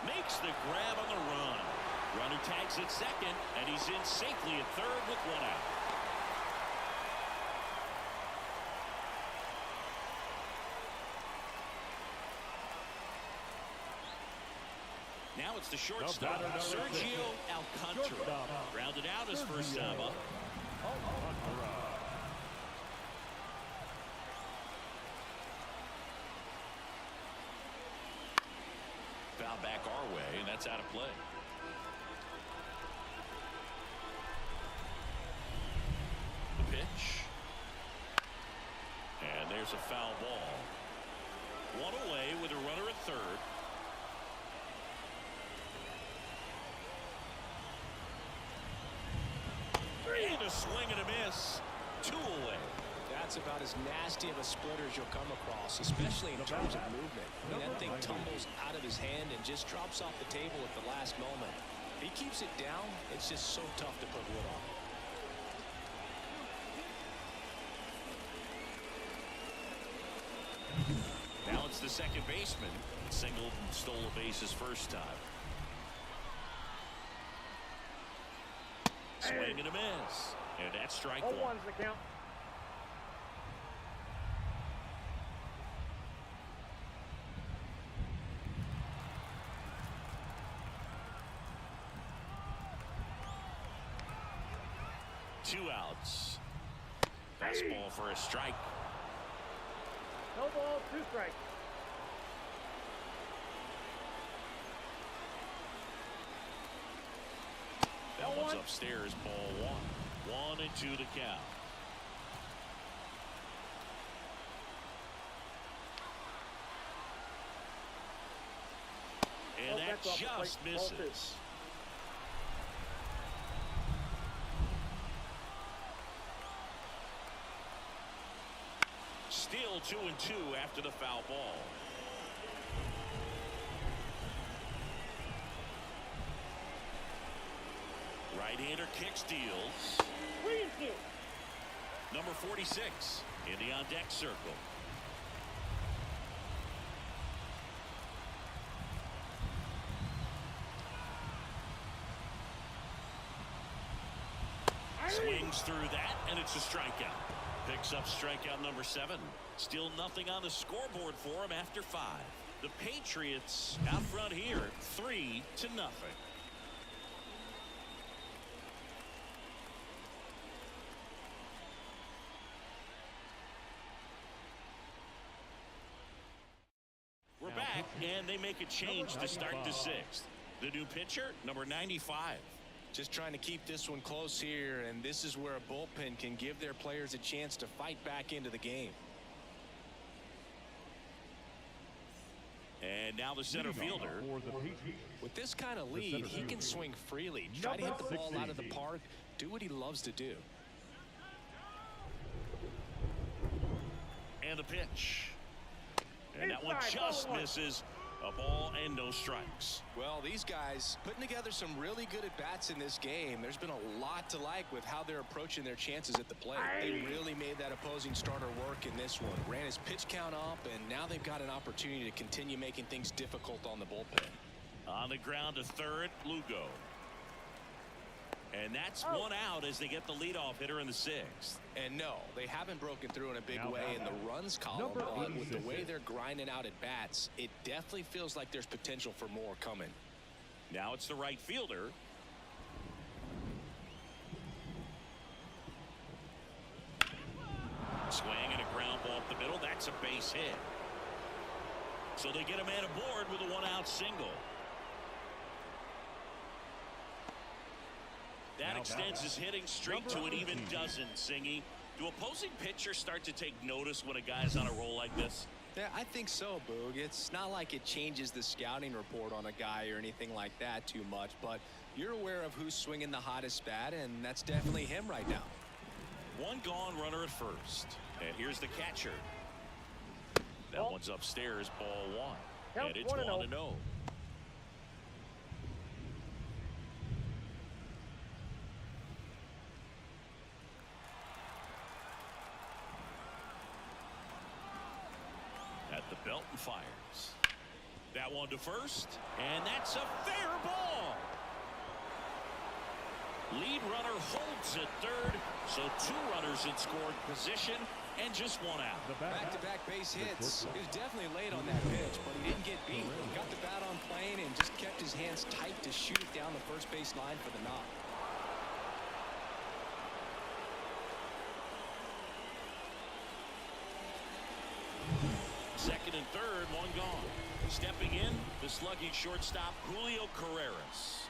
Makes the grab on the run. Runner tags at second, and he's in safely at third with 1 out. Now it's the shortstop, Sergio Alcantara. Grounded out his first time up. Foul back our way, and that's out of play. The pitch. And there's a foul ball. 1 away with a runner at third. swing and a miss. 2 away. That's about as nasty of a splitter as you'll come across, especially in terms of movement. I mean, that thing tumbles out of his hand and just drops off the table at the last moment. If he keeps it down, it's just so tough to put wood on. Now it's the second baseman. Singled and stole a base his first time. Swing and a miss. And that's strike 1. 0-1's the count. Two outs. Fastball for a strike. No ball, 2 strikes. That one's upstairs, ball 1. 1-2 to count. And that just misses. Still 2-2 after the foul ball. Right-hander kicks, deals. Number 46 in the on-deck circle. Swings through that, and it's a strikeout. Picks up strikeout number 7. Still nothing on the scoreboard for him after 5. The Patriots out front here, 3-0. We're back, and they make a change to start the 6th. The new pitcher, number 95. Just trying to keep this one close here, and this is where a bullpen can give their players a chance to fight back into the game. And now the center fielder. With this kind of lead, he can swing freely, try to hit the ball out of the park, do what he loves to do. And the pitch. And that one just misses. A ball and no strikes. Well, these guys putting together some really good at-bats in this game. There's been a lot to like with how they're approaching their chances at the plate. They really made that opposing starter work in this one. Ran his pitch count up, and now they've got an opportunity to continue making things difficult on the bullpen. On the ground to third, Lugo. And that's 1 out as they get the leadoff hitter in the 6th. And no, they haven't broken through in a big way in the runs column, but with the way they're grinding out at bats, it definitely feels like there's potential for more coming. Now it's the right fielder. Swing and a ground ball up the middle. That's a base hit. So they get a man aboard with a 1-out single. That extends his hitting streak to an even dozen, Singy. Do opposing pitchers start to take notice when a guy's on a roll like this? Yeah, I think so, Boog. It's not like it changes the scouting report on a guy or anything like that too much, but you're aware of who's swinging the hottest bat, and that's definitely him right now. 1 gone, runner at first. And here's the catcher. That one's upstairs, ball 1. And it's 1-0. At the belt and fires. That one to first, and that's a fair ball. Lead runner holds at third, so 2 runners in scoring position and just 1 out. Back-to-back base hits. He was definitely late on that pitch, but he didn't get beat. Got the bat on plane and just kept his hands tight to shoot it down the first base line for the knock. Second and third, 1 gone. Stepping in, the slugging shortstop, Julio Carreras.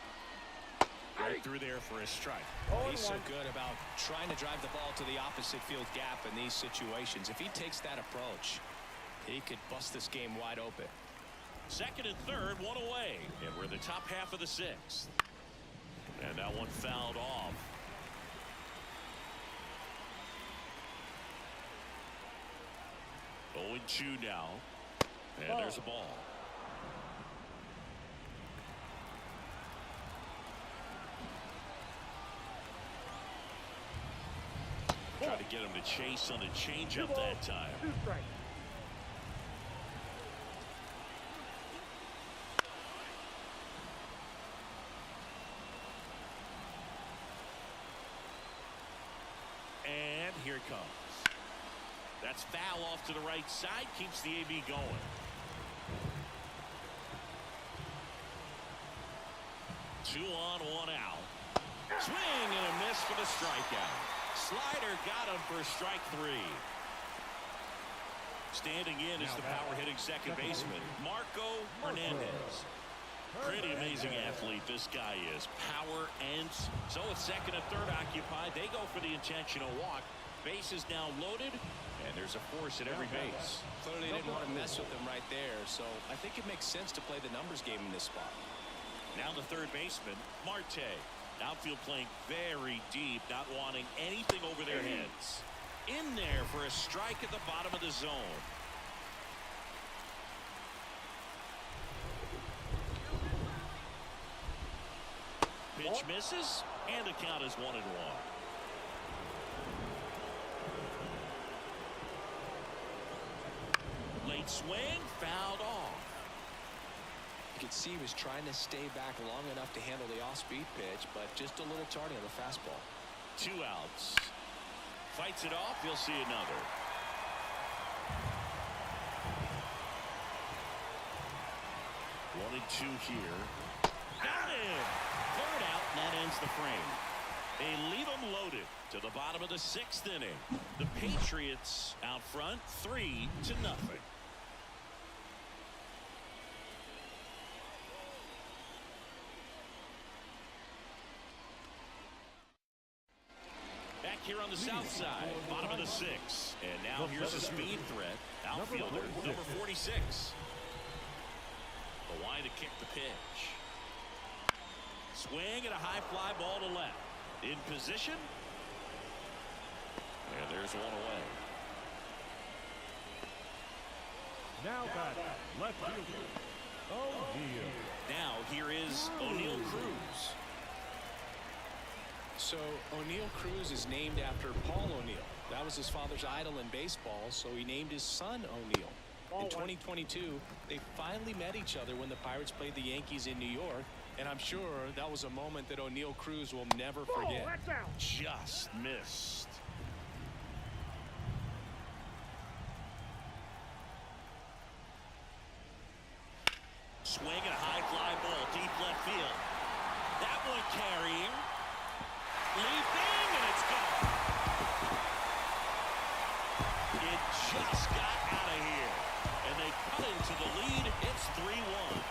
Right through there for a strike. He's so good about trying to drive the ball to the opposite field gap in these situations. If he takes that approach, he could bust this game wide open. Second and third, 1 away. And we're in the top half of the 6th. And that one fouled off. 0-2 now. And there's a ball. Try to get him to chase on the changeup that time. 2 strikes. And here it comes. That's foul off to the right side. Keeps the AB going. Two on, one out. Swing and a miss for the strikeout. Slider got him for strike 3. Standing in is the power-hitting second baseman, Marco Hernandez. Pretty amazing athlete this guy is. Power and so with second and third occupied, they go for the intentional walk. Base is now loaded, and there's a force at every base. Clearly didn't want to mess with him right there, so I think it makes sense to play the numbers game in this spot. Now the third baseman, Marte. Outfield playing very deep, not wanting anything over their heads. In there for a strike at the bottom of the zone. Pitch misses, and the count is 1-1. Late swing, fouled off. You could see he was trying to stay back long enough to handle the off-speed pitch, but just a little tardy on the fastball. 2 outs. Fights it off, you'll see another. One and two here. Got him! Third out, and that ends the frame. They leave them loaded to the bottom of the 6th inning. The Patriots out front, 3-0. Back here on the south side, bottom of the 6th. And now here's a speed threat. Outfielder, number 46. The line to kick the pitch. Swing and a high fly ball to left. In position. And there's one away. Now back, left fielder, O'Neal. Now here is O'Neal Cruz. So O'Neal Cruz is named after Paul O'Neal. That was his father's idol in baseball, so he named his son O'Neal. In 2022, they finally met each other when the Pirates played the Yankees in New York, and I'm sure that was a moment that O'Neal Cruz will never forget. That's out. Just missed. Swing and a high fly ball deep left field. That one carrying. Leaping, and it's gone. It just got out of here. And they cut into the lead. It's 3-1.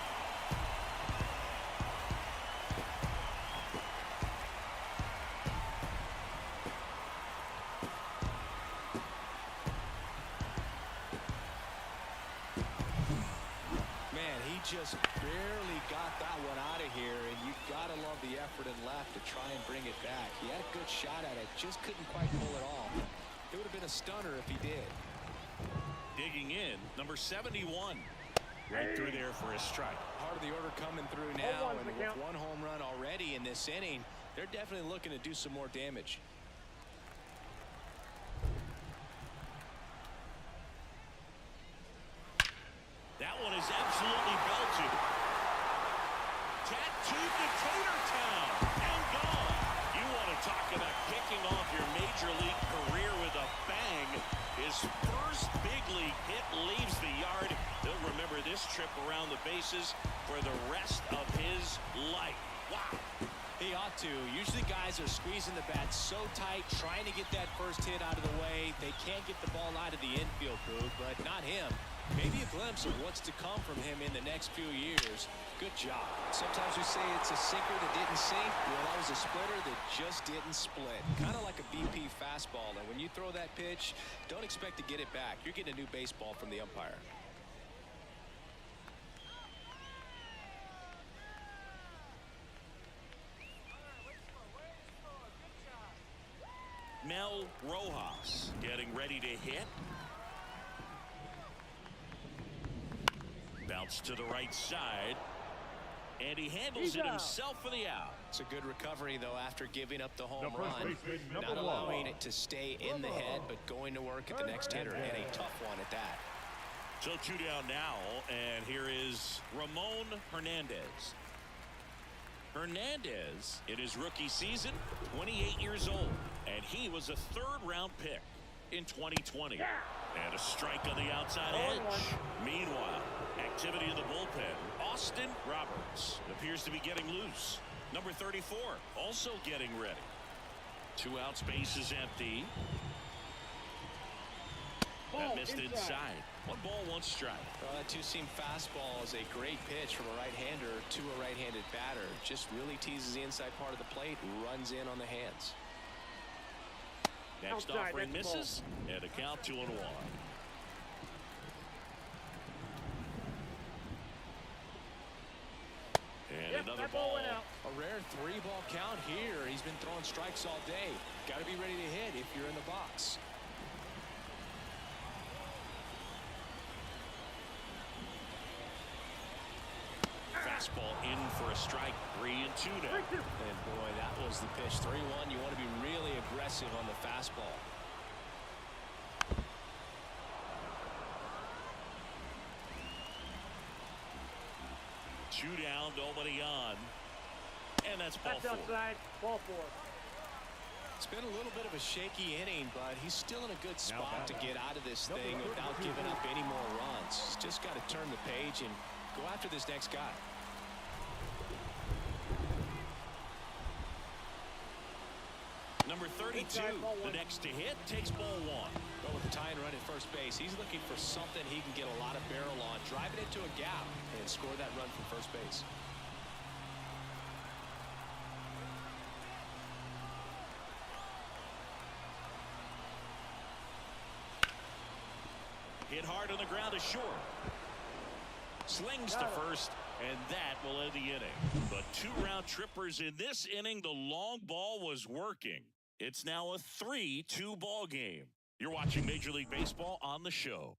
Just barely got that one out of here, and you gotta love the effort and left to try and bring it back. He had a good shot at it, just couldn't quite pull it off. It would have been a stunner if he did. Digging in, number 71. Right through there for a strike. Part of the order coming through now, and with one home run already in this inning, they're definitely looking to do some more damage. That one is absolutely belted. Tattooed to Tater Town and gone. You want to talk about kicking off your major league career with a bang. His first big league hit leaves the yard. He'll remember this trip around the bases for the rest of his life. Wow. He ought to. Usually guys are squeezing the bat so tight, trying to get that first hit out of the way. They can't get the ball out of the infield, Boog, but not him. Maybe a glimpse of what's to come from him in the next few years. Good job. Sometimes we say it's a sinker that didn't sink. Well, that was a splitter that just didn't split. Kind of like a BP fastball. And when you throw that pitch, don't expect to get it back. You're getting a new baseball from the umpire. Mel Rojas getting ready to hit. gets to the right side. And he handles it himself for the out. It's a good recovery, though, after giving up the home Number run. baseman, Not allowing it to stay in the head, but going to work at the next hitter, and a tough one at that. So 2 down now, and here is Ramon Hernandez. Hernandez, in his rookie season, 28 years old, and he was a third-round pick in 2020. And a strike on the outside edge. Meanwhile, activity in the bullpen. Austin Roberts appears to be getting loose. Number 34 also getting ready. 2 outs, base is empty. That missed inside. 1 ball, 1 strike. Well, that two-seam fastball is a great pitch from a right-hander to a right-handed batter. Just really teases the inside part of the plate, runs in on the hands. Next offering misses, and a count 2-1. And another ball. A rare 3-ball count here. He's been throwing strikes all day. Got to be ready to hit if you're in the box. Fastball in for a strike. 3-2 now. And boy, that was the pitch. 3-1. You want to be really aggressive on the fastball. Two down, nobody on. And that's ball 4. Outside, ball 4. It's been a little bit of a shaky inning, but he's still in a good spot to get out of this thing without giving up any more runs. He's just got to turn the page and go after this next guy. Number 32, the next to hit, takes ball 1. Well, with the tying run at first base, he's looking for something he can get a lot of barrel on, drive it into a gap, and score that run from first base. Hit hard on the ground is short. Slings to first, and that will end the inning. But 2 round trippers in this inning. The long ball was working. It's now a 3-2 ball game. You're watching Major League Baseball on the show.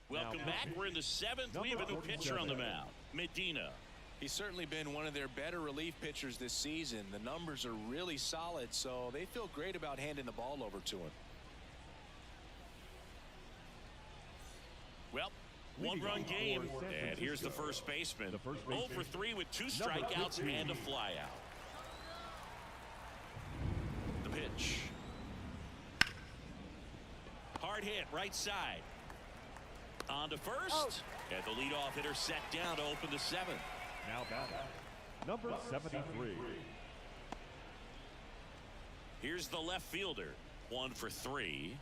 Welcome back. We're in the 7th. We have a new pitcher on the mound, Medina. He's certainly been one of their better relief pitchers this season. The numbers are really solid, so they feel great about handing the ball over to him. Well, 1-run game, and here's the first baseman. 0 for 3 with 2 strikeouts and a flyout. The pitch. Hard hit, right side. On to first, and the leadoff hitter set down to open the 7th. Now batting, number 73. Here's the left fielder. 1 for 3.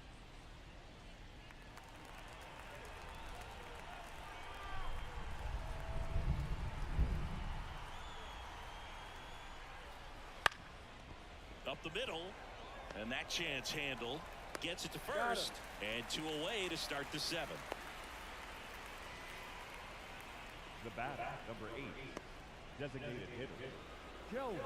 Up the middle, and that chance handle gets it to first, and 2 away to start the 7th. The batter, number 8, designated hitter, Kelvin.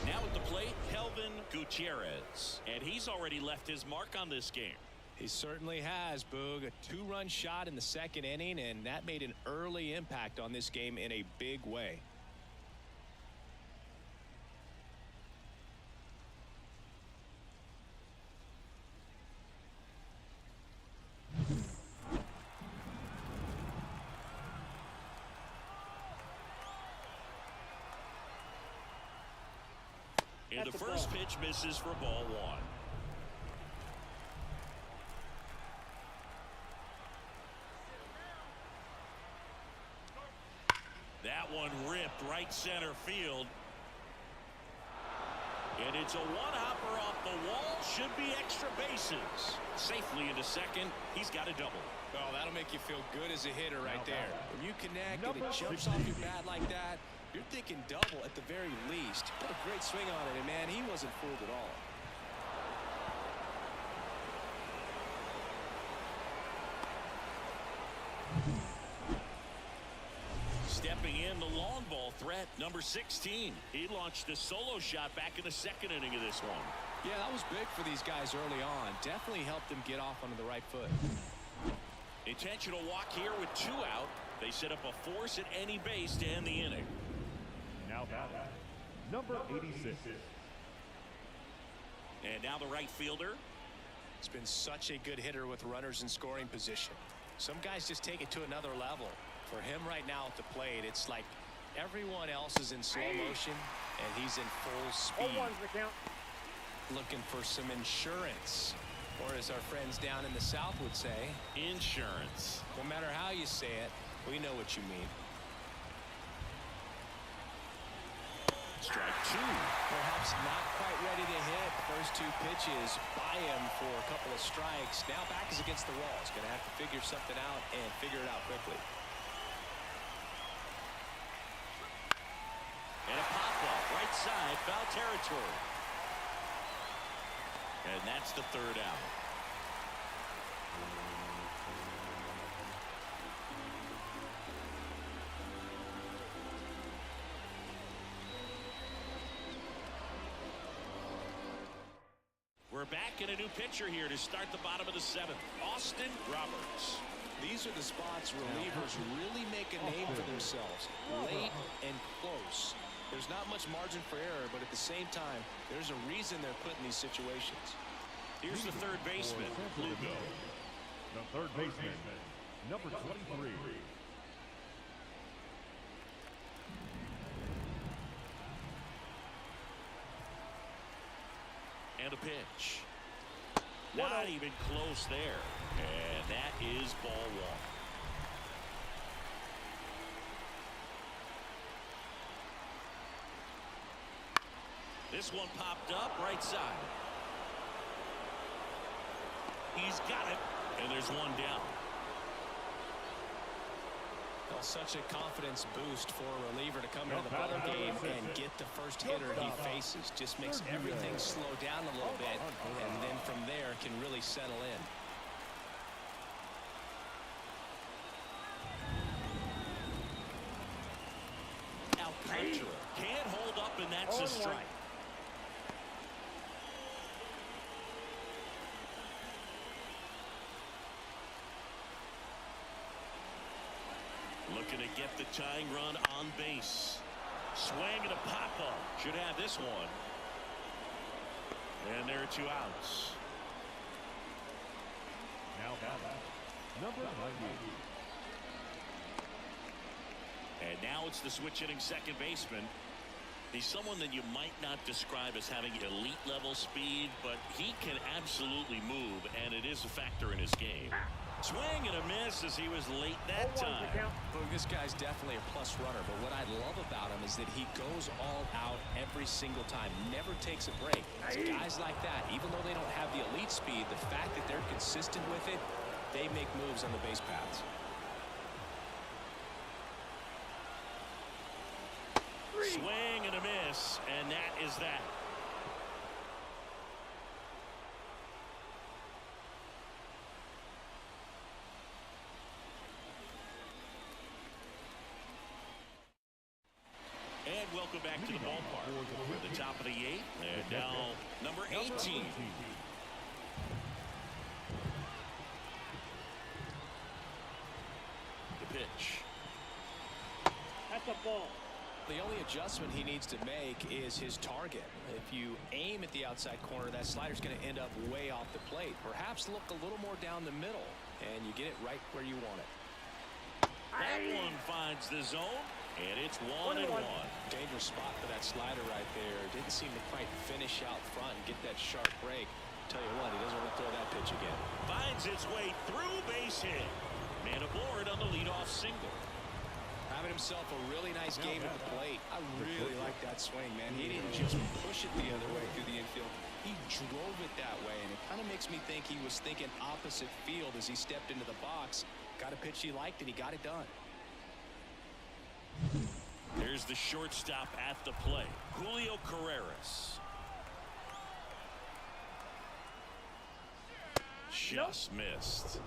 Now at the plate, Kelvin Gutierrez, and he's already left his mark on this game. He certainly has, Boog. A 2-run shot in the 2nd inning, and that made an early impact on this game in a big way. And the first pitch misses for ball 1. That one ripped right center field. And it's a one-hopper off the wall. Should be extra bases. Safely into second. He's got a double. Well, that'll make you feel good as a hitter right there. When you connect and it jumps off your bat like that, you're thinking double at the very least. What a great swing on it, and man, he wasn't fooled at all. Stepping in, the long ball threat, number 16. He launched a solo shot back in the second inning of this one. Yeah, that was big for these guys early on. Definitely helped them get off onto the right foot. Intentional walk here with 2 out. They set up a force at any base to end the inning. Now batting, number 86. And now the right fielder. He's been such a good hitter with runners in scoring position. Some guys just take it to another level. For him right now at the plate, it's like everyone else is in slow motion and he's in full speed. 0-1's the count. Looking for some insurance, or as our friends down in the South would say, insurance. No matter how you say it, we know what you mean. Strike 2. Perhaps not quite ready to hit. First 2 pitches by him for a couple of strikes. Now back is against the wall. He's going to have to figure something out and figure it out quickly. And a pop-up right side, foul territory. And that's the 3rd out. We're back in a new pitcher here to start the bottom of the 7th. Austin Roberts. These are the spots relievers really make a name for themselves. Late and close. There's not much margin for error, but at the same time, there's a reason they're put in these situations. Here's the 3rd baseman, Lugo. The 3rd baseman, number 23. And a pitch. Not even close there. And that is ball 1. This one popped up right side. He's got it. And there's 1 down. Well, such a confidence boost for a reliever to come into the ball game and get the first hitter he faces. Just makes everything slow down a little bit, and then from there can really settle in. Alcantara can't hold up, and that's a strike. Looking to get the tying run on base. Swing and a pop-up. Should have this one. And there are 2 outs. Now batting, number 90. And now it's the switch-hitting second baseman. He's someone that you might not describe as having elite-level speed, but he can absolutely move, and it is a factor in his game. Swing and a miss as he was late that time. Well, this guy's definitely a plus runner, but what I love about him is that he goes all out every single time, never takes a break. Guys like that, even though they don't have the elite speed, the fact that they're consistent with it, they make moves on the base paths. Swing and a miss, and that is that. And welcome back to the ballpark. We're at the top of the 8th, and now number 18. The pitch. That's a ball. The only adjustment he needs to make is his target. If you aim at the outside corner, that slider's going to end up way off the plate. Perhaps look a little more down the middle, and you get it right where you want it. That one finds the zone, and it's 1-1. Dangerous spot for that slider right there. Didn't seem to quite finish out front and get that sharp break. Tell you what, he doesn't want to throw that pitch again. Finds its way through, base hit. Man aboard on the leadoff single. Having himself a really nice game at the plate. I really like that swing, man. He didn't just push it the other way through the infield. He drove it that way, and it kind of makes me think he was thinking opposite field as he stepped into the box. Got a pitch he liked, and he got it done. There's the shortstop at the plate, Julio Carreras. Just missed.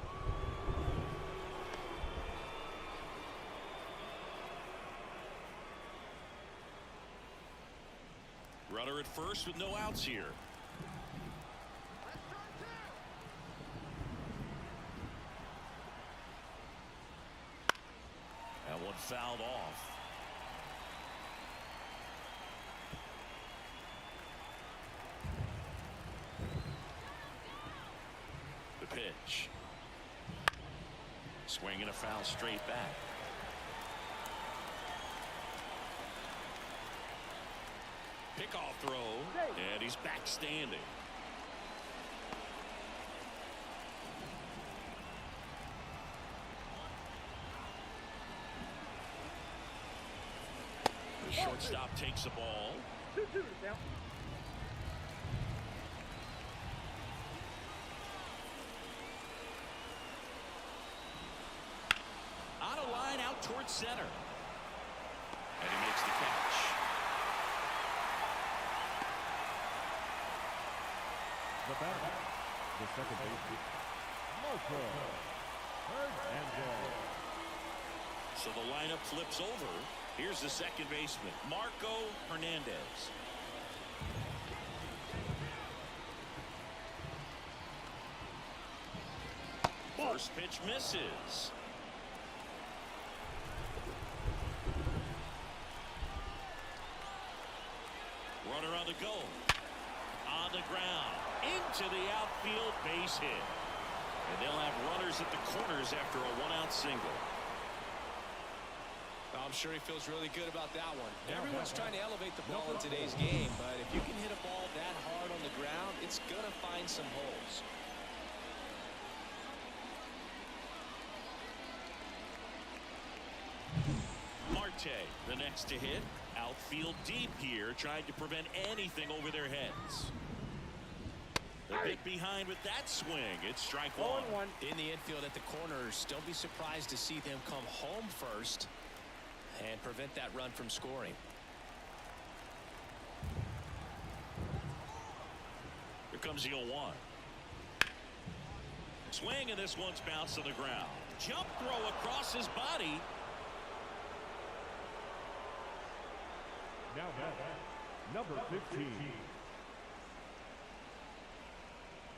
at first with no outs here. That one fouled off. The pitch. Swinging a foul straight back. Pickoff throw, and he's back standing. The shortstop takes the ball. 2-2 now. On a line out towards center. And he makes the catch. The batter, the second baseman, Marco. Third and goal. So the lineup flips over. Here's the second baseman, Marco Hernandez. First pitch misses. Runner on the go. On the ground. Into the outfield, base hit. And they'll have runners at the corners after a one-out single. I'm sure he feels really good about that one. Everyone's trying to elevate the ball in today's game, but if you can hit a ball that hard on the ground, it's going to find some holes. Marte, the next to hit. Outfield deep here, trying to prevent anything over their heads. The big behind with that swing. It's strike one. In the infield at the corners, don't be surprised to see them come home first and prevent that run from scoring. Here comes the 0-1. Swing, and this one's bounced to the ground. Jump throw across his body. Now number 15.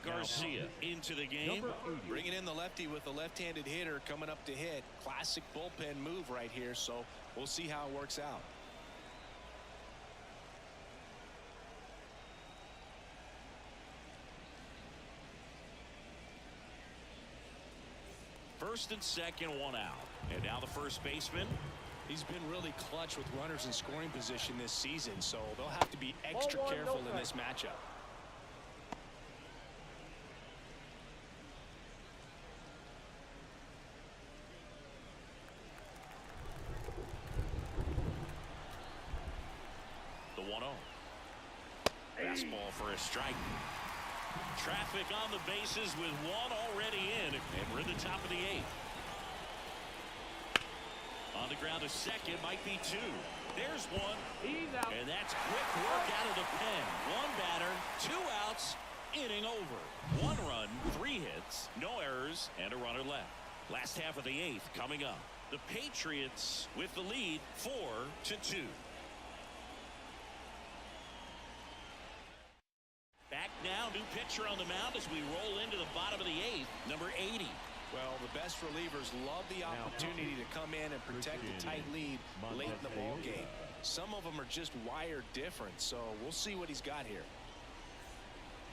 Garcia into the game. Bringing in the lefty with the left-handed hitter coming up to hit. Classic bullpen move right here, so we'll see how it works out. First and second, one out. And now the first baseman. He's been really clutch with runners in scoring position this season, so they'll have to be extra careful in this matchup. The 1-0. Fastball for a strike. Traffic on the bases with one already in, and we're in the top of the 8th. On the ground to second, might be 2. There's one. He's out. And that's quick work out of the pen. One batter, 2 outs, inning over. 1 run, 3 hits, no errors, and a runner left. Last half of the 8th coming up. The Patriots with the lead 4-2. Back now, new pitcher on the mound as we roll into the bottom of the 8th, number 80. Well, the best relievers love the opportunity to come in and protect a tight lead late in the ball game. Some of them are just wired different, so we'll see what he's got here.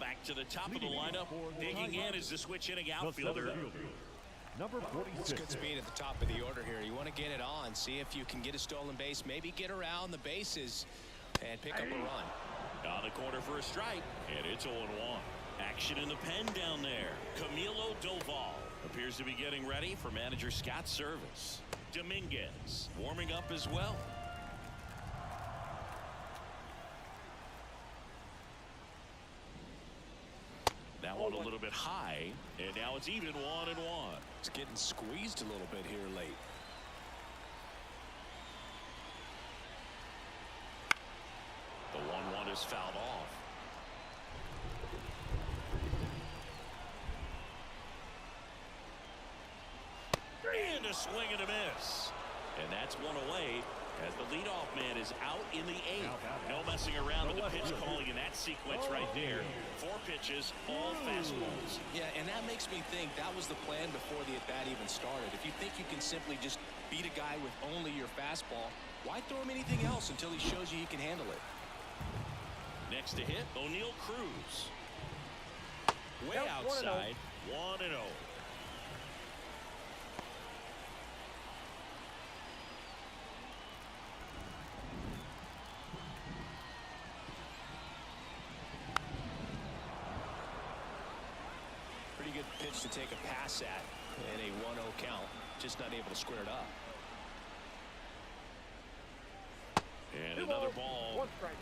Back to the top of the lineup. Digging in is the switch hitting outfielder. Number 46. It's good speed at the top of the order here. You want to get it on, see if you can get a stolen base, maybe get around the bases and pick up a run. On the corner for a strike, and it's 0-1. Action in the pen down there. Camilo Doval appears to be getting ready for manager Scott's service. Dominguez warming up as well. That one a little bit high, and now it's even 1-1. It's getting squeezed a little bit here late. The 1-1 is fouled off. And a swing and a miss. And that's one away. As the leadoff man is out in the eighth. No messing around with the pitch calling in that sequence right there. 4 pitches, all fastballs. Yeah, and that makes me think that was the plan before the at-bat even started. If you think you can simply just beat a guy with only your fastball, why throw him anything else until he shows you he can handle it? Next to hit, O'Neal Cruz. Way outside, 1-0. Pretty good pitch to take a pass at in a 1-0 count. Just not able to square it up. And another ball. 1 strike.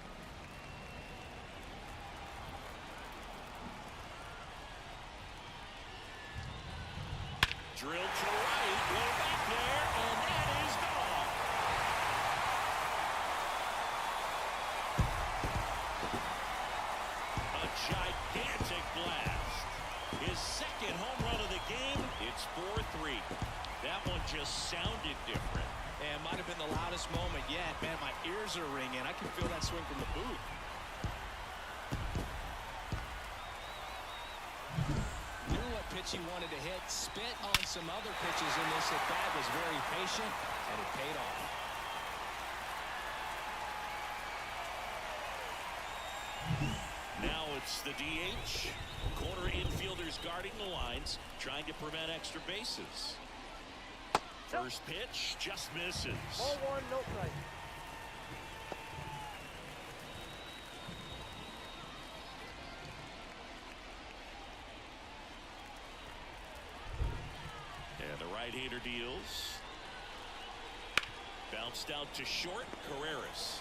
Drilled to the right, way back there, and that is gone. A gigantic blast. His second home run of the game. It's 4-3. That one just sounded different. And might have been the loudest moment yet. Man, my ears are ringing. I can feel that swing from the booth. Knew what pitch he wanted to hit. Spit on some other pitches in this at bat. Was very patient, and it paid off. Now it's the DH. Corner infielders guarding the lines, trying to prevent extra bases. First pitch just misses. Ball 1, no strike. And the right-hander deals. Bounced out to short. Carreras.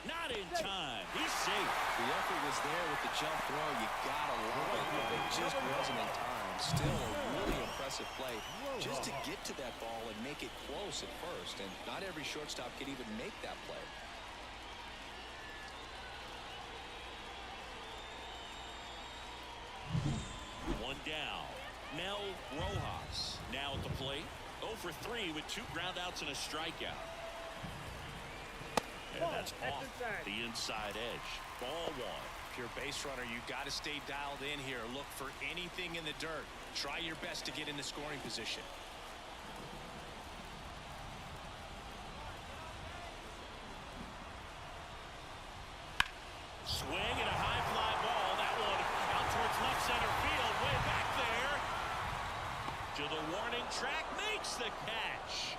Not in time. He's safe. The effort was there with the jump throw. You gotta love it, but it just wasn't in time. Still a really impressive play just to get to that ball and make it close at first. And not every shortstop can even make that play. One down. Mel Rojas now at the plate. 0 for 3 with 2 groundouts and a strikeout. And that's off the inside edge. Ball 1. If you're a base runner, you got to stay dialed in here. Look for anything in the dirt. Try your best to get in the scoring position. Swing and a high fly ball. That one out towards left center field. Way back there. To the warning track. Makes the catch.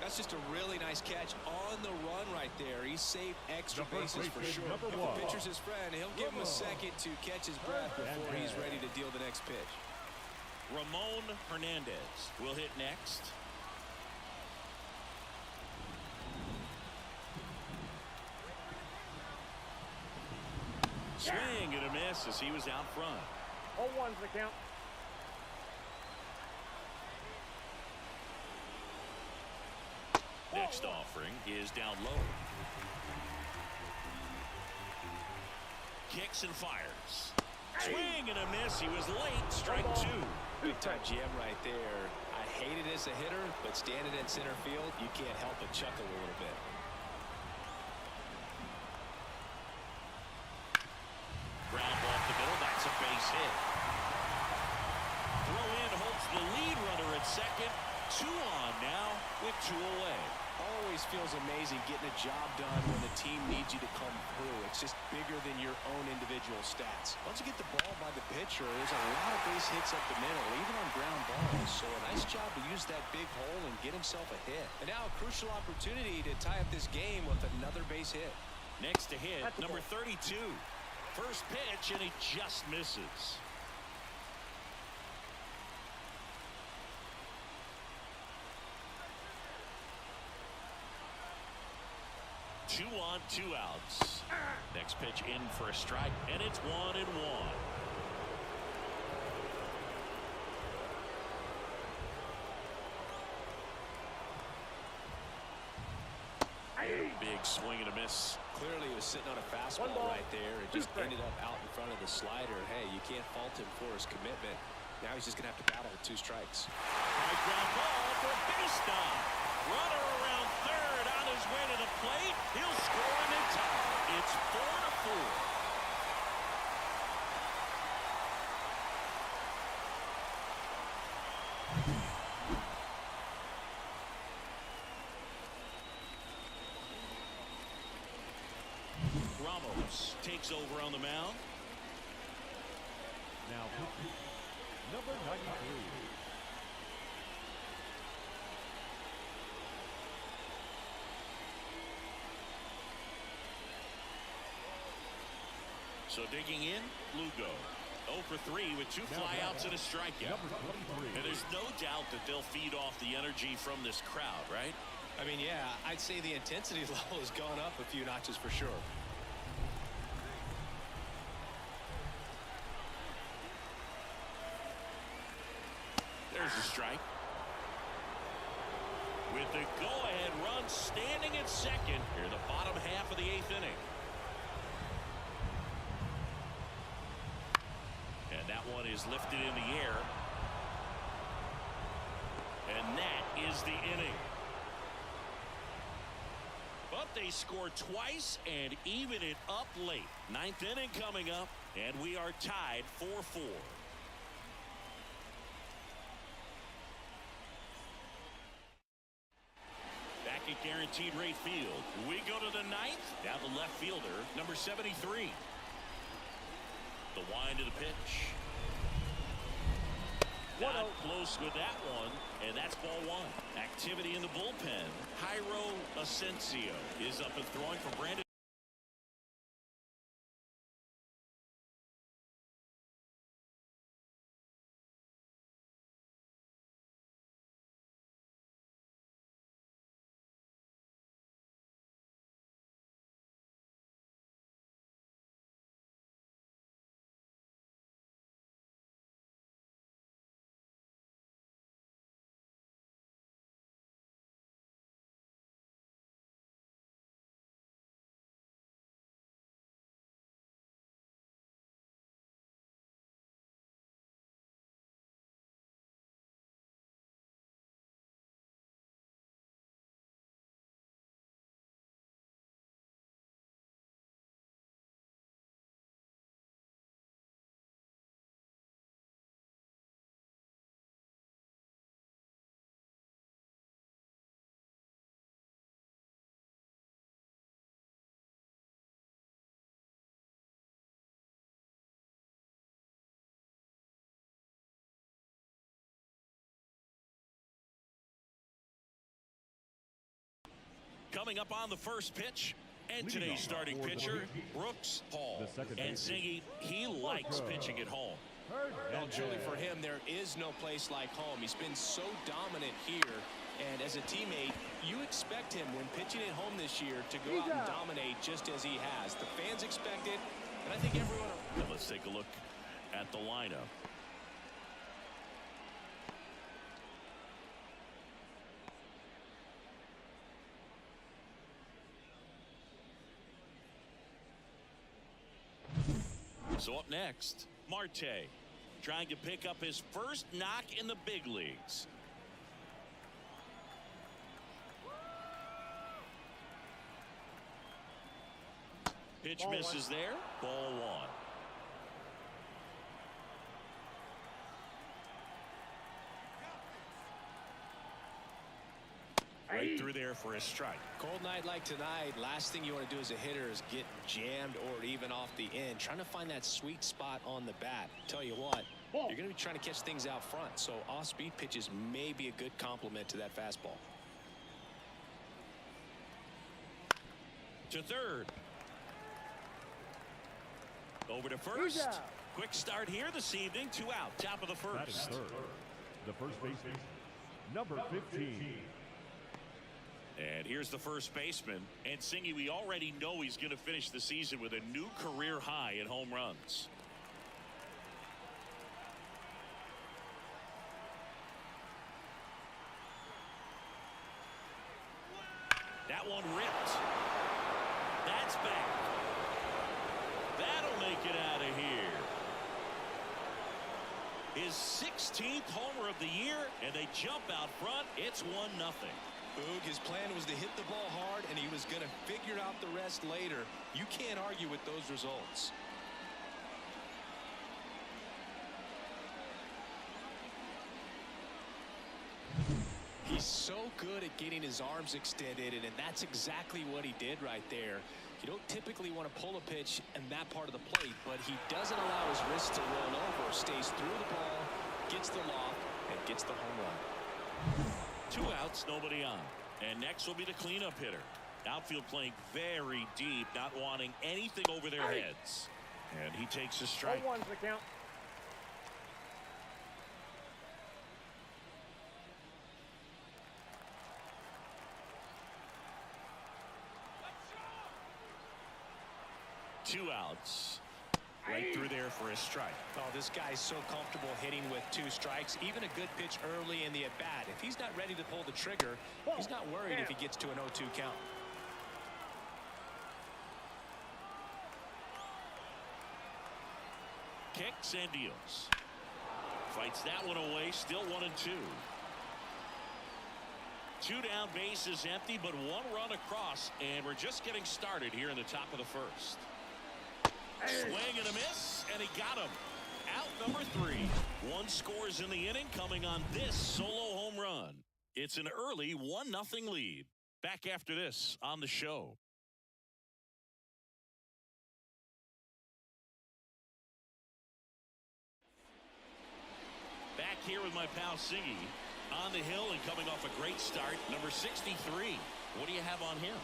That's just a really nice catch on the run right there. He saved extra bases for sure. If the pitcher's his friend, he'll give him a second to catch his breath before he's ready to deal the next pitch. Ramon Hernandez will hit next. Swing and a miss as he was out front. 0-1's the count. Next offering is down low. Kicks and fires. Swing and a miss. He was late. Strike 2. Big time jam right there. I hate it as a hitter, but standing in center field, you can't help but chuckle a little bit. Ground ball up the middle. That's a base hit. Throw in holds the lead runner at second. 2 on now with 2 away. Always feels amazing getting a job done when the team needs you to come through. It's just bigger than your own individual stats. Once you get the ball by the pitcher, there's a lot of base hits up the middle, even on ground balls. So a nice job to use that big hole and get himself a hit. And now a crucial opportunity to tie up this game with another base hit. Next to hit, number 32. First pitch, and he just misses. Two on, 2 outs. Next pitch in for a strike, and it's 1-1. Big swing and a miss. Clearly he was sitting on a fastball right there. It just ended up out in front of the slider. Hey, you can't fault him for his commitment. Now he's just going to have to battle with 2 strikes. High ground ball for a base stop. Runner around third on his way to the plate. He'll score him in time. It's 4-4. Ramos takes over on the mound. Now, number 93. So digging in, Lugo. 0 for 3 with 2 flyouts and a strikeout. And there's no doubt that they'll feed off the energy from this crowd, right? I mean, yeah, I'd say the intensity level has gone up a few notches for sure. There's a strike. With the go-ahead run standing at second here in the bottom half of the 8th inning. And that one is lifted in the air. And that is the inning. But they score twice and even it up late. 9th inning coming up, and we are tied 4-4. Back at Guaranteed Rate Field, we go to the 9th. Now the left fielder, number 73. The wind of the pitch. Not close with that one, and that's ball 1. Activity in the bullpen. Jairo Asensio is up and throwing for Brandon. Coming up on the first pitch, and today's starting pitcher, Brooks Hall. And Ziggy, he likes pitching at home. Well, truly for him, there is no place like home. He's been so dominant here, and as a teammate, you expect him when pitching at home this year to go out and dominate just as he has. The fans expect it, and I think everyone... Now let's take a look at the lineup. So up next, Marte, trying to pick up his first knock in the big leagues. Pitch misses there. Ball 1. Right through there for a strike. Cold night like tonight, last thing you want to do as a hitter is get jammed or even off the end. Trying to find that sweet spot on the bat. Tell you what, you're going to be trying to catch things out front, so off-speed pitches may be a good complement to that fastball. To third. Over to first. Quick start here this evening. 2 out. Top of the first. Third. The first baseman, number 15. And here's the first baseman. And Singy, we already know he's going to finish the season with a new career high in home runs. That one ripped. That's back. That'll make it out of here. His 16th homer of the year, and they jump out front. It's 1-0. Boog, his plan was to hit the ball hard, and he was going to figure out the rest later. You can't argue with those results. He's so good at getting his arms extended, and that's exactly what he did right there. You don't typically want to pull a pitch in that part of the plate, but he doesn't allow his wrist to roll over, stays through the ball, gets the loft, and gets the home run. 2 outs, nobody on. And next will be the cleanup hitter. Outfield playing very deep, not wanting anything over their heads. And he takes a strike. 0-1's the count. Two outs. Right through there for a strike. Oh, this guy's so comfortable hitting with 2 strikes. Even a good pitch early in the at-bat. If he's not ready to pull the trigger, he's not worried if he gets to an 0-2 count. Kicks and deals. Fights that one away. Still 1-2. 2 down, bases empty, but 1 run across, and we're just getting started here in the top of the first. Swing and a miss, and he got him. Out number 3. 1 scores in the inning, coming on this solo home run. It's an early 1-0 lead. Back after this on the show. Back here with my pal Siggy on the hill and coming off a great start. Number 63. What do you have on him?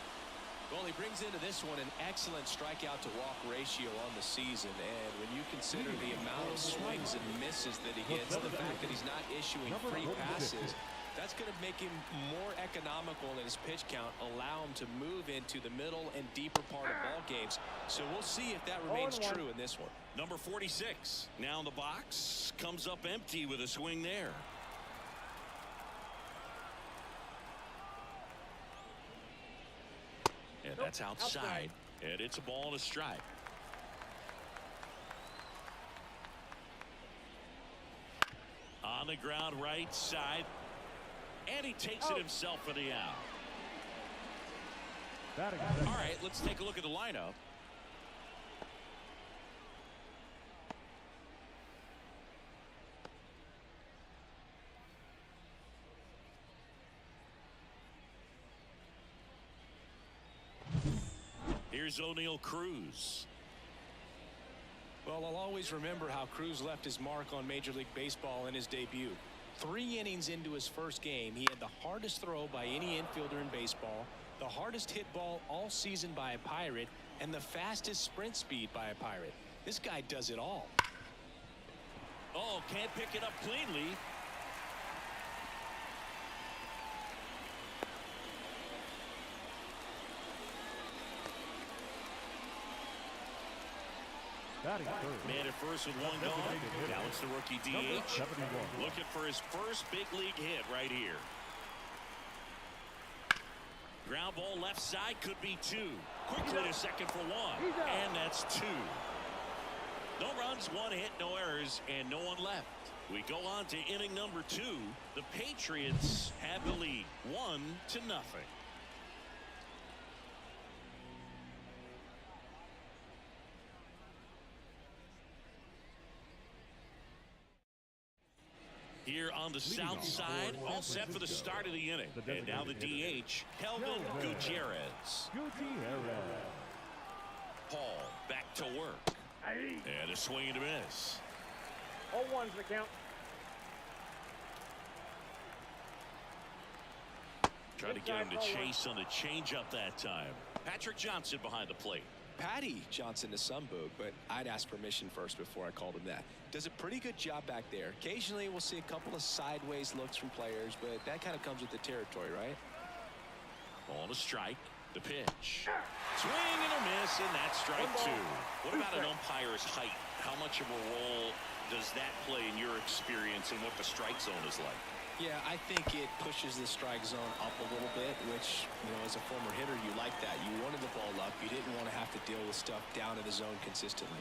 Well, he brings into this one an excellent strikeout to walk ratio on the season. And when you consider the amount of swings and misses that he gets, the fact that he's not issuing free passes, that's going to make him more economical in his pitch count, allow him to move into the middle and deeper part of ball games. So we'll see if that remains true in this one. Number 46 now in the box, comes up empty with a swing there. And that's outside. And it's a ball and a strike. On the ground right side. And he takes it himself for the out. All right, let's take a look at the lineup. Here's O'Neal Cruz. Well, I'll always remember how Cruz left his mark on Major League Baseball in his debut. 3 innings into his first game, he had the hardest throw by any infielder in baseball, the hardest hit ball all season by a Pirate, and the fastest sprint speed by a Pirate. This guy does it all. Oh, can't pick it up cleanly. Man at first with 1 gone. Now it's the rookie DH. Looking for his first big league hit right here. Ground ball left side, could be 2. Quickly to second for 1. And that's 2. No runs, 1 hit, no errors, and no one left. We go on to inning number 2. The Patriots have the lead 1-0. Here on the south side, all set for the start of the inning. And now the DH, Kelvin Gutierrez. Paul back to work. And a swing and a miss. 0-1's the count. Try to get him to chase on the changeup that time. Patrick Johnson behind the plate. Patty Johnson to some Boog, but I'd ask permission first before I called him that. Does a pretty good job back there. Occasionally we'll see a couple of sideways looks from players, but that kind of comes with the territory, right? Ball to strike. The pitch. Swing and a miss, and that's strike 2. What about an umpire's height? How much of a role does that play in your experience and what the strike zone is like? Yeah, I think it pushes the strike zone up a little bit, which, you know, as a former hitter, you like that. You wanted the ball up. You didn't want to have to deal with stuff down in the zone consistently.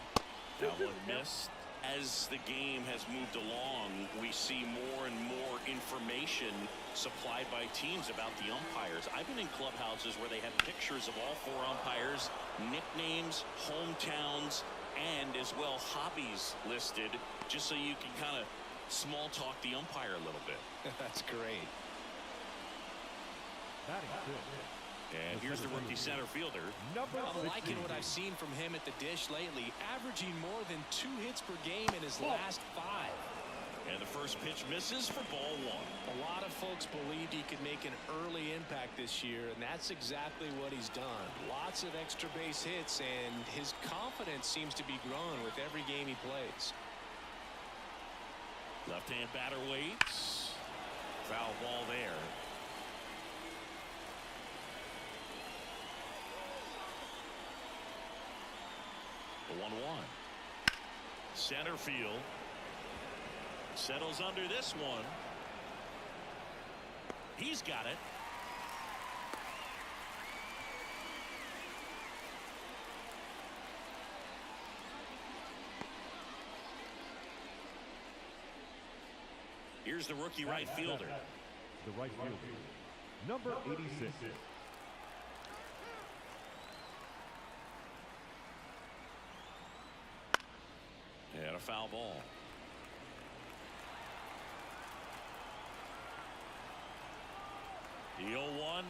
That one missed, As the game has moved along, we see more and more information supplied by teams about the umpires. I've been in clubhouses where they have pictures of all 4 umpires, nicknames, hometowns, and as well hobbies listed, just so you can kind of small talk the umpire a little bit. That's great. And here's the rookie center fielder. I'm liking what I've seen from him at the dish lately, averaging more than 2 hits per game in his last 5. And the first pitch misses for ball 1. A lot of folks believed he could make an early impact this year, and that's exactly what he's done. Lots of extra base hits, and his confidence seems to be growing with every game he plays. Left-hand batter waits. Foul ball there. The 1-1. Center field. Settles under this one. He's got it. Here's the rookie right fielder. The right fielder, number 86. And a foul ball. The 0-1,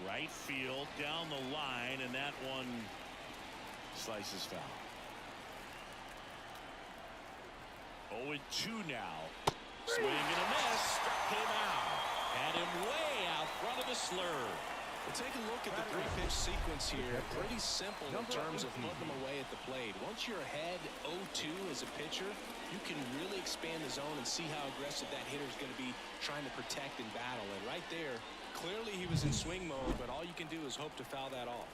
right field, down the line, and that one slices foul. 0-2 now. Swing and a miss. Struck him out. Had him way out front of the slur. Well, take a look at the 3-pitch sequence here. Pretty simple in terms of putting them away at the plate. Once you're ahead 0-2 as a pitcher, you can really expand the zone and see how aggressive that hitter is going to be trying to protect and battle. And right there, clearly he was in swing mode, but all you can do is hope to foul that off.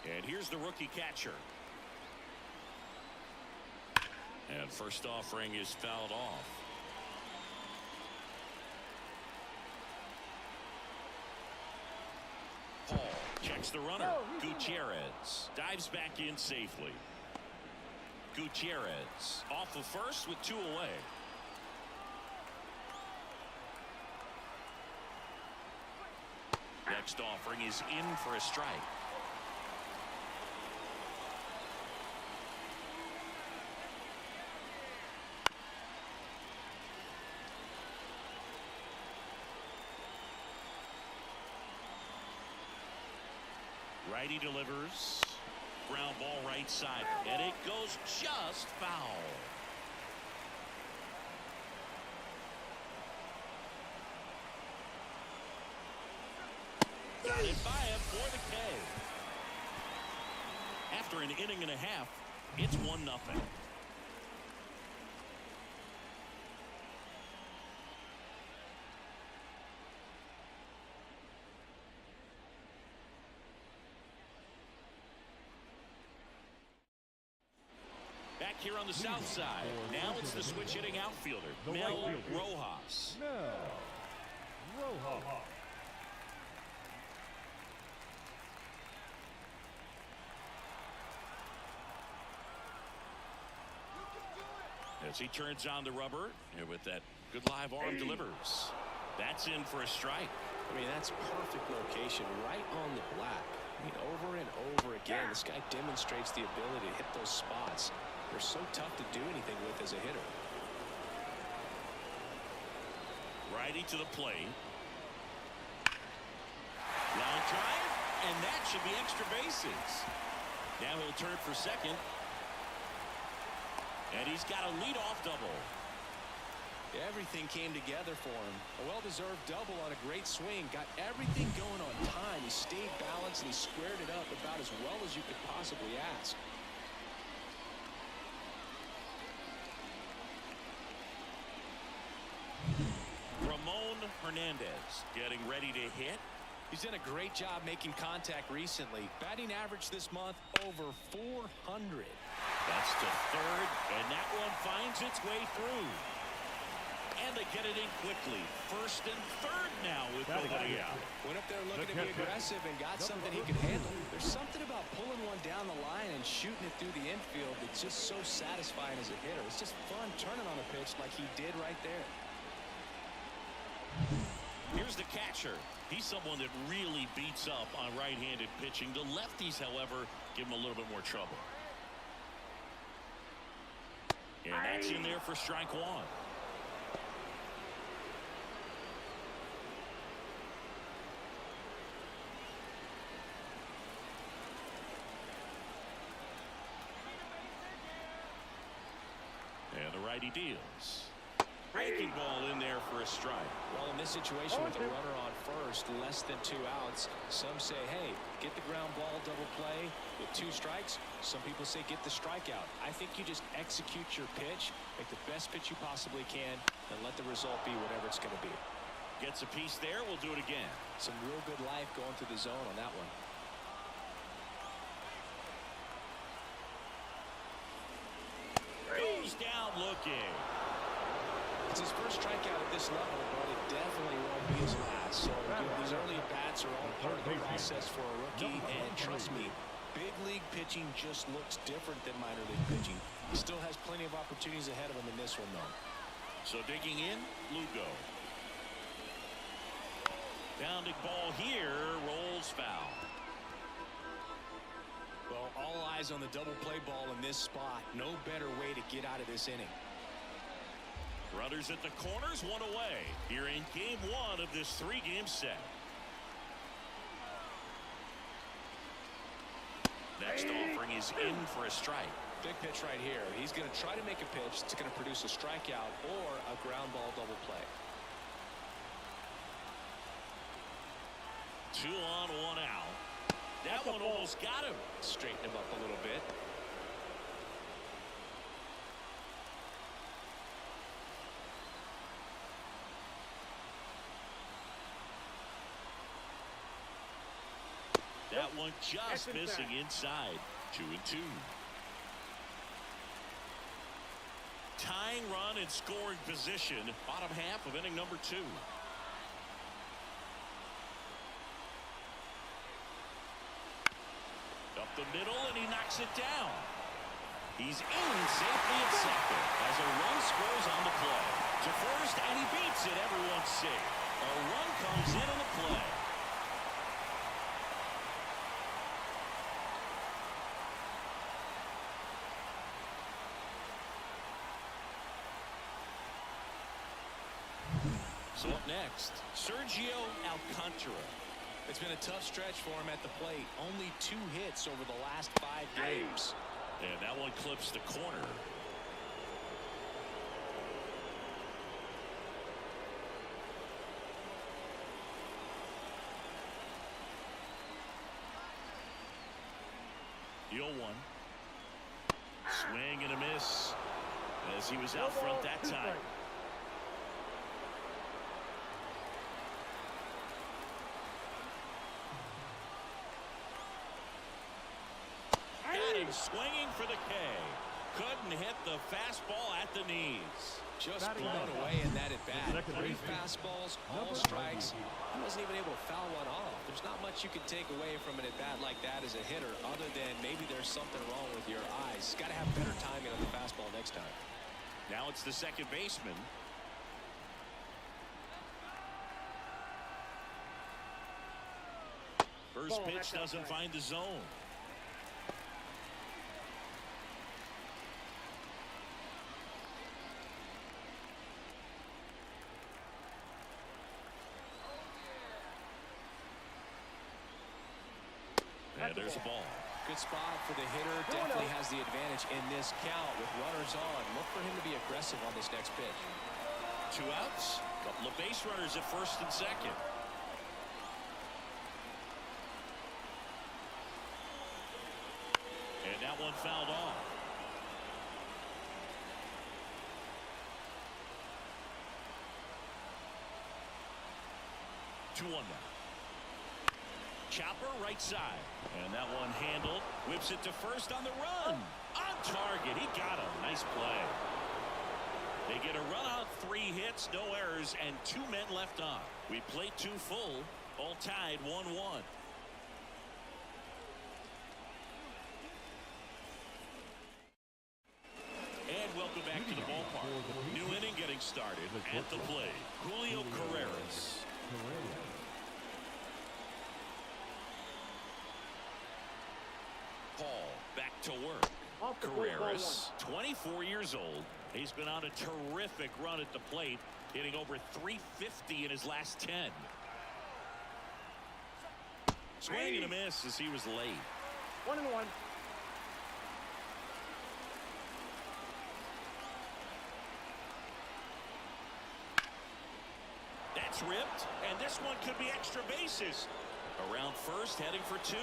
And here's the rookie catcher. And first offering is fouled off. Paul checks the runner. Gutierrez dives back in safely. Gutierrez off the first with 2 away. Next offering is in for a strike. Righty delivers. Ground ball right side. And it goes just foul. Got it by him for the K. After an inning and a half, it's 1-0. Back here on the south side. Now it's the switch hitting outfielder, Mel Rojas. As he turns on the rubber, and with that good live arm delivers. That's in for a strike. I mean, that's perfect location, right on the black. I mean, over and over again, this guy demonstrates the ability to hit those spots. They're so tough to do anything with as a hitter. Righty to the plate. Line drive, and that should be extra bases. Now he'll turn for second. And he's got a leadoff double. Everything came together for him. A well-deserved double on a great swing. Got everything going on time. He stayed balanced and he squared it up about as well as you could possibly ask. Ramon Hernandez getting ready to hit. He's done a great job making contact recently. Batting average this month over 400. That's to third, and that one finds its way through. And they get it in quickly. First and third now with nobody out. Went up there looking to be aggressive and got something he could handle. There's something about pulling one down the line and shooting it through the infield that's just so satisfying as a hitter. It's just fun turning on a pitch like he did right there. Here's the catcher. He's someone that really beats up on right-handed pitching. The lefties, however, give him a little bit more trouble. And that's in there for strike one. And the righty deals. Breaking ball in there for a strike. Well, in this situation with a runner on first, less than 2 outs, some say, hey, get the ground ball double play with 2 strikes. Some people say get the strikeout. I think you just execute your pitch, make the best pitch you possibly can, and let the result be whatever it's going to be. Gets a piece there. We'll do it again. Some real good life going through the zone on that one. Goes down looking. It's his first strikeout at this level, but it definitely won't be his last. So these early at-bats are all part of the process for a rookie. And trust me, big league pitching just looks different than minor league pitching. He still has plenty of opportunities ahead of him in this one, though. So digging in, Lugo. Bounding ball here, rolls foul. Well, all eyes on the double play ball in this spot. No better way to get out of this inning. Runners at the corners, one away. Here in game 1 of this 3-game set. Next offering is in for a strike. Big pitch right here. He's going to try to make a pitch that's going to produce a strikeout or a ground ball double play. 2 on, 1 out. That one almost got him. Straighten him up a little bit. That one just missing inside. 2-2. Tying run and scoring position. Bottom half of inning number 2. Up the middle, and he knocks it down. He's in safely at second as a run scores on the play. To first, and he beats it. Everyone's safe. A run comes in on the play. So up next, Sergio Alcantara. It's been a tough stretch for him at the plate. Only 2 hits over the last 5 games. And that one clips the corner. The 0-1. Swing and a miss as he was out front that time. Swinging for the K. Couldn't hit the fastball at the knees. Just blown away in that at-bat. 3 fastballs, all strikes. He wasn't even able to foul one off. There's not much you can take away from an at-bat like that as a hitter other than maybe there's something wrong with your eyes. Got to have better timing on the fastball next time. Now it's the second baseman. First pitch doesn't find the zone. And there's a ball. Good spot for the hitter. Definitely has the advantage in this count with runners on. Look for him to be aggressive on this next pitch. 2 outs. Couple of base runners at first and second. And that one fouled off. Two-1 now. Chopper right side. And that one handled. Whips it to first on the run. On target. He got him. Nice play. They get a run on 3 hits, no errors, and 2 men left on. We played 2 full, all tied 1-1. And welcome back to the ballpark. New inning getting started at the plate. Julio Carreras. Paul back to work. Carreras, 24 years old. He's been on a terrific run at the plate, hitting over 350 in his last 10. Swing and a miss as he was late. 1-1. That's ripped, and this one could be extra bases. Around first, heading for 2.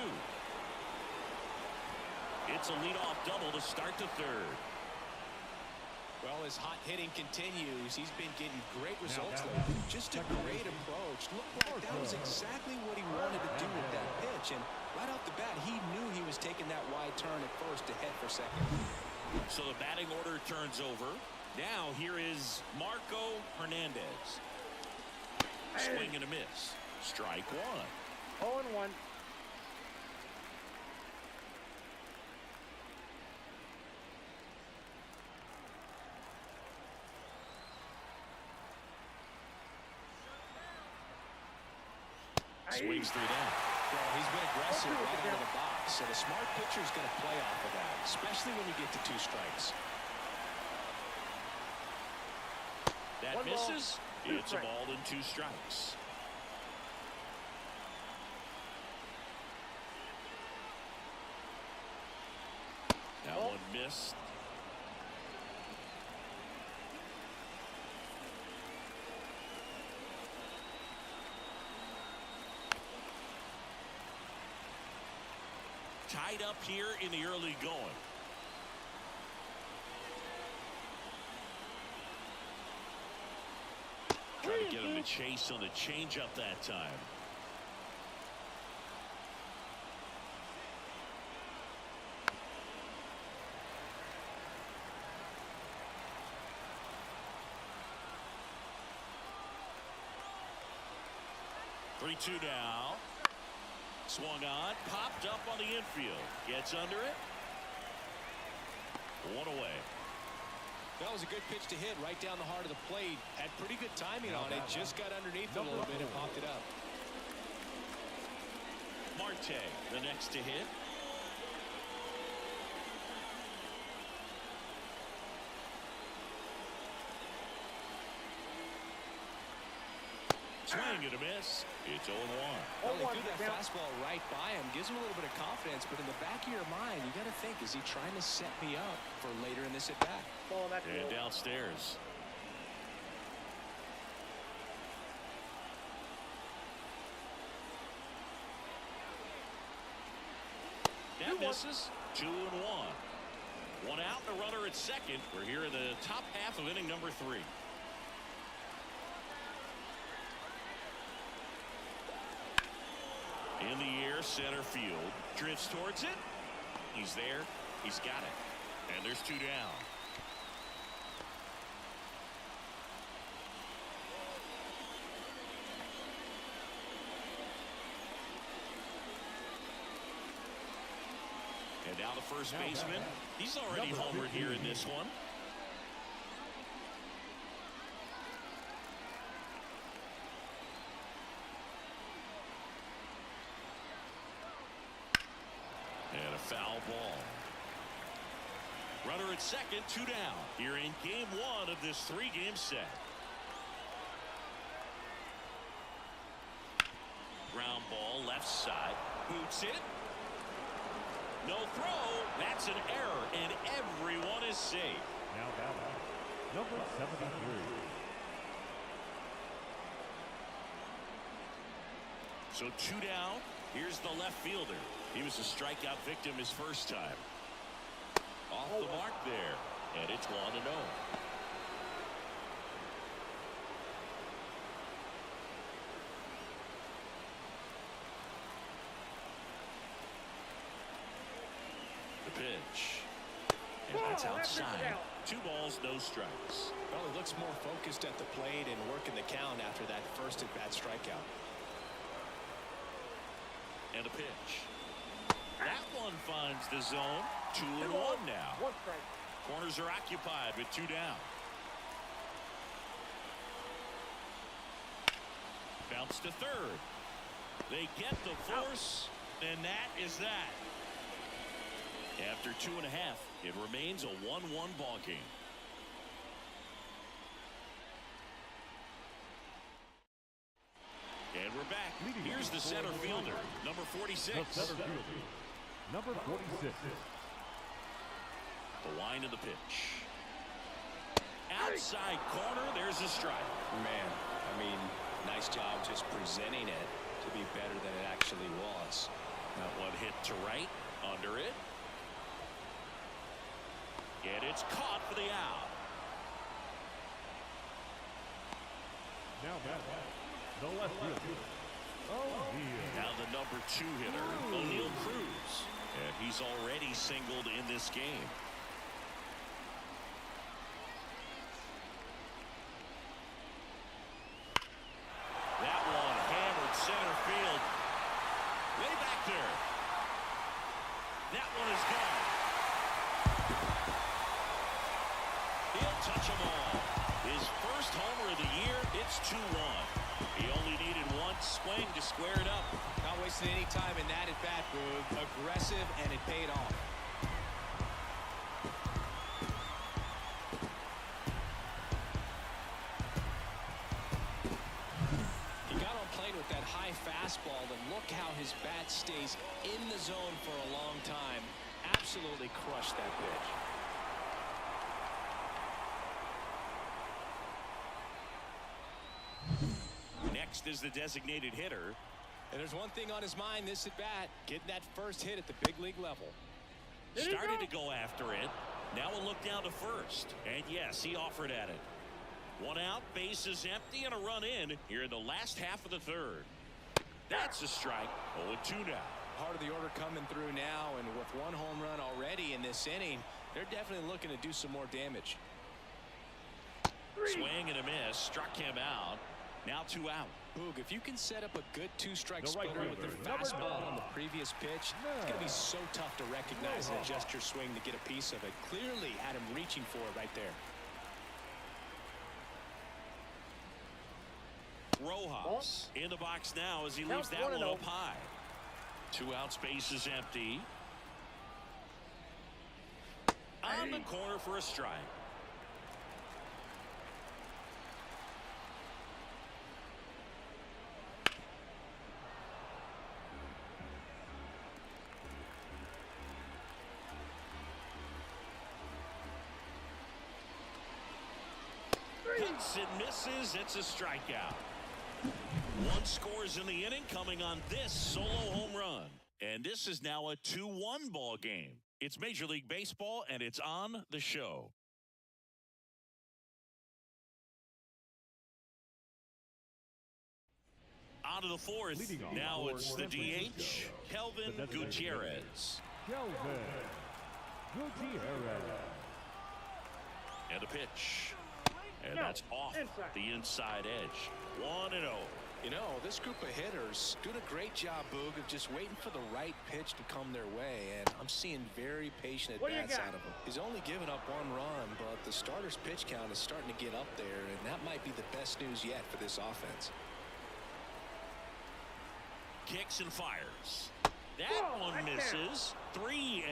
It's a leadoff double to start the 3rd. Well, his hot hitting continues. He's been getting great results lately. Just a great approach. Looked like that was exactly what he wanted to do with that pitch. And right off the bat, he knew he was taking that wide turn at first to head for second. So the batting order turns over. Now here is Marco Hernandez. Swing and a miss. Strike 1. 0-1. Swings through that. Well, he's been aggressive right into the box, so the smart pitcher is going to play off of that, especially when you get to 2 strikes. That misses. It's a ball and 2 strikes. That one missed. Tied up here in the early going. Trying to get him to chase on the changeup that time. Three-2 now. Swung on, popped up on the infield. Gets under it. 1 away. That was a good pitch to hit right down the heart of the plate. Had pretty good timing on it. Just got underneath it a little bit and popped it up. Marte, the next to hit. Swing and a miss. It's 0-1. Well, he threw that fastball right by him. Gives him a little bit of confidence, but in the back of your mind, you got to think, is he trying to set me up for later in this at-bat? And downstairs. That misses. 2-1. 1 out and a runner at second. We're here in the top half of inning number 3. In the air, center field. Drifts towards it. He's there. He's got it. And there's 2 down. And now the first baseman. He's already homered here in this one. And a foul ball. Runner at second, 2 down. Here in game 1 of this 3-game set. Ground ball left side. Boots it. No throw. That's an error, and everyone is safe. Now batting, number 73. So 2 down. Here's the left fielder. He was a strikeout victim his first time. Off the mark there, and it's 1-0. The pitch. And That's outside. 2 balls, no strikes. Well, he looks more focused at the plate and working the count after that first at-bat strikeout. And a pitch. That one finds the zone. 2-1 now. 1 strike. Corners are occupied with 2 down. Bounce to third. They get the force, and that is that. After 2.5, it remains a 1-1 ball game. And we're back. Here's the center fielder, number 46. The center fielder, number 46. The line of the pitch. Outside corner, there's a strike. Man, I mean, nice job just presenting it to be better than it actually was. That one hit to right, under it. And it's caught for the out. Now back, the left fielder. Now the number 2 hitter, O'Neal Cruz. And he's already singled in this game. That one hammered center field. Way back there. That one is gone. He'll touch them all. His first homer of the year, it's 2-1. He only needed 1 swing to square it up. Not wasting any time in that at-bat, Boog. Aggressive, and it paid off. He got on plane with that high fastball, and look how his bat stays in the zone for a long time. Absolutely crushed that pitch. Next is the designated hitter. And there's one thing on his mind this at bat, getting that first hit at the big league level. Started to go after it. Now a look down to first. And yes, he offered at it. 1 out, base is empty, and a run in here in the last half of the third. That's a strike. 0-2 now. Part of the order coming through now, and with 1 home run already in this inning, they're definitely looking to do some more damage. Swing and a miss, struck him out. Now 2 out. Boog, if you can set up a good 2-strike The right splitter with their fielder, fastball number 9. on the previous pitch, it's going to be so tough to recognize and adjust your swing to get a piece of it. Clearly had him reaching for it right there. Rojas in the box now as he leaves that one up high. 2 out, space is empty. On the corner for a strike. Hits and misses. It's a strikeout. 1 scores in the inning, coming on this solo home run. And this is now a 2-1 ball game. It's Major League Baseball, and it's on the show. On to the fourth. Now it's the DH, Kelvin Gutierrez. Kelvin Gutierrez. And a pitch. And that's off the inside edge. 1-0. You know, this group of hitters doing a great job, Boog, of just waiting for the right pitch to come their way, and I'm seeing very patient at-bats out of him. He's only given up 1 run, but the starter's pitch count is starting to get up there, and that might be the best news yet for this offense. Kicks and fires. That one misses. 3-0.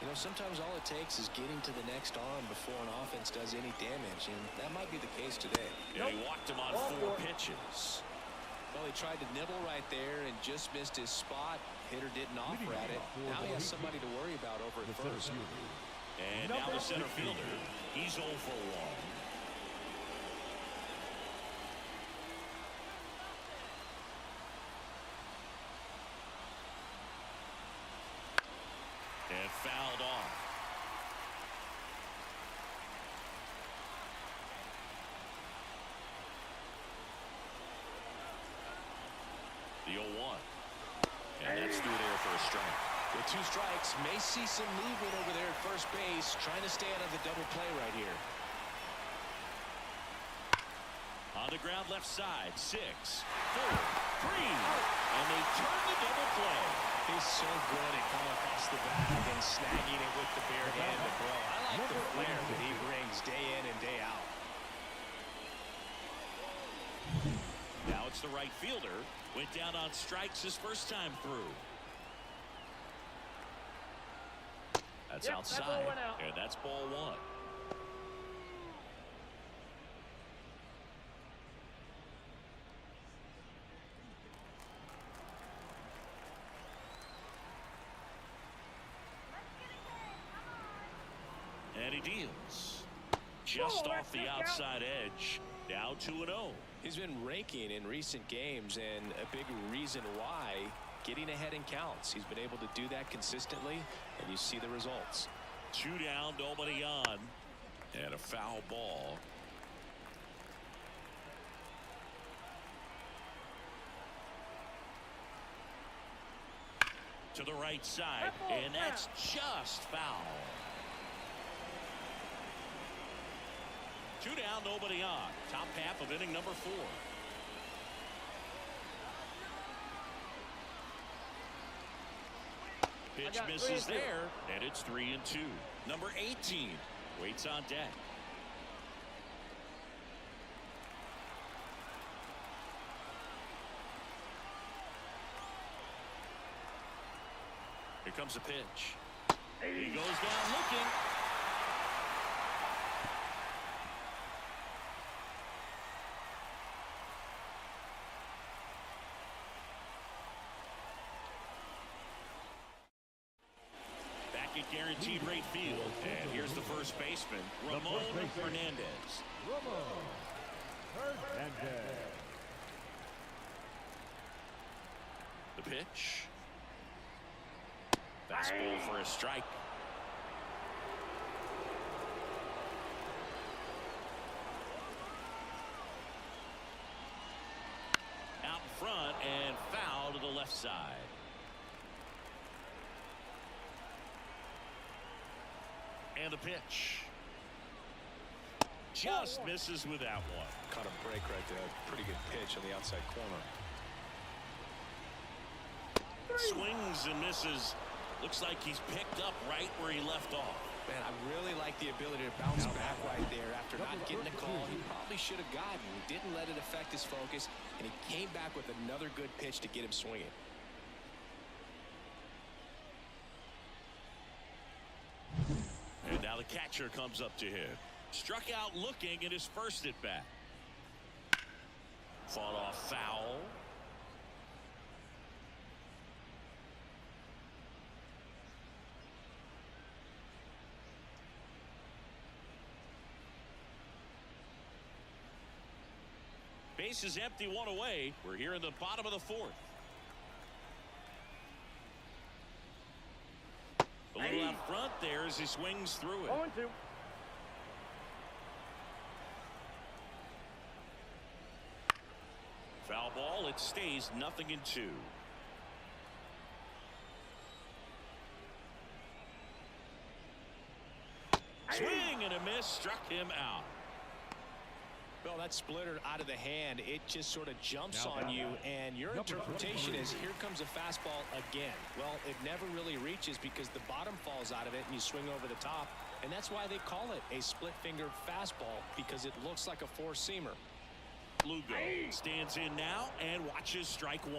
You know, sometimes all it takes is getting to the next arm before an offense does any damage, and that might be the case today. Yeah, he walked him on 4 pitches. Well, he tried to nibble right there and just missed his spot. Hitter didn't offer at it. Now he has somebody to worry about over at first. And now the center fielder. He's 0 for 1. And fouled off. The 0-1. And that's through there for a strike. With 2 strikes, may see some movement over there at first base, trying to stay out of the double play right here. On the ground left side, 6, 4, 3, and they turn the double play. He's so good at coming across the bag and snagging it with the bare hand to throw. I like the flair that he brings day in and day out. Now it's the right fielder. Went down on strikes his first time through. That's outside, that ball went out. and that's ball 1. And he deals. Just off the outside edge. Now 2-0. He's been raking in recent games, and a big reason why, getting ahead in counts. He's been able to do that consistently, and you see the results. 2 down, nobody on, and a foul ball. To the right side, and that's just foul. 2 down, nobody on. Top half of inning number 4. Pitch misses there, and it's 3-2. Number 18 waits on deck. Here comes a pitch. He goes down looking. Guaranteed rate field, and here's the first baseman, Ramon Hernandez. The pitch. Fastball for a strike. Out in front and foul to the left side. And the pitch. Just misses with that one. Caught a break right there. Pretty good pitch on the outside corner. Swings and misses. Looks like he's picked up right where he left off. Man, I really like the ability to bounce back right there after not getting a call he probably should have gotten. He didn't let it affect his focus, and he came back with another good pitch to get him swinging. And now the catcher comes up to him. Struck out looking in his first at bat. Fought off foul. Base is empty, 1 away. We're here in the bottom of the 4th. A little out front there as he swings through it. 0-2. Foul ball. It stays 0-2. Swing and a miss. Struck him out. Well, that splitter out of the hand, it just sort of jumps on you, and your interpretation is here comes a fastball again. Well, it never really reaches because the bottom falls out of it and you swing over the top, and that's why they call it a split-fingered fastball, because it looks like a four-seamer. Lugo stands in now and watches strike 1.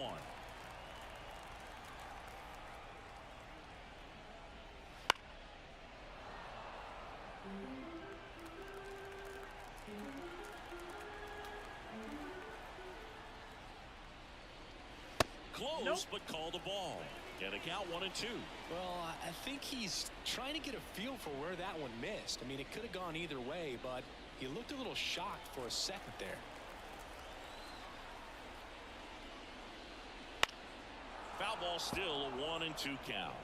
Close, but called a ball. And a count 1-2. Well, I think he's trying to get a feel for where that one missed. I mean, it could have gone either way, but he looked a little shocked for a second there. Foul ball, still a 1-2 count.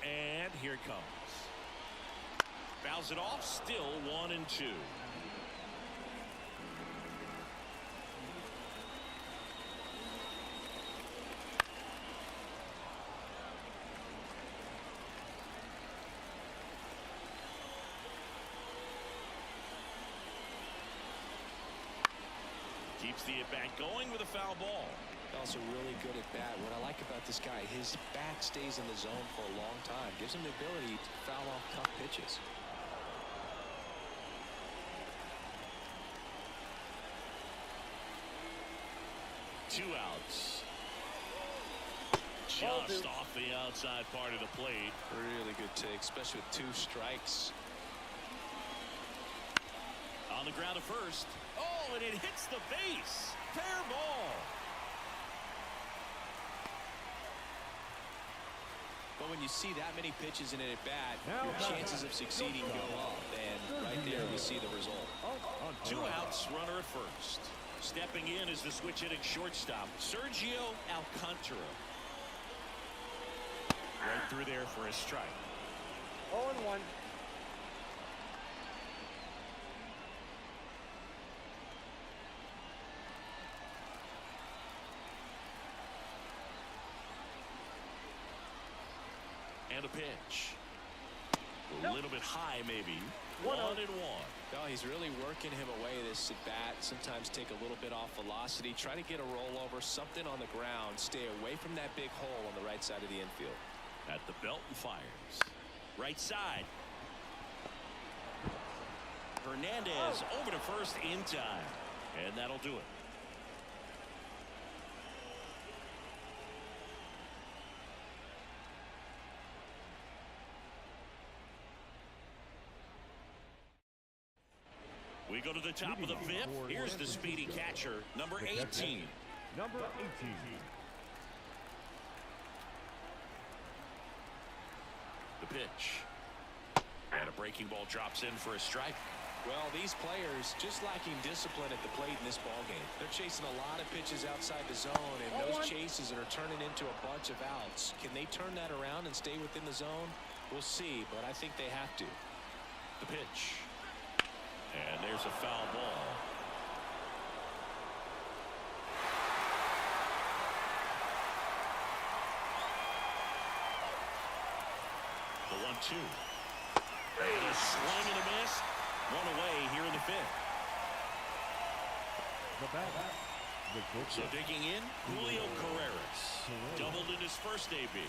And here it comes. Fouls it off, still 1-2. Keeps the at-bat going with a foul ball. Also really good at bat. What I like about this guy, his bat stays in the zone for a long time. Gives him the ability to foul off tough pitches. Two outs. Just off the outside part of the plate. Really good take, especially with 2 strikes. On the ground at first. Oh, and it hits the base. Fair ball. But when you see that many pitches in an at-bat, your chances of succeeding go up. And right there, we see the result. 2 outs, runner at first. Stepping in is the switch-hitting shortstop, Sergio Alcantara. Right through there for a strike. 0-1. And a pitch. A little bit high, maybe. 1-1. No, he's really working him away this at bat. Sometimes take a little bit off velocity. Try to get a rollover, something on the ground. Stay away from that big hole on the right side of the infield. At the belt and fires. Right side. Hernandez over to first in time. And that'll do it. We go to the top of the 5th. Here's the speedy catcher, number 18. Number 18. The pitch. And a breaking ball drops in for a strike. Well, these players just lacking discipline at the plate in this ballgame. They're chasing a lot of pitches outside the zone, and those chases are turning into a bunch of outs. Can they turn that around and stay within the zone? We'll see, but I think they have to. The pitch. And there's a foul ball. The 1-2. And a swing and a miss. One away here in the 5th. The bat. So digging in, Julio Carreras. Doubled in his first AB.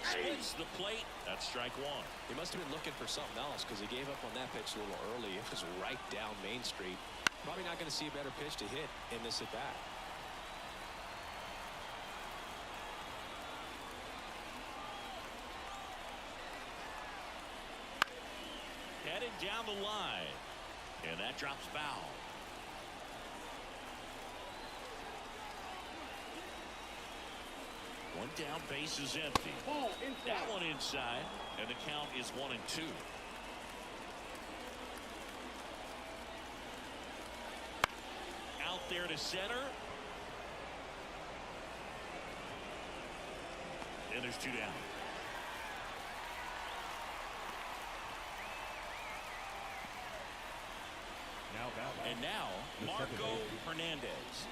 Splits the plate. That's strike 1. He must have been looking for something else because he gave up on that pitch a little early. It was right down Main Street. Probably not going to see a better pitch to hit in this at bat. Headed down the line. And that drops foul. One down, base is empty. That one inside, and the count is 1-2. Out there to center. And there's 2 down. And now, Marco Hernandez.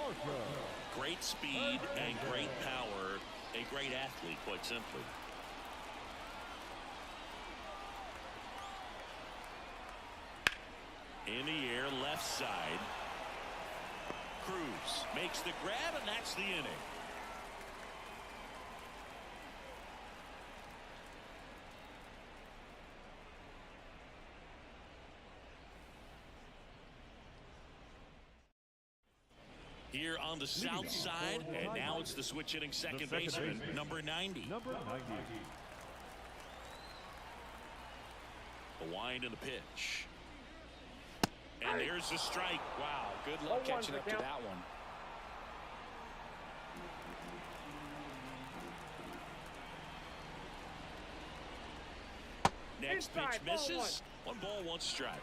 Great speed and great power. A great athlete, quite simply. In the air, left side. Cruz makes the grab, and that's the inning. Here on the south side, and now it's the switch hitting second baseman, number 90. Number 90. The wind and the pitch. And there's the strike. Wow, good luck catching up to that one. Next pitch misses. 1 ball, 1 strike.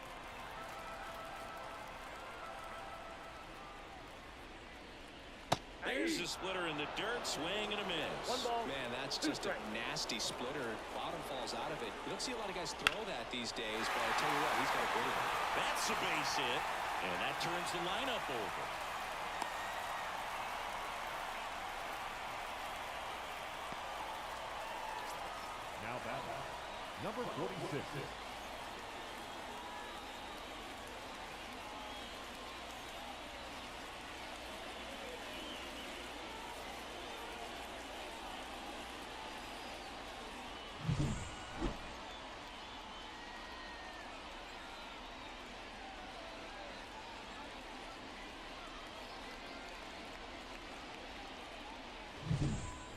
There's a splitter in the dirt, swing and a miss. Man, that's just a nasty splitter. Bottom falls out of it. You don't see a lot of guys throw that these days, but I tell you what, he's got a good one. That's a base hit, and that turns the lineup over. Now back. Number 46.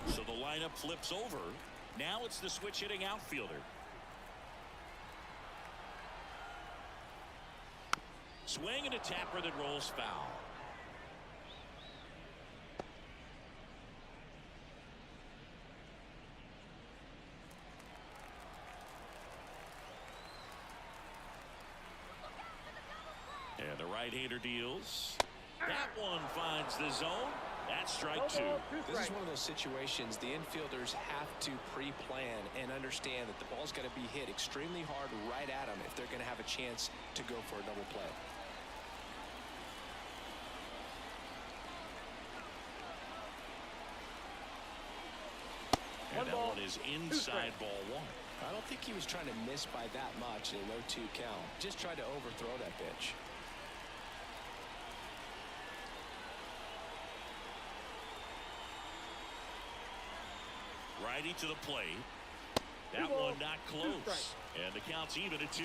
So the lineup flips over. Now it's the switch hitting outfielder. Swing and a tapper that rolls foul. And the right-hander deals. That one finds the zone. That's strike two. This is one of those situations the infielders have to pre-plan and understand that the ball's got to be hit extremely hard right at them if they're going to have a chance to go for a double play. And that one is inside ball one. I don't think he was trying to miss by that much in a 0-2 count. Just tried to overthrow that pitch. Righty to the plate. That one not close. And the count's even at 2.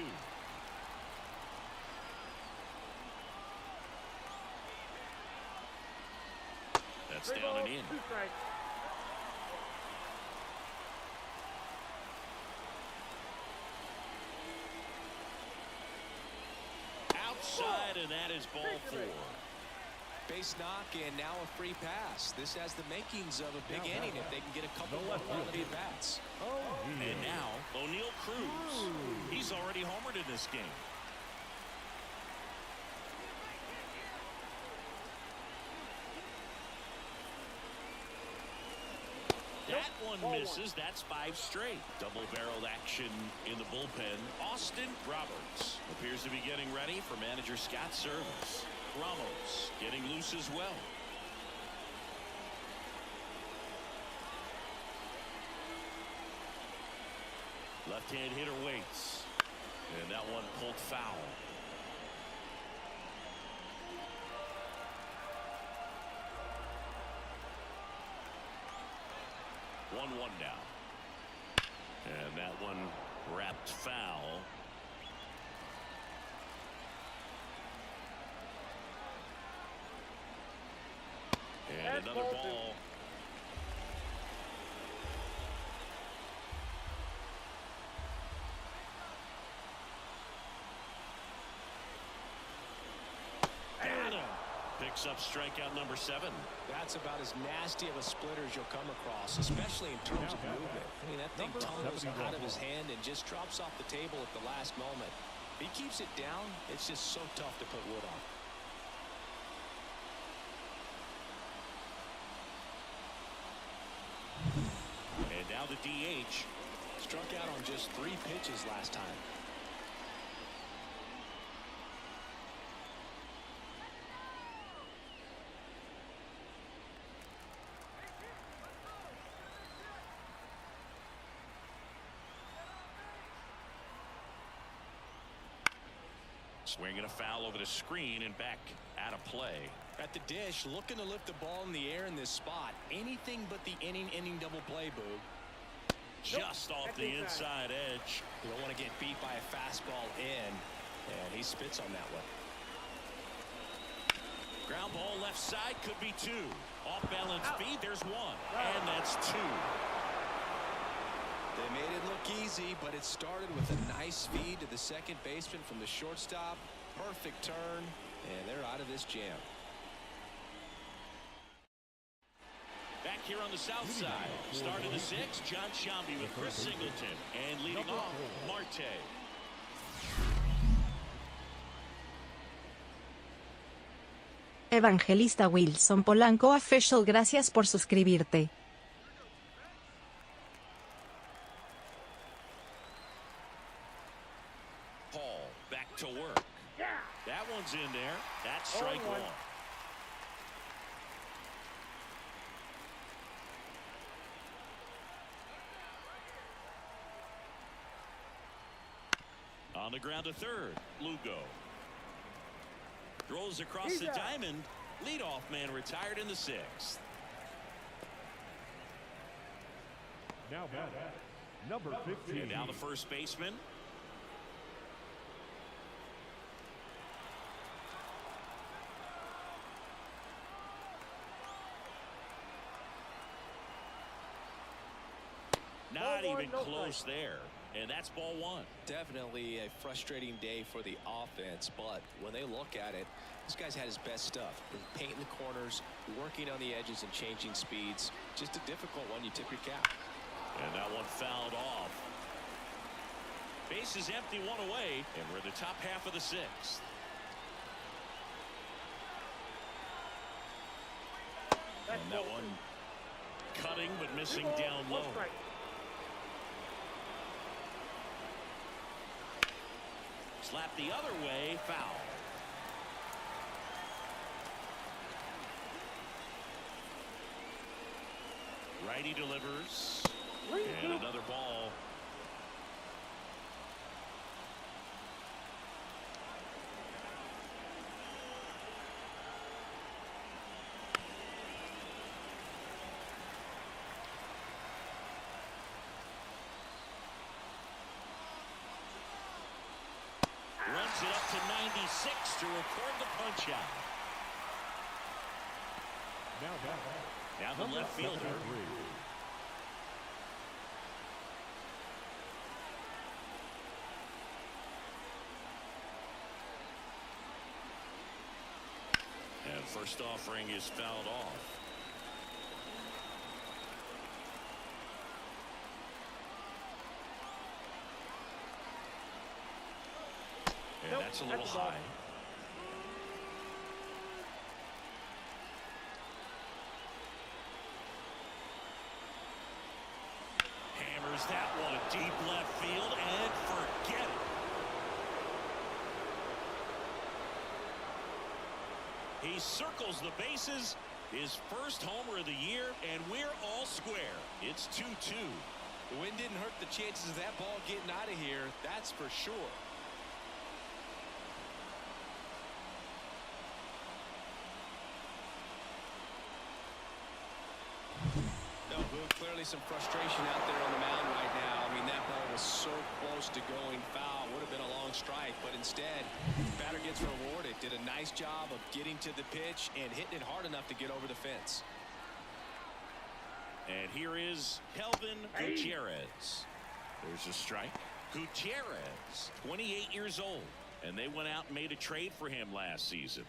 That's down and in. Outside, and that is ball 4. Base knock and now a free pass. This has the makings of a big inning if they can get a couple more quality at bats. And now O'Neal Cruz. He's already homered in this game. That one misses. That's 5 straight. Double-barreled action in the bullpen. Austin Roberts appears to be getting ready for manager Scott's service. Ramos getting loose as well. Left-hand hitter waits. And that one pulled foul. One now. And that one wrapped foul. And another ball. Got him. Picks up strikeout number 7. That's about as nasty of a splitter as you'll come across, especially in terms of movement. I mean, that thing tumbles out of his hand and just drops off the table at the last moment. If he keeps it down, it's just so tough to put wood on. And now the DH. Struck out on just 3 pitches last time. Swinging a foul over the screen and back out of play. At the dish, looking to lift the ball in the air in this spot. Anything but the inning double play, Boog. Just off the inside edge. You don't want to get beat by a fastball in. And he spits on that one. Ground ball left side, could be 2. Off balance speed, there's 1. And that's 2. They made it look easy, but it started with a nice feed to the second baseman from the shortstop. Perfect turn, and they're out of this jam. Back here on the south side, start of the 6th, John Shambi with Chris Singleton. And leading off, Marte. Evangelista Wilson Polanco Official, gracias por suscribirte. Paul back to work. That one's in there. That's strike 1. On the ground to third. Lugo. Throws across the diamond. Leadoff man retired in the sixth. Now batting, number 15. And now the first baseman. Not even close there. And that's ball one. Definitely a frustrating day for the offense, but when they look at it, this guy's had his best stuff. Painting the corners, working on the edges, and changing speeds. Just a difficult one. You tip your cap. And that one fouled off. Base is empty, one away, and we're in the top half of the sixth. And that one cutting but missing down low. Slap the other way, foul. Righty delivers. And another ball. Runs it up to 96 to record the punch out. Now the left fielder. And first offering is fouled off. And that's a little high. Hammers that one deep left field and forget it. He circles the bases, his first homer of the year, and we're all square. It's 2-2. The wind didn't hurt the chances of that ball getting out of here, that's for sure. Clearly some frustration out there on the mound right now. I mean, that ball was so close to going foul. Would have been a long strike, but instead, batter gets rewarded. Did a nice job of getting to the pitch and hitting it hard enough to get over the fence. And here is Kelvin Gutierrez. There's a strike. Gutierrez, 28 years old, and they went out and made a trade for him last season.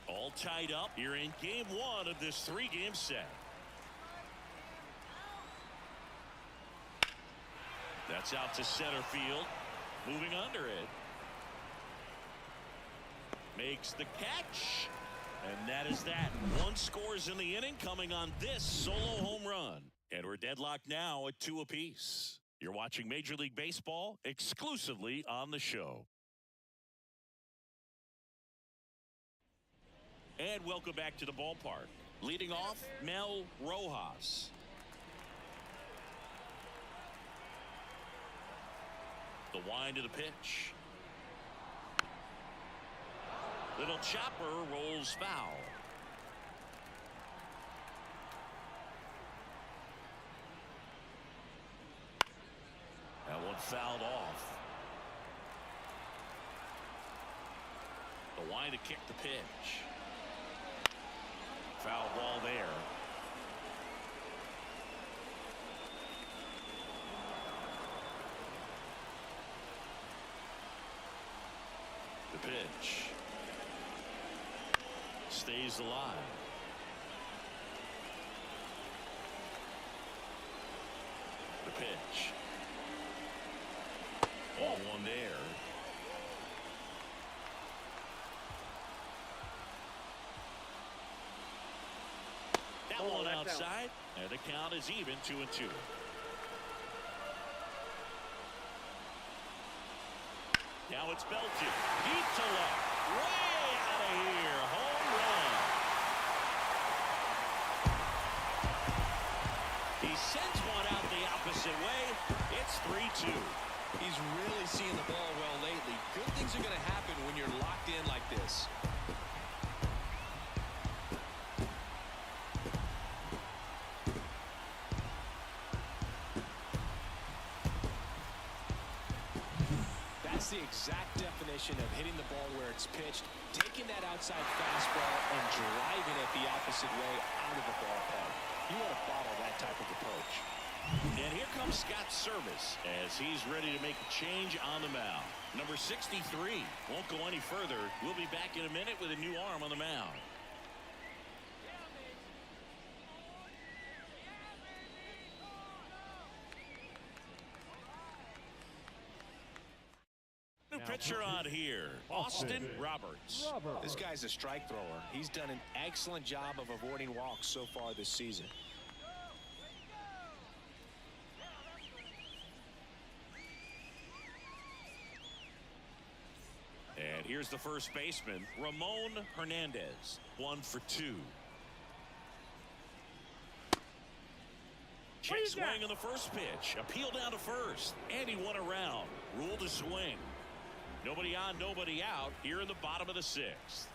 All tied up here in game one of this three-game set. That's out to center field. Moving under it. Makes the catch. And that is that. One scores in the inning coming on this solo home run. And we're deadlocked now at 2 apiece. You're watching Major League Baseball exclusively on the show. And welcome back to the ballpark. Leading off, Mel Rojas. The wind of the pitch. Little chopper rolls foul. That one fouled off. The wind to kick the pitch. Foul ball there. The pitch stays alive. The pitch. Ball one there. That one outside, and the count is even 2-2. Now it's belted. Deep to left. Way out of here. Home run. He sends one out the opposite way. It's 3-2. He's really seeing the ball well lately. Good things are going to happen when you're locked in like this. That's the exact definition of hitting the ball where it's pitched, taking that outside fastball and driving it the opposite way out of the ballpark. You want to bottle that type of approach. And here comes Scott's service as he's ready to make a change on the mound. Number 63 won't go any further. We'll be back in a minute with a new arm on the mound. New pitcher on here, Austin Roberts. This guy's a strike thrower. He's done an excellent job of avoiding walks so far this season. And here's the first baseman, Ramon Hernandez, 1 for 2. Check swing on the first pitch. Appeal down to first. And he won around. Rule to swing. Nobody on, nobody out here in the bottom of the 6th.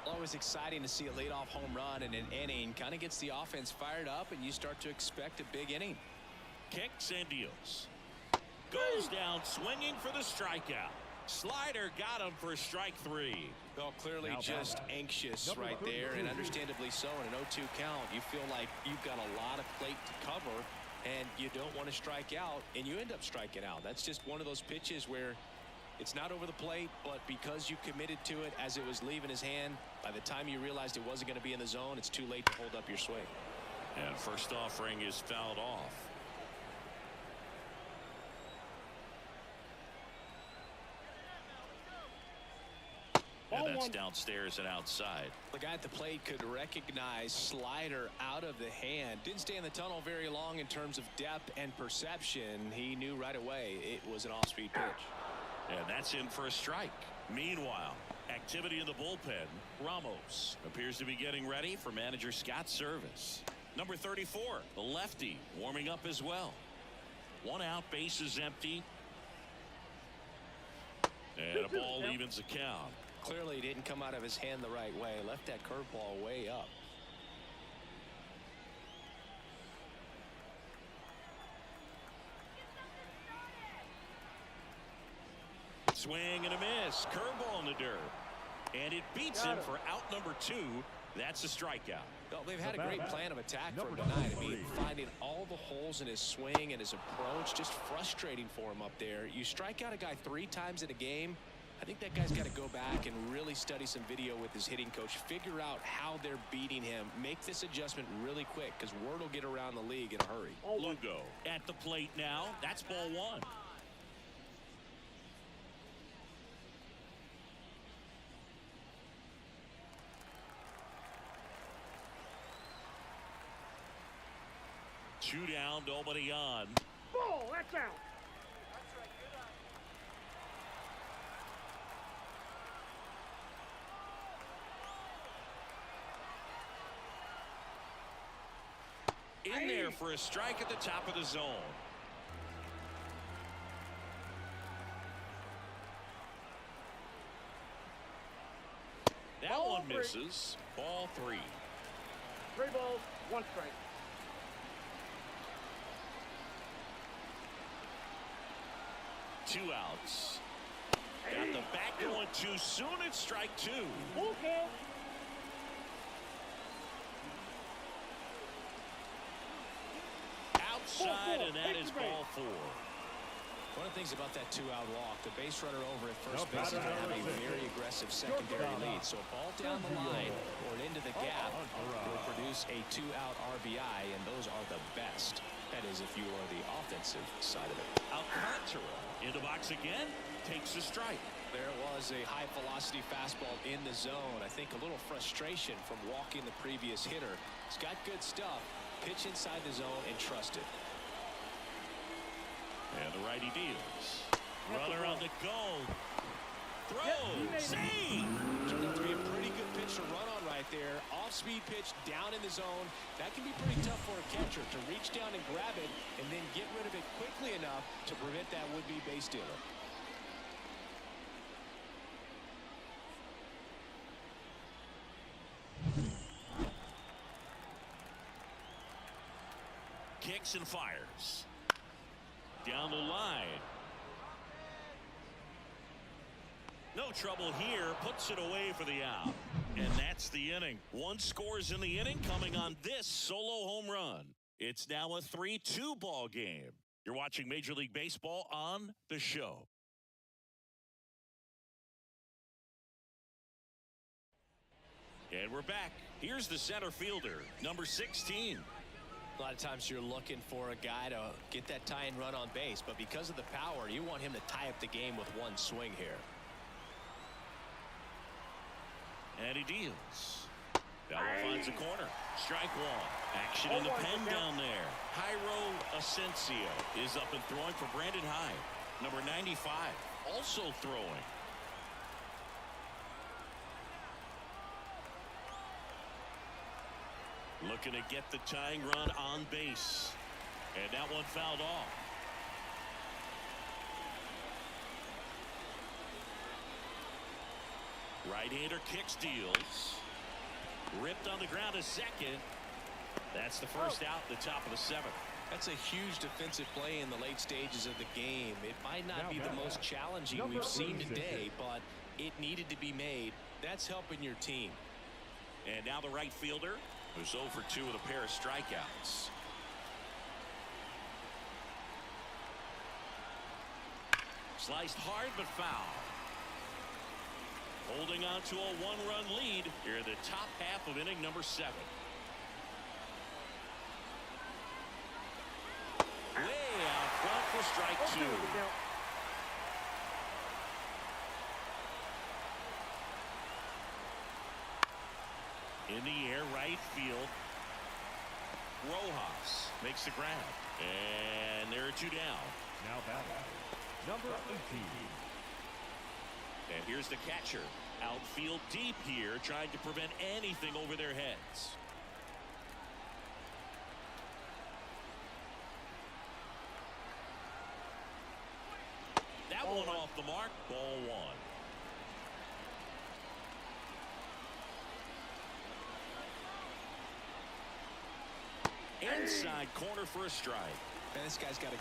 Always exciting to see a leadoff home run in an inning. Kind of gets the offense fired up, and you start to expect a big inning. Kicks and deals. Goes down swinging for the strikeout. Slider got him for strike 3. Well, clearly just anxious right there, and understandably so. In an 0-2 count, you feel like you've got a lot of plate to cover, and you don't want to strike out, and you end up striking out. That's just one of those pitches where it's not over the plate, but because you committed to it as it was leaving his hand, by the time you realized it wasn't going to be in the zone, it's too late to hold up your swing. And first offering is fouled off. And that's downstairs and outside. The guy at the plate could recognize slider out of the hand. Didn't stay in the tunnel very long in terms of depth and perception. He knew right away it was an off-speed pitch. And that's in for a strike. Meanwhile, activity in the bullpen. Ramos appears to be getting ready for manager Scott's service. Number 34, the lefty, warming up as well. 1 out, bases empty. And a ball evens the count. Clearly didn't come out of his hand the right way. Left that curveball way up. Swing and a miss. Curveball in the dirt. And it beats him for out number 2. That's a strikeout. Well, they've had a great plan of attack for him tonight. I mean, finding all the holes in his swing and his approach, just frustrating for him up there. You strike out a guy 3 times in a game. I think that guy's got to go back and really study some video with his hitting coach. Figure out how they're beating him. Make this adjustment really quick because word will get around the league in a hurry. Lugo at the plate now. That's ball 1. Two down, nobody on. Ball, that's out. In there for a strike at the top of the zone. That Ball one misses. Ball 3. 3 balls, 1 strike. Two outs. Got the back going too soon. It's strike 2. Okay. Outside, and that is ball 4. One of the things about that 2-out walk, the base runner over at first base is going to have a very aggressive secondary lead. So a ball down the line or into the gap will produce a 2-out RBI, and those are the best. That is if you are the offensive side of it. Alcantara in the box again, takes a strike. There was a high-velocity fastball in the zone. I think a little frustration from walking the previous hitter. He's got good stuff. Pitch inside the zone and trust it. And the righty deals. Runner on the go. Throw. See. Turned out to be a pretty good pitch to run on right there. Off-speed pitch down in the zone. That can be pretty tough for a catcher to reach down and grab it and then get rid of it quickly enough to prevent that would-be base stealer. Kicks and fires. Down the line. No trouble here. Puts it away for the out. And that's the inning. One scores in the inning coming on this solo home run. It's now a 3-2 ball game. You're watching Major League Baseball on The Show. And we're back. Here's the center fielder, number 16. A lot of times you're looking for a guy to get that tying run on base, but because of the power, you want him to tie up the game with one swing here. And he deals. Bella finds a corner. Strike one. Action in the pen down there. Jairo Asensio is up and throwing for Brandon Hyde. Number 95 also throwing. Looking to get the tying run on base. And that one fouled off. Right-hander kicks, deals. Ripped on the ground a second. That's the first out, the top of the seventh. That's a huge defensive play in the late stages of the game. It might not be the most challenging we've seen today, but it needed to be made. That's helping your team. And now the right fielder, who's 0 for 2 with a pair of strikeouts. Sliced hard but foul. Holding on to a one-run lead here in the top half of inning number 7. Way out front for strike 2. In the air, right field. Rojas makes the grab. And there are 2 down. Now batting, number 18. And here's the catcher. Outfield deep here, trying to prevent anything over their heads. That one off the mark. Ball 1. Inside corner for a strike. Man, this guy's got a